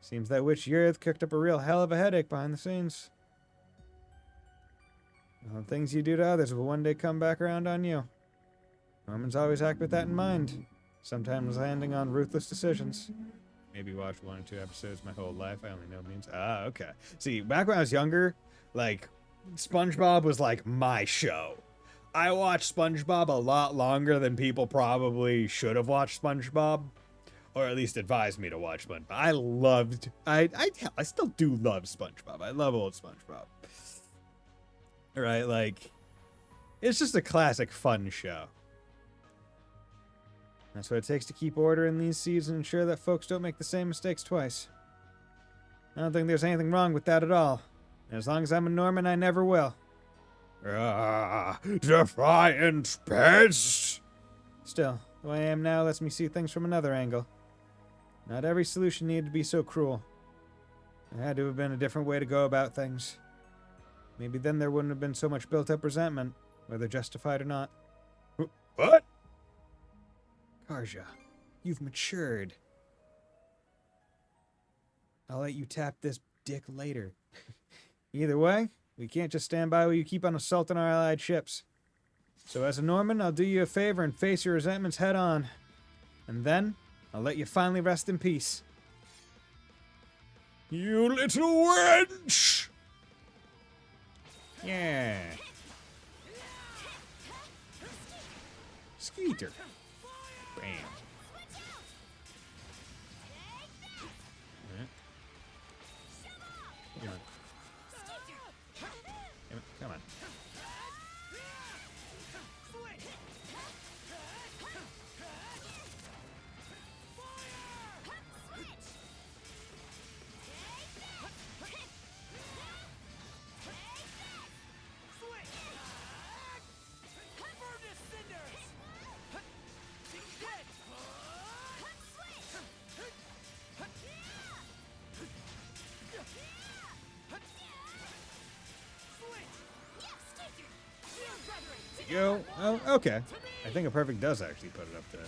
Seems that witch Yerth cooked up a real hell of a headache behind the scenes. Well, things you do to others will one day come back around on you. Normans always act with that in mind, sometimes landing on ruthless decisions. Maybe watched 1 or 2 episodes my whole life. I only know memes. Ah, okay. See, back when I was younger, like, SpongeBob was like my show. I watched SpongeBob a lot longer than people probably should have watched SpongeBob. Or at least advised me to watch SpongeBob. I still do love SpongeBob. I love old SpongeBob. Right, like, it's just a classic fun show. That's what it takes to keep order in these seas and ensure that folks don't make the same mistakes twice. I don't think there's anything wrong with that at all. And as long as I'm a Norman, I never will. Ah, defiant pest! Still, the way I am now lets me see things from another angle. Not every solution needed to be so cruel. There had to have been a different way to go about things. Maybe then there wouldn't have been so much built-up resentment, whether justified or not. What? Karja, you've matured. I'll let you tap this dick later. Either way, we can't just stand by while you keep on assaulting our allied ships. So as a Norman, I'll do you a favor and face your resentments head on. And then, I'll let you finally rest in peace. You little wench! Yeah. Skeeter. Bam. Come on. Come on. Go. Oh, okay. I think a perfect does actually put it up there.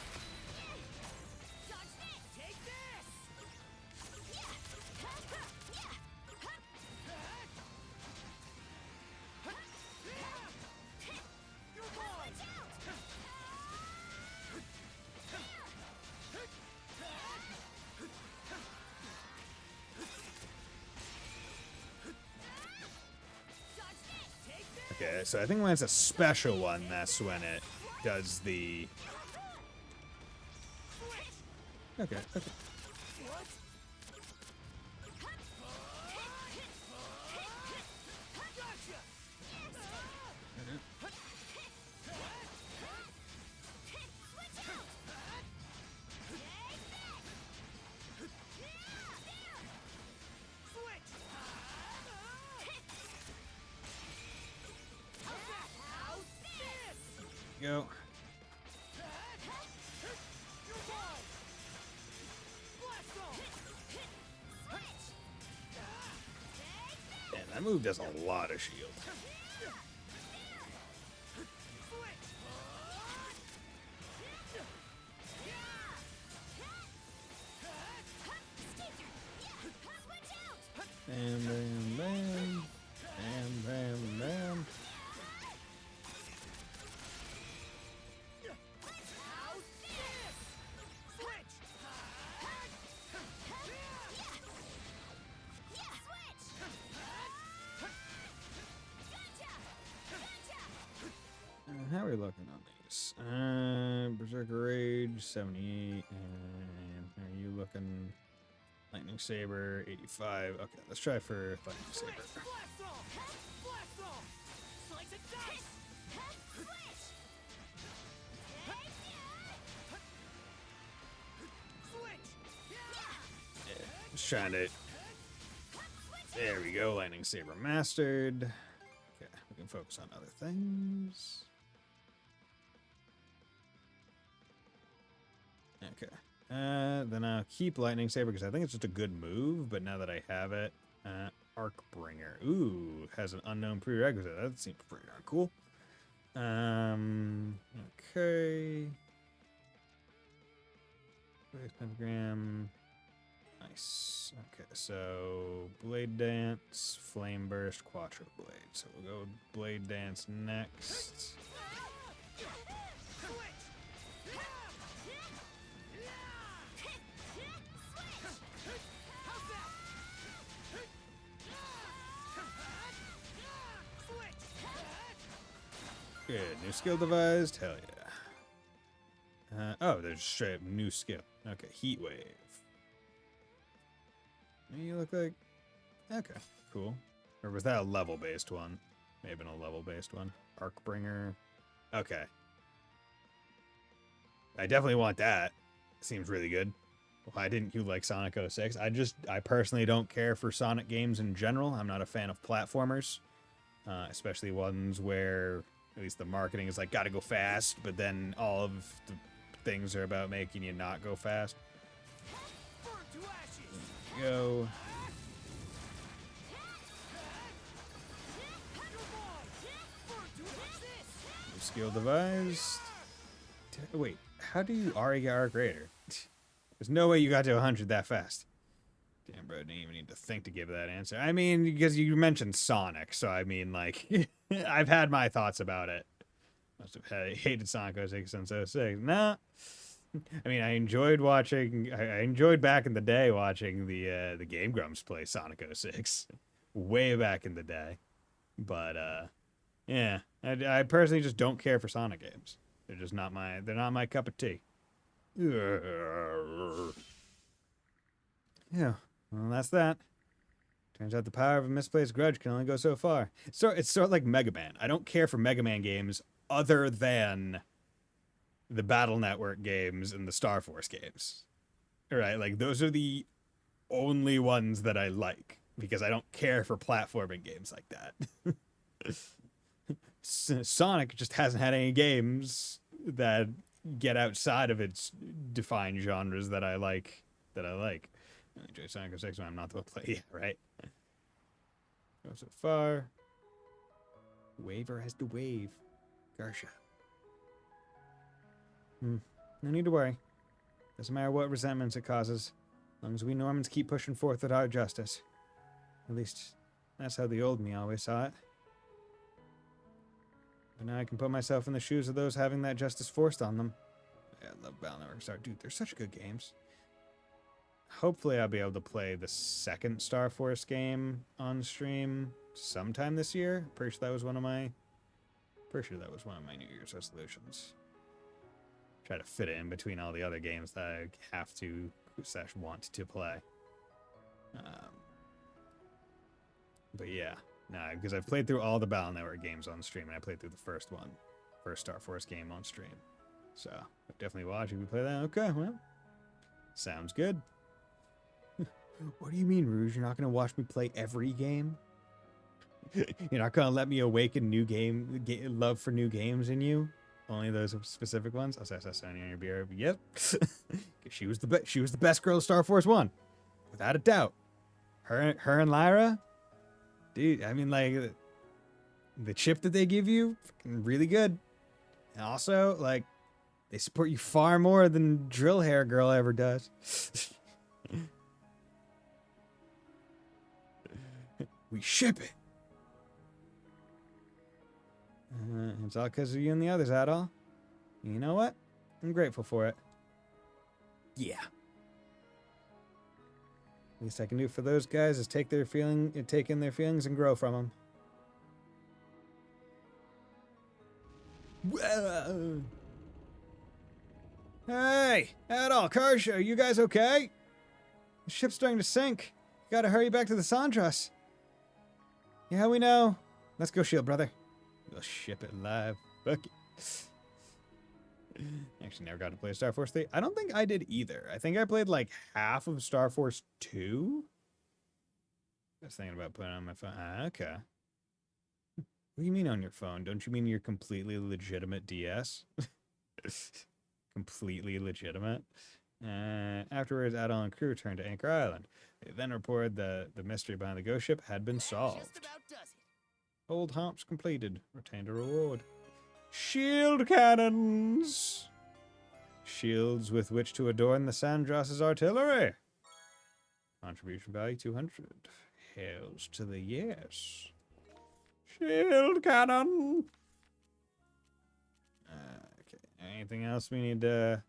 Okay, so I think when it's a special one, that's when it does the... Okay, okay. Go. And that move does a lot of shield. we looking on these? Berserker Rage, 78. And are you looking Lightning Saber, 85? Okay, let's try for Lightning Saber. Just trying to... There we go, Lightning Saber mastered. Okay, we can focus on other things. Okay. Then I'll keep Lightning Saber because I think it's just a good move, but now that I have it, Arcbringer. Ooh, has an unknown prerequisite. That seems pretty darn cool. Okay. Pentagram. Nice. Okay, so Blade Dance, Flame Burst, Quattro Blade. So we'll go Blade Dance next. Good. New skill devised? Hell yeah. Oh, there's straight up new skill. Okay, Heat Wave. You look like... Okay, cool. Or was that a level-based one? May have been a level-based one. Arcbringer. Okay. I definitely want that. Seems really good. Why didn't you like Sonic 06? I personally don't care for Sonic games in general. I'm not a fan of platformers. Especially ones where at least the marketing is like, gotta go fast, but then all of the things are about making you not go fast. There we go. New skill devised. Wait, how do you already get Arc Raider? There's no way you got to 100 that fast. Damn, bro, didn't even need to think to give that answer. I mean, because you mentioned Sonic, so I mean, like, I've had my thoughts about it. Must have hated Sonic 06 since 06. Nah. I mean, I enjoyed back in the day watching the Game Grumps play Sonic 06. Way back in the day. But, yeah. I personally just don't care for Sonic games. They're just not my cup of tea. Yeah, well, that's that. Turns out the power of a misplaced grudge can only go so far. It's sort of like Mega Man. I don't care for Mega Man games other than the Battle Network games and the Star Force games. Right? Like, those are the only ones that I like, because I don't care for platforming games like that. Sonic just hasn't had any games that get outside of its defined genres that I like. I enjoy Sonic 06 when I'm not the one to play. Yeah, right? Go so far. Waver has to wave. Garsha. No need to worry. Doesn't matter what resentments it causes, as long as we Normans keep pushing forth with our justice. At least, that's how the old me always saw it. But now I can put myself in the shoes of those having that justice forced on them. Yeah, I love Battle Network Star. Dude, they're such good games. Hopefully I'll be able to play the second Star Force game on stream sometime this year. Pretty sure that was one of my New Year's resolutions. Try to fit it in between all the other games that I have to / want to play. But yeah, nah, because I've played through all the Battle Network games on stream, and I played through the first Star Force game on stream. So I'll definitely watch if we play that. Okay, well, sounds good. What do you mean, Rouge? You're not going to watch me play every game? You're not going to let me awaken love for new games in you? Only those specific ones? Oh, that's Sony on your beer. Yep. She was the best girl of Star Force 1. Without a doubt. Her and Lyra? Dude, I mean, like, the chip that they give you, really good. And also, like, they support you far more than Drill Hair Girl ever does. We ship it. It's all because of you and the others, Adol. You know what? I'm grateful for it. Yeah. Least I can do for those guys is take in their feelings and grow from them. Whoa. Hey, Adol, Karsha, you guys okay? The ship's starting to sink. Gotta hurry back to the Sandras. Yeah, we know. Let's go, Shield, brother. We'll ship it live. Fuck it. Actually, never got to play Star Force 3. I don't think I did either. I think I played like half of Star Force 2. I was thinking about putting it on my phone. Okay. What do you mean on your phone? Don't you mean your completely legitimate DS? Completely legitimate. Afterwards, Adol and crew returned to Anchor Island. They then reported that the mystery behind the ghost ship had been solved. Just about does it. Old humps completed. Retained a reward. Shield cannons! Shields with which to adorn the Sandras's artillery. Contribution value 200. Hails to the yes. Shield cannon! Okay. Anything else we need to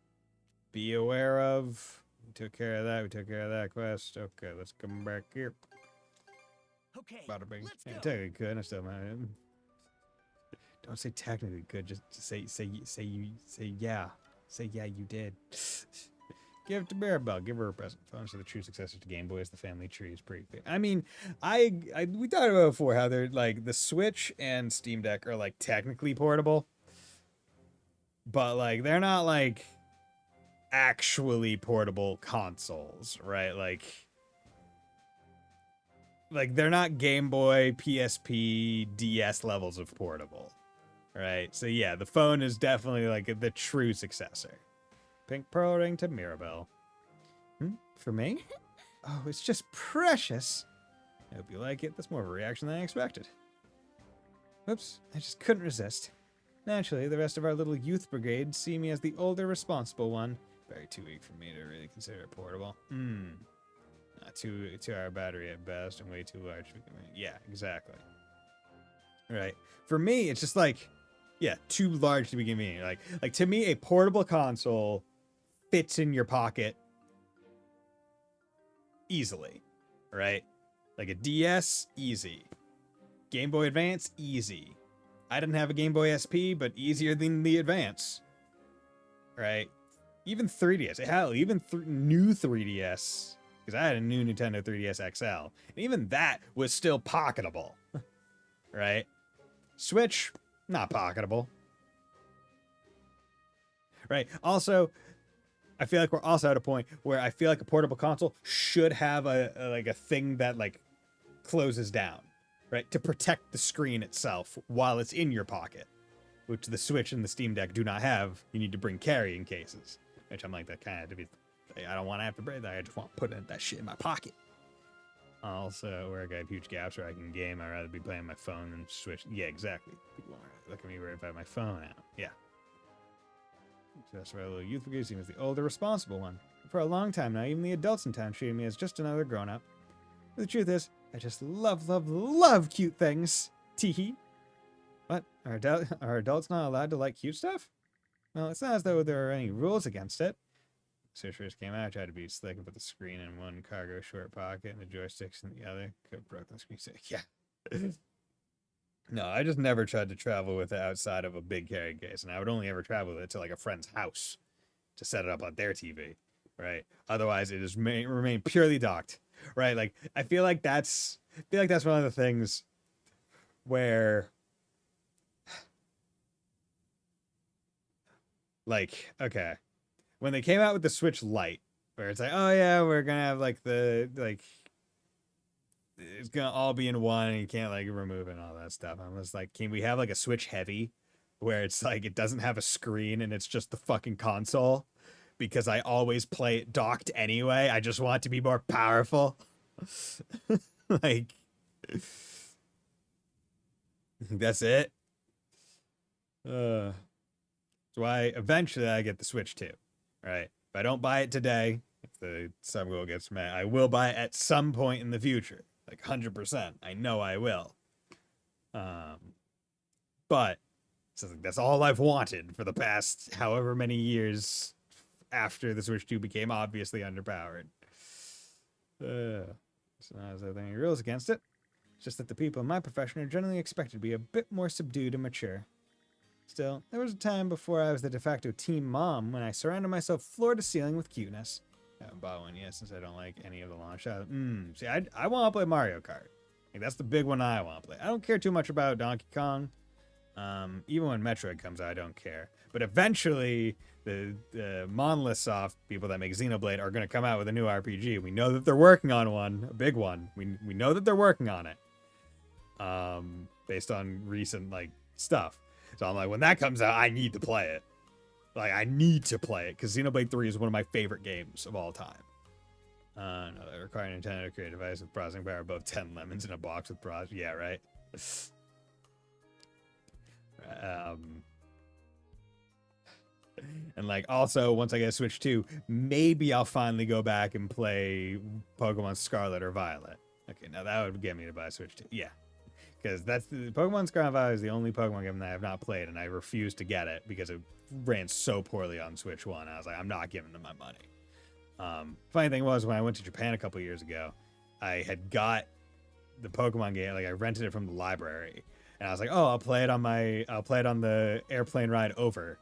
be aware of? We took care of that. We took care of that quest. Okay, let's come back here. Okay, Bada bing. let's Yeah, go. technically good. I still might. Don't say technically good. Just say yeah. Say yeah, you did. Give it to Maribel. Give her a present. Phones are the true successors to Game Boy as the family tree is pretty clear. I mean, we talked about before how they're like the Switch and Steam Deck are like technically portable, but like they're not like actually portable consoles, right? Like they're not Game Boy, PSP, DS levels of portable, right? So yeah, the phone is definitely like the true successor. Pink pearl ring to Mirabelle. For me? Oh, it's just precious. I hope you like it. That's more of a reaction than I expected. Whoops, I just couldn't resist. Naturally, the rest of our little youth brigade see me as the older, responsible one. Very too weak for me to really consider it portable. Two-hour battery at best and way too large. Yeah, exactly. Right. For me, it's just like, yeah, too large to be convenient. Like to me, a portable console fits in your pocket easily, right? Like a DS, easy. Game Boy Advance, easy. I didn't have a Game Boy SP, but easier than the Advance, right? Even 3DS. Hell, even new 3DS. Because I had a new Nintendo 3DS XL. And even that was still pocketable. Right? Switch, not pocketable. Right? Also, I feel like we're also at a point where I feel like a portable console should have a thing that like closes down. Right? To protect the screen itself while it's in your pocket. Which the Switch and the Steam Deck do not have. You need to bring carrying cases. Which I'm like, that kind of to be... I don't want to have to break that. I just want to put that shit in my pocket. Also, where I got huge gaps where I can game, I'd rather be playing my phone than Switch. Yeah, exactly. People are look at me where if I have my phone out. Yeah. So that's why a little youth brigade seems the older, responsible one. For a long time now, even the adults in town treated me as just another grown-up. But the truth is, I just love cute things. Teehee. What? Are adults not allowed to like cute stuff? Well, it's not as though there are any rules against it. Switch first came out, I tried to be slick and put the screen in one cargo short pocket and the joysticks in the other. Could have broken the screen stick. Yeah. No, I just never tried to travel with it outside of a big carrying case, and I would only ever travel with it to like a friend's house to set it up on their TV, right? Otherwise, it just remain purely docked, right? Like I feel like that's one of the things where, like, okay. When they came out with the Switch Lite, where it's like, oh yeah, we're gonna have like it's gonna all be in one and you can't like remove it and all that stuff. I'm just like, can we have like a Switch Heavy where it's like it doesn't have a screen and it's just the fucking console? Because I always play it docked anyway. I just want it to be more powerful. Like that's it. That's why eventually I get the Switch 2. Right. If I don't buy it today, if the sub goal gets met, I will buy it at some point in the future. Like 100%. I know I will. But so that's all I've wanted for the past however many years after the Switch 2 became obviously underpowered. So now there's any rules against it. It's just that the people in my profession are generally expected to be a bit more subdued and mature. Still, there was a time before I was the de facto team mom when I surrounded myself floor to ceiling with cuteness. I haven't bought one yet since I don't like any of the launch titles. See, I want to play Mario Kart. Like, that's the big one I want to play. I don't care too much about Donkey Kong. Even when Metroid comes out, I don't care. But eventually, the Monolith Soft people that make Xenoblade are going to come out with a new RPG. We know that they're working on one, a big one. We know that they're working on it. Based on recent like stuff. So I'm like, when that comes out, I need to play it. Like, I need to play it because Xenoblade 3 is one of my favorite games of all time. No, they require Nintendo to create a device with processing power above 10 lemons in a box with pros. Yeah, right. And like, also, once I get a Switch 2, maybe I'll finally go back and play Pokemon Scarlet or Violet. Okay, now that would get me to buy a Switch 2. Yeah. Because that's the Pokemon Scarlet and Violet is the only Pokemon game that I have not played, and I refuse to get it because it ran so poorly on Switch 1. I was like, I'm not giving them my money. Funny thing was, when I went to Japan a couple years ago, I had got the Pokemon game, like I rented it from the library, and I was like, oh, I'll play it on the airplane ride over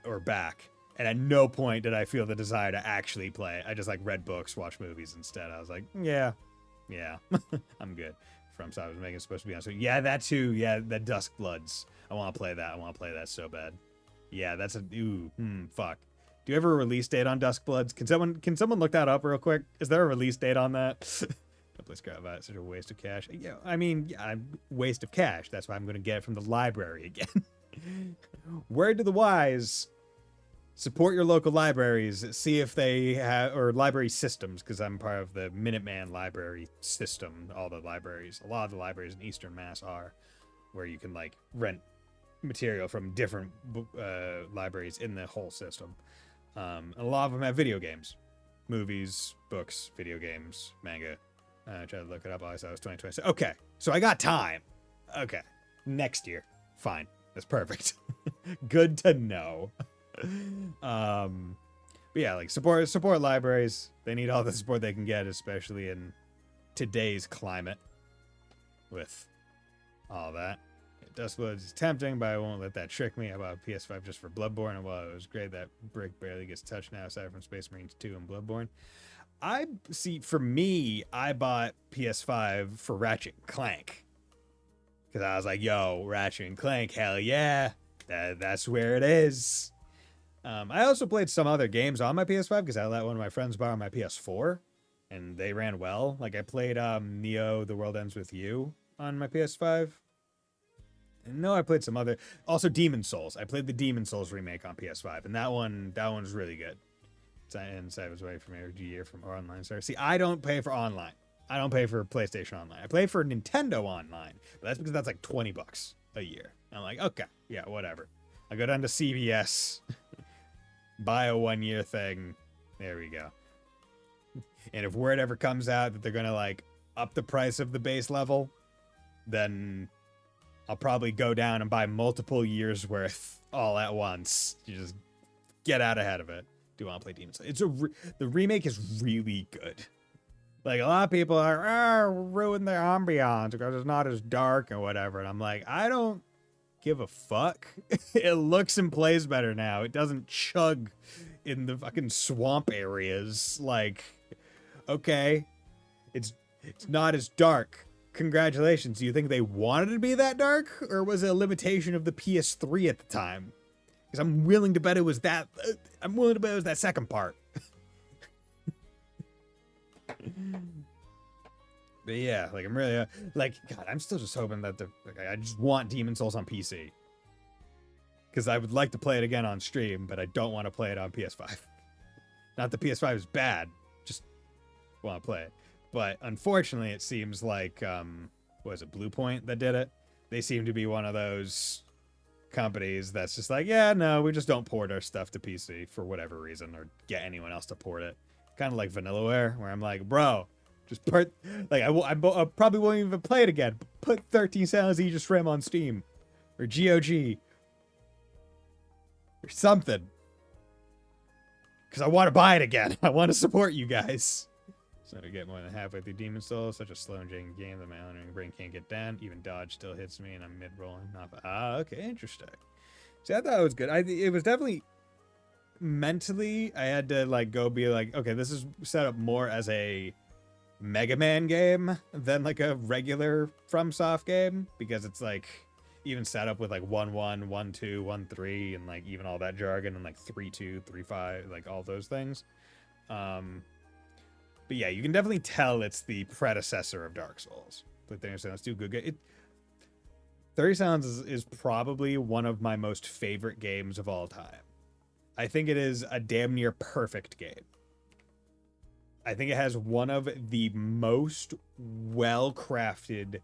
or back. And at no point did I feel the desire to actually play it. I just like read books, watched movies instead. I was like, yeah, I'm good. From so I was making it supposed to be on. So yeah, that too. Yeah, that Dusk Bloods. I want to play that. I want to play that so bad. Yeah, that's a fuck. Do you have a release date on Dusk Bloods? Can someone look that up real quick? Is there a release date on that? Don't play Scarlet Violet. Such a waste of cash. Yeah, I mean, waste of cash. That's why I'm going to get it from the library again. Word to the wise. Support your local libraries. See if they have, or library systems, because I'm part of the Minuteman library system. A lot of the libraries in Eastern Mass are, where you can like rent material from different libraries in the whole system. A lot of them have video games, movies, books, video games, manga. I tried to look it up. I saw it was 2020. Okay, so I got time. Okay, next year. Fine. That's perfect. Good to know. But yeah, like support libraries. They need all the support they can get, especially in today's climate with all that. Dustblood is tempting, but I won't let that trick me. I bought a PS5 just for Bloodborne, and while it was great, that brick barely gets touched now, aside from Space Marines 2 and Bloodborne. For me, I bought PS5 for Ratchet and Clank. Because I was like, yo, Ratchet and Clank, hell yeah. That's where it is. I also played some other games on my PS5 because I let one of my friends borrow my PS4, and they ran well. Like, I played Neo, The World Ends With You on my PS5. And no, I played some other... Also, Demon Souls. I played the Demon Souls remake on PS5, and that one's really good. And so I was waiting for every year from online service. See, I don't pay for online. I don't pay for PlayStation Online. I pay for Nintendo Online, but that's because that's like $20 a year. I'm like, okay, yeah, whatever. I go down to CVS, buy a 1-year thing. There we go. And if word ever comes out that they're gonna like up the price of the base level, then I'll probably go down and buy multiple years worth all at once. You just get out ahead of it. Do want to play Demon Souls? The remake is really good. Like, a lot of people are ruin the ambiance because it's not as dark and whatever. And I'm like, I don't give a fuck. It looks and plays better now. It doesn't chug in the fucking swamp areas. Like, okay, it's not as dark. Congratulations. Do you think they wanted it to be that dark? Or was it a limitation of the PS3 at the time? Because I'm willing to bet it was that. I'm willing to bet it was that second part. But yeah, like I'm really God, I'm still just hoping that I just want Demon Souls on PC. Because I would like to play it again on stream, but I don't want to play it on PS5. Not that PS5 is bad, just want to play it. But unfortunately, it seems like was it Blue Point that did it? They seem to be one of those companies that's just like, yeah, no, we just don't port our stuff to PC for whatever reason, or get anyone else to port it. Kind of like Vanillaware, where I'm like, bro, just put, like, I probably won't even play it again. Put 13 Silent Aegis Rim on Steam, or GOG, or something, because I want to buy it again. I want to support you guys. So to get more than halfway through Demon Souls, such a slow and janky game that my honoring brain can't get down. Even dodge still hits me, and I'm mid-rolling. Okay, interesting. See, I thought it was good. It was definitely mentally, I had to like go be like, okay, this is set up more as a Mega Man game than like a regular FromSoft game, because it's like even set up with like 1-1, 1-2, 1-3, and like even all that jargon, and like 3-2, 3-5, like all those things. But yeah, you can definitely tell it's the predecessor of Dark Souls. But there, it's too good. 30 Sounds is probably one of my most favorite games of all time. I think it is a damn near perfect game. I think it has one of the most well-crafted,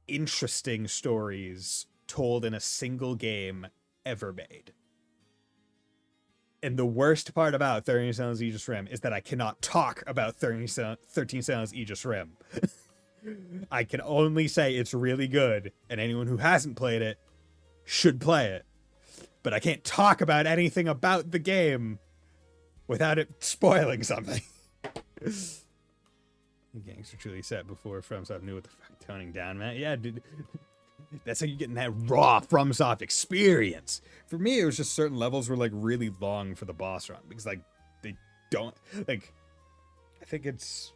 interesting stories told in a single game ever made. And the worst part about 13 Sounds Aegis Rim is that I cannot talk about 13 Sounds Aegis Rim. I can only say it's really good, and anyone who hasn't played it should play it. But I can't talk about anything about the game without it spoiling something. The gangs are truly set before FromSoft knew what the fuck toning down meant. Yeah, dude. That's how you're getting that raw FromSoft experience. For me, it was just certain levels were like really long for the boss run, because like they don't like. I think it's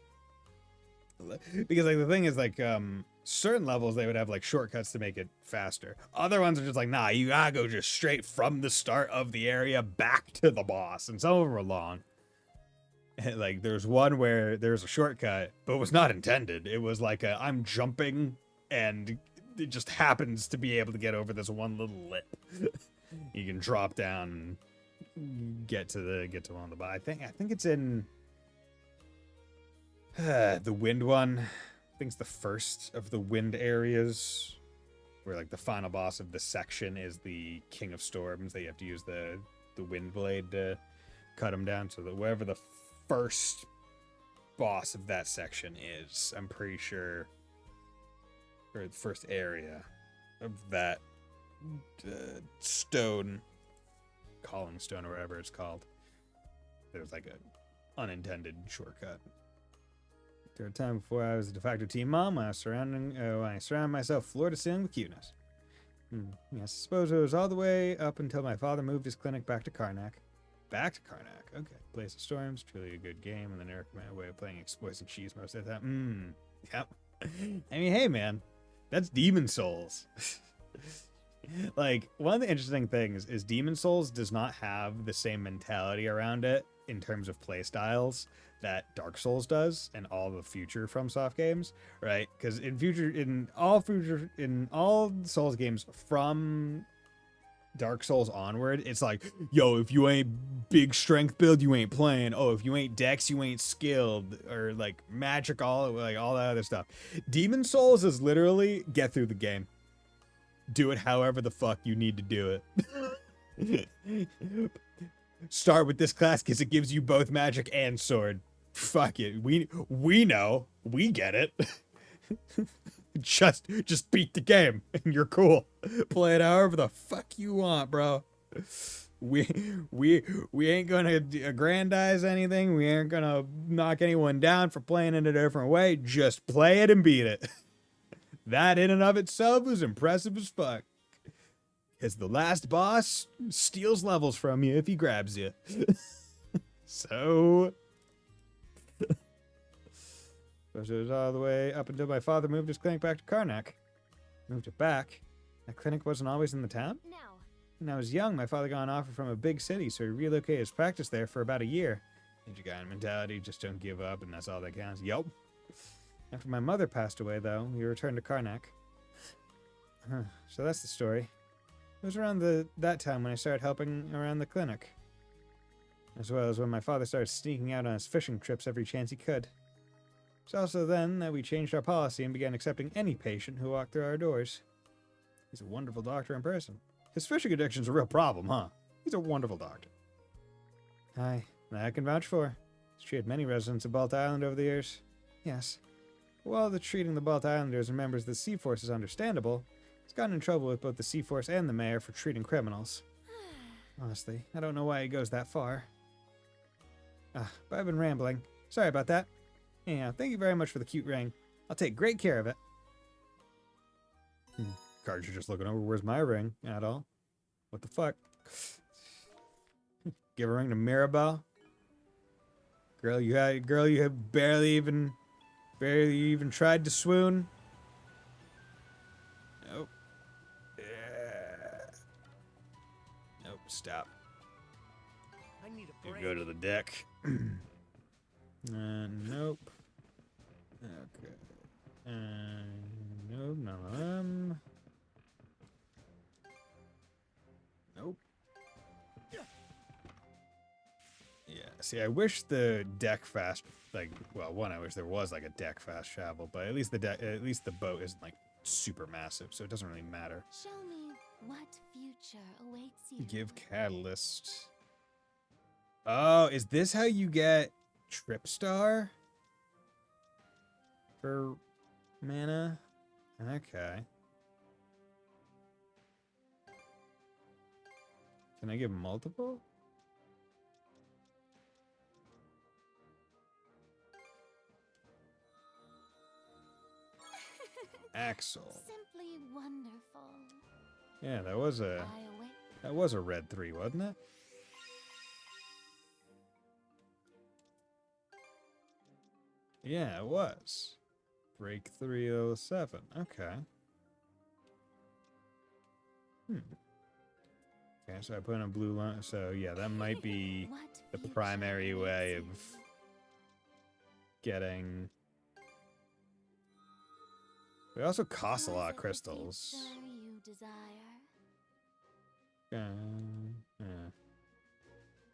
because like the thing is like certain levels they would have like shortcuts to make it faster. Other ones are just like, nah, you gotta go just straight from the start of the area back to the boss, and some of them are long. And like there's one where there's a shortcut, but it was not intended. It was like I'm jumping and it just happens to be able to get over this one little lip. You can drop down and get to one of the boss. I think it's in the wind one. I think it's the first of the wind areas, where like the final boss of the section is the King of Storms. That you have to use the wind blade to cut him down. So that wherever the first boss of that section is, I'm pretty sure, or the first area of that stone, calling stone or whatever it's called, there's like an unintended shortcut. There was a time before I was a de facto team mom, I surrounded myself floor to ceiling with cuteness. Yes, I suppose it was all the way up until my father moved his clinic back to Karnak. Back to Karnak, okay. Place of Storms, truly a good game, and the Eric way of playing exploits and cheese most of the time. Yep. I mean, hey man, that's Demon Souls. Like, one of the interesting things is Demon Souls does not have the same mentality around it in terms of play styles that Dark Souls does and all the future FromSoft games, right? Because in all Souls games from Dark Souls onward, it's like, yo, if you ain't big strength build, you ain't playing. Oh, if you ain't dex, you ain't skilled, or like magic, all that other stuff. Demon Souls is literally get through the game. Do it however the fuck you need to do it. Start with this class because it gives you both magic and sword. Fuck it. We know. We get it. Just beat the game and you're cool. Play it however the fuck you want, bro. We ain't gonna aggrandize anything. We ain't gonna knock anyone down for playing in a different way. Just play it and beat it. That in and of itself is impressive as fuck. Because the last boss steals levels from you if he grabs you. So it was all the way up until my father moved his clinic back to Karnak. Moved it back? That clinic wasn't always in the town? No. When I was young, my father got an offer from a big city, so he relocated his practice there for about a year. Ninja guy mentality, just don't give up, and that's all that counts. Yup. After my mother passed away, though, we returned to Karnak. So that's the story. It was around that time when I started helping around the clinic. As well as when my father started sneaking out on his fishing trips every chance he could. It's also then that we changed our policy and began accepting any patient who walked through our doors. He's a wonderful doctor in person. His fishing addiction's a real problem, huh? He's a wonderful doctor. Aye, that I can vouch for. He's treated many residents of Balt Island over the years. Yes. While the treating the Balt Islanders and members of the Sea Force is understandable, he's gotten in trouble with both the Sea Force and the mayor for treating criminals. Honestly, I don't know why he goes that far. But I've been rambling. Sorry about that. Anyhow, thank you very much for the cute ring. I'll take great care of it. Cards are just looking over, where's my ring? At all? What the fuck? Give a ring to Mirabelle. Girl, you have barely even tried to swoon. Nope. Yeah. Nope. Stop. I need a You break. go to the deck. Nope. Okay. Nope, none of them. Nope. Yeah, see, I wish the deck fast, like, well, one, I wish there was like a deck fast travel, but at least the boat isn't like super massive, so it doesn't really matter. Show me what future awaits you. Give catalyst. Oh, is this how you get Trip Star? For mana? Okay. Can I give multiple? Axel. Simply wonderful. Yeah, that was a red 3, wasn't it? Yeah, it was. Break 307. Okay. Okay, so I put in a blue line. So yeah, that might be the primary way of getting. It also costs a lot of crystals. You desire. Yeah.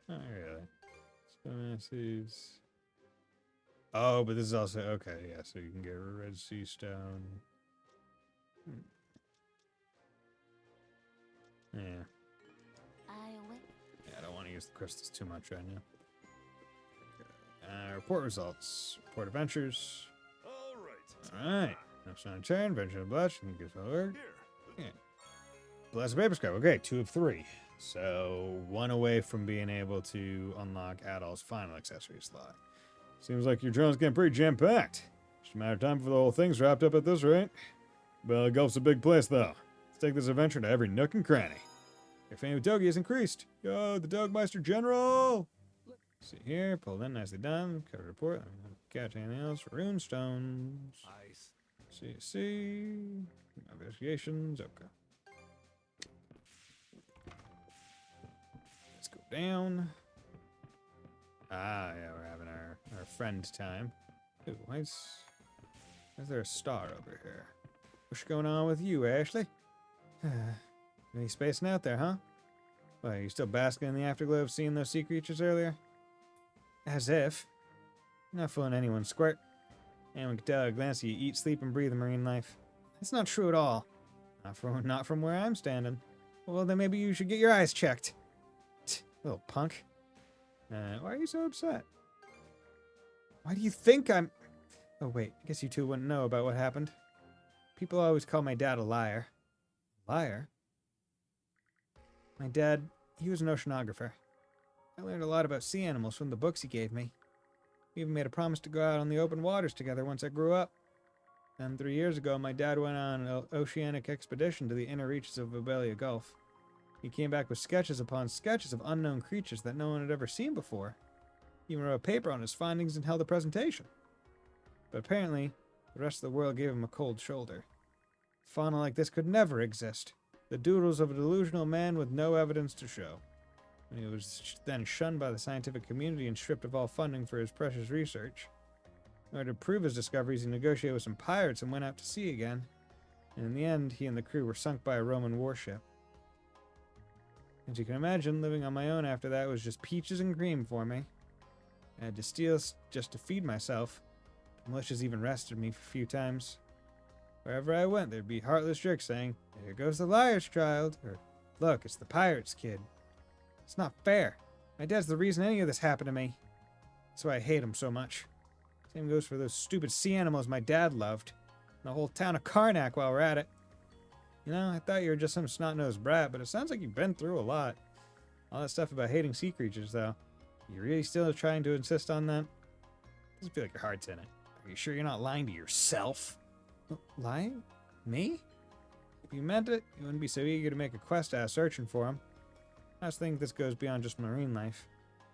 Not really. Massives. Oh, but this is also okay. Yeah, so you can get a red sea stone. Yeah. Yeah, I don't want to use the crystals too much right now. Report results. Report adventures. All right. Alright. Next on turn, venture and blush. And get over. Here. Yeah. Blast paper scrap. Okay, 2 of 3. So 1 away from being able to unlock Adol's final accessory slot. Seems like your journal's getting pretty jam-packed. Just a matter of time before the whole thing's wrapped up at this rate. Bella Gulf's a big place, though. Let's take this adventure to every nook and cranny. Your fame of Dogi has increased. Yo, the Dogmeister General! See here, pulled in, nicely done. Cover report. Catch anything else? Rune stones. Ice. See. Investigations. Okay. Let's go down. Ah, yeah, we're having our friend time. Ooh, why is there a star over here? What's going on with you, Ashley? Any spacing out there, huh? What, are you still basking in the afterglow of seeing those sea creatures earlier? As if. You're not fooling anyone, Squirt. Anyone can tell at a glance you eat, sleep, and breathe marine life. That's not true at all. Not from where I'm standing. Well, then maybe you should get your eyes checked. Little punk. Why are you so upset? Why do you think I'm... Oh, wait. I guess you two wouldn't know about what happened. People always call my dad a liar. Liar? My dad, he was an oceanographer. I learned a lot about sea animals from the books he gave me. We even made a promise to go out on the open waters together once I grew up. Then 3 years ago, my dad went on an oceanic expedition to the inner reaches of Vibelia Gulf. He came back with sketches upon sketches of unknown creatures that no one had ever seen before. He even wrote a paper on his findings and held a presentation. But apparently, the rest of the world gave him a cold shoulder. Fauna like this could never exist. The doodles of a delusional man with no evidence to show. When he was then shunned by the scientific community and stripped of all funding for his precious research. In order to prove his discoveries, he negotiated with some pirates and went out to sea again. And in the end, he and the crew were sunk by a Roman warship. As you can imagine, living on my own after that was just peaches and cream for me. I had to steal just to feed myself. The militias even arrested me for a few times. Wherever I went, there'd be heartless jerks saying, "Here goes the liar's child," or, "Look, it's the pirate's kid." It's not fair. My dad's the reason any of this happened to me. That's why I hate him so much. Same goes for those stupid sea animals my dad loved. And the whole town of Karnak while we're at it. You know, I thought you were just some snot-nosed brat, but it sounds like you've been through a lot. All that stuff about hating sea creatures, though. You really still trying to insist on that? Doesn't feel like your heart's in it. Are you sure you're not lying to yourself? Lying? Me? If you meant it, you wouldn't be so eager to make a quest out searching for him. I just think this goes beyond just marine life.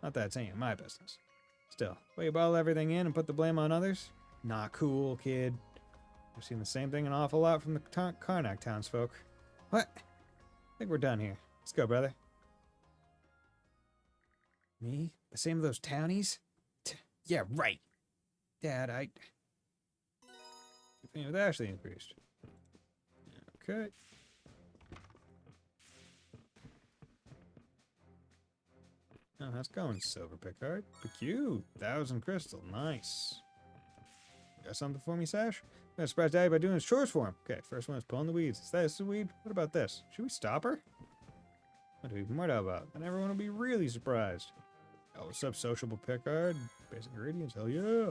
Not that it's any of my business. Still, will you bottle everything in and put the blame on others? Not cool, kid. I've seen the same thing an awful lot from the Karnak townsfolk. What? I think we're done here. Let's go, brother. Me? The same of those townies? Yeah, right. Dad, With Ashley increased. Okay. Oh, how's it going, Silver Pickard? Cute. 1,000 crystal. Nice. Got something for me, Sash? I'm gonna surprise Daddy by doing his chores for him. Okay, first one is pulling the weeds. Is this a weed? What about this? Should we stop her? What do we more about? Then everyone will be really surprised. Oh, what's up, sociable Pickard? Basic ingredients? Hell yeah.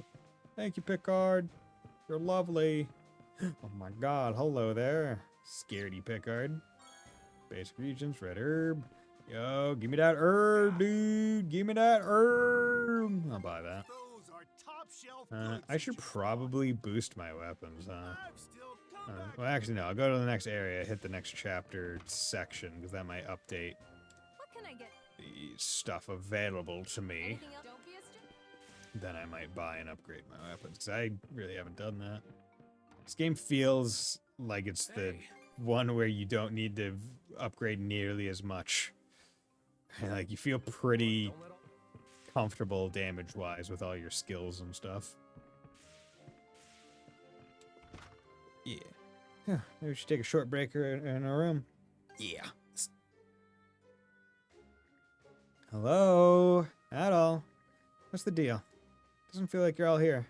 Thank you, Pickard. You're lovely. Oh my god, hello there. Scaredy Pickard. Basic regions, red herb. Yo, give me that herb, dude. Give me that herb. I'll buy that. Those are top shelf I should probably boost my weapons, well, actually, no. I'll go to the next area, hit the next chapter section, because that might update What can I get? the stuff available to me. Anything else? Don't be a Then I might buy and upgrade my weapons, because I really haven't done that. This game feels like it's the one where you don't need to upgrade nearly as much. Like, you feel pretty comfortable damage-wise with all your skills and stuff. Yeah. Maybe we should take a short break in our room. Yeah. Hello? At all? What's the deal? Doesn't feel like you're all here.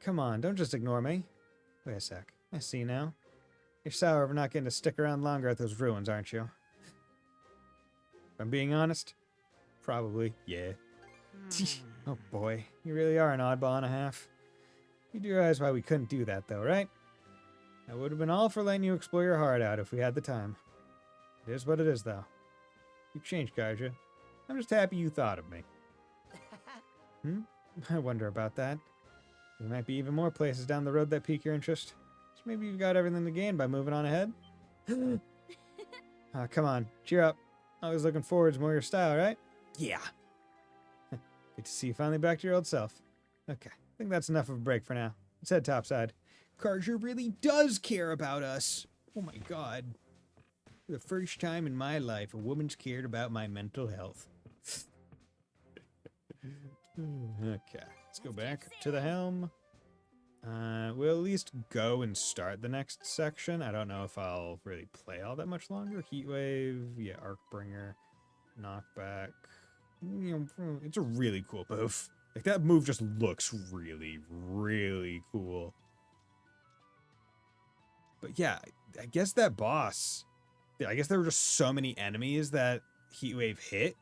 Come on, don't just ignore me. Wait a sec. I see now. You're sour over not getting to stick around longer at those ruins, aren't you? If I'm being honest, probably, yeah. Oh boy, you really are an oddball and a half. You do realize why we couldn't do that, though, right? I would have been all for letting you explore your heart out if we had the time. It is what it is, though. You've changed, Karja. I'm just happy you thought of me. I wonder about that. There might be even more places down the road that pique your interest. So maybe you've got everything to gain by moving on ahead? Come on, cheer up. Always looking forward to more your style, right? Yeah. Good to see you finally back to your old self. Okay, I think that's enough of a break for now. Let's head topside. Karja really does care about us. Oh my god. For the first time in my life, a woman's cared about my mental health. Okay, let's go back to the helm. We'll at least go and start the next section. I don't know if I'll really play all that much longer. Heatwave, yeah, Arcbringer, Knockback. You know, it's a really cool move. Like, that move just looks really, really cool. But yeah, I guess that boss... I guess there were just so many enemies that Heatwave hit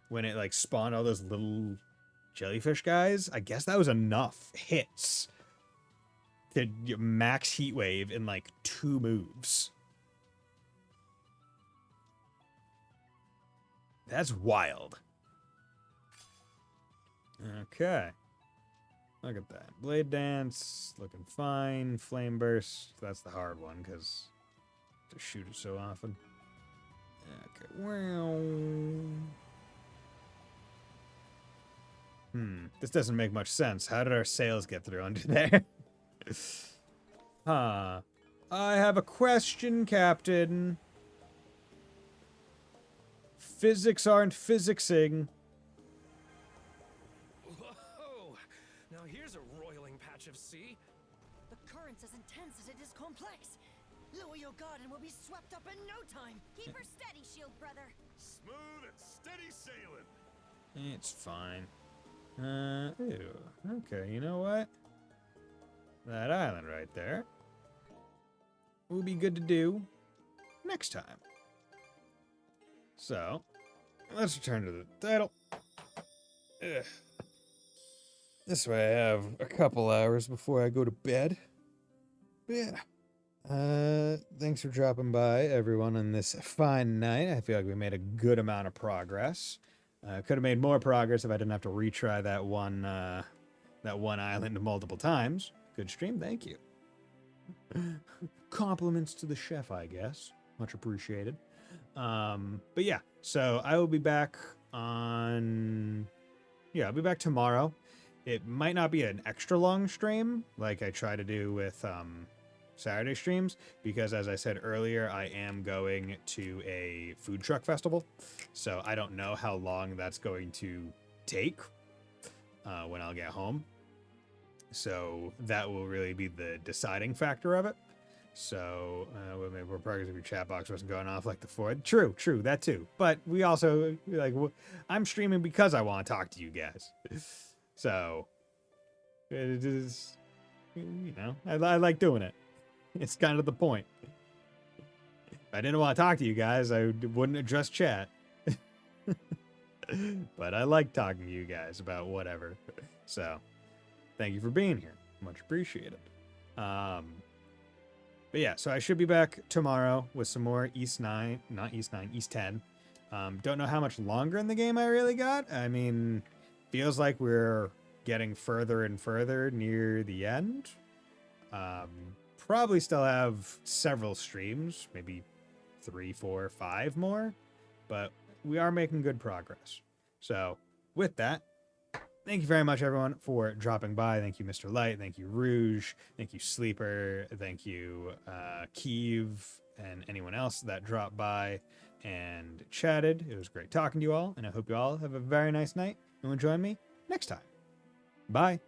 when it, like, spawned all those little jellyfish guys. I guess that was enough hits to max Heatwave in, like, 2 moves. That's wild. Okay. Look at that. Blade Dance, looking fine. Flame Burst, that's the hard one, because to shoot it so often. Okay, well... This doesn't make much sense. How did our sails get through under there? I have a question, Captain. Physics aren't physicsing. Whoa! Now here's a roiling patch of sea. The current's as intense as it is complex. Lower your guard and we'll be swept up in no time. Keep her steady, shield brother. Smooth and steady sailing. It's fine. Ew. Okay, you know what? That island right there will be good to do next time. So, let's return to the title. Ugh. This way I have a couple hours before I go to bed. Yeah. Thanks for dropping by, everyone, on this fine night. I feel like we made a good amount of progress. Could have made more progress if I didn't have to retry that one island multiple times. Good stream, thank you. Compliments to the chef, I guess. Much appreciated. But yeah, so I will be back on. Yeah, I'll be back tomorrow. It might not be an extra long stream like I try to do with Saturday streams, because as I said earlier, I am going to a food truck festival. So I don't know how long that's going to take when I'll get home. So that will really be the deciding factor of it. So maybe we're probably if your chat box wasn't going off like the Ford. True, that too. But we also like I'm streaming because I want to talk to you guys. So it is, you know, I like doing it. It's kind of the point. If I didn't want to talk to you guys, I wouldn't address chat. But I like talking to you guys about whatever. So thank you for being here. Much appreciated. But yeah, so I should be back tomorrow with some more East 10. Don't know how much longer in the game I really got. I mean, feels like we're getting further and further near the end. Probably still have several streams, maybe 3, 4, 5 more, but we are making good progress. So with that, thank you very much, everyone, for dropping by. Thank you, Mr. Light. Thank you, Rouge. Thank you, Sleeper. Thank you, Kiev, and anyone else that dropped by and chatted. It was great talking to you all, and I hope you all have a very nice night and will join me next time. Bye.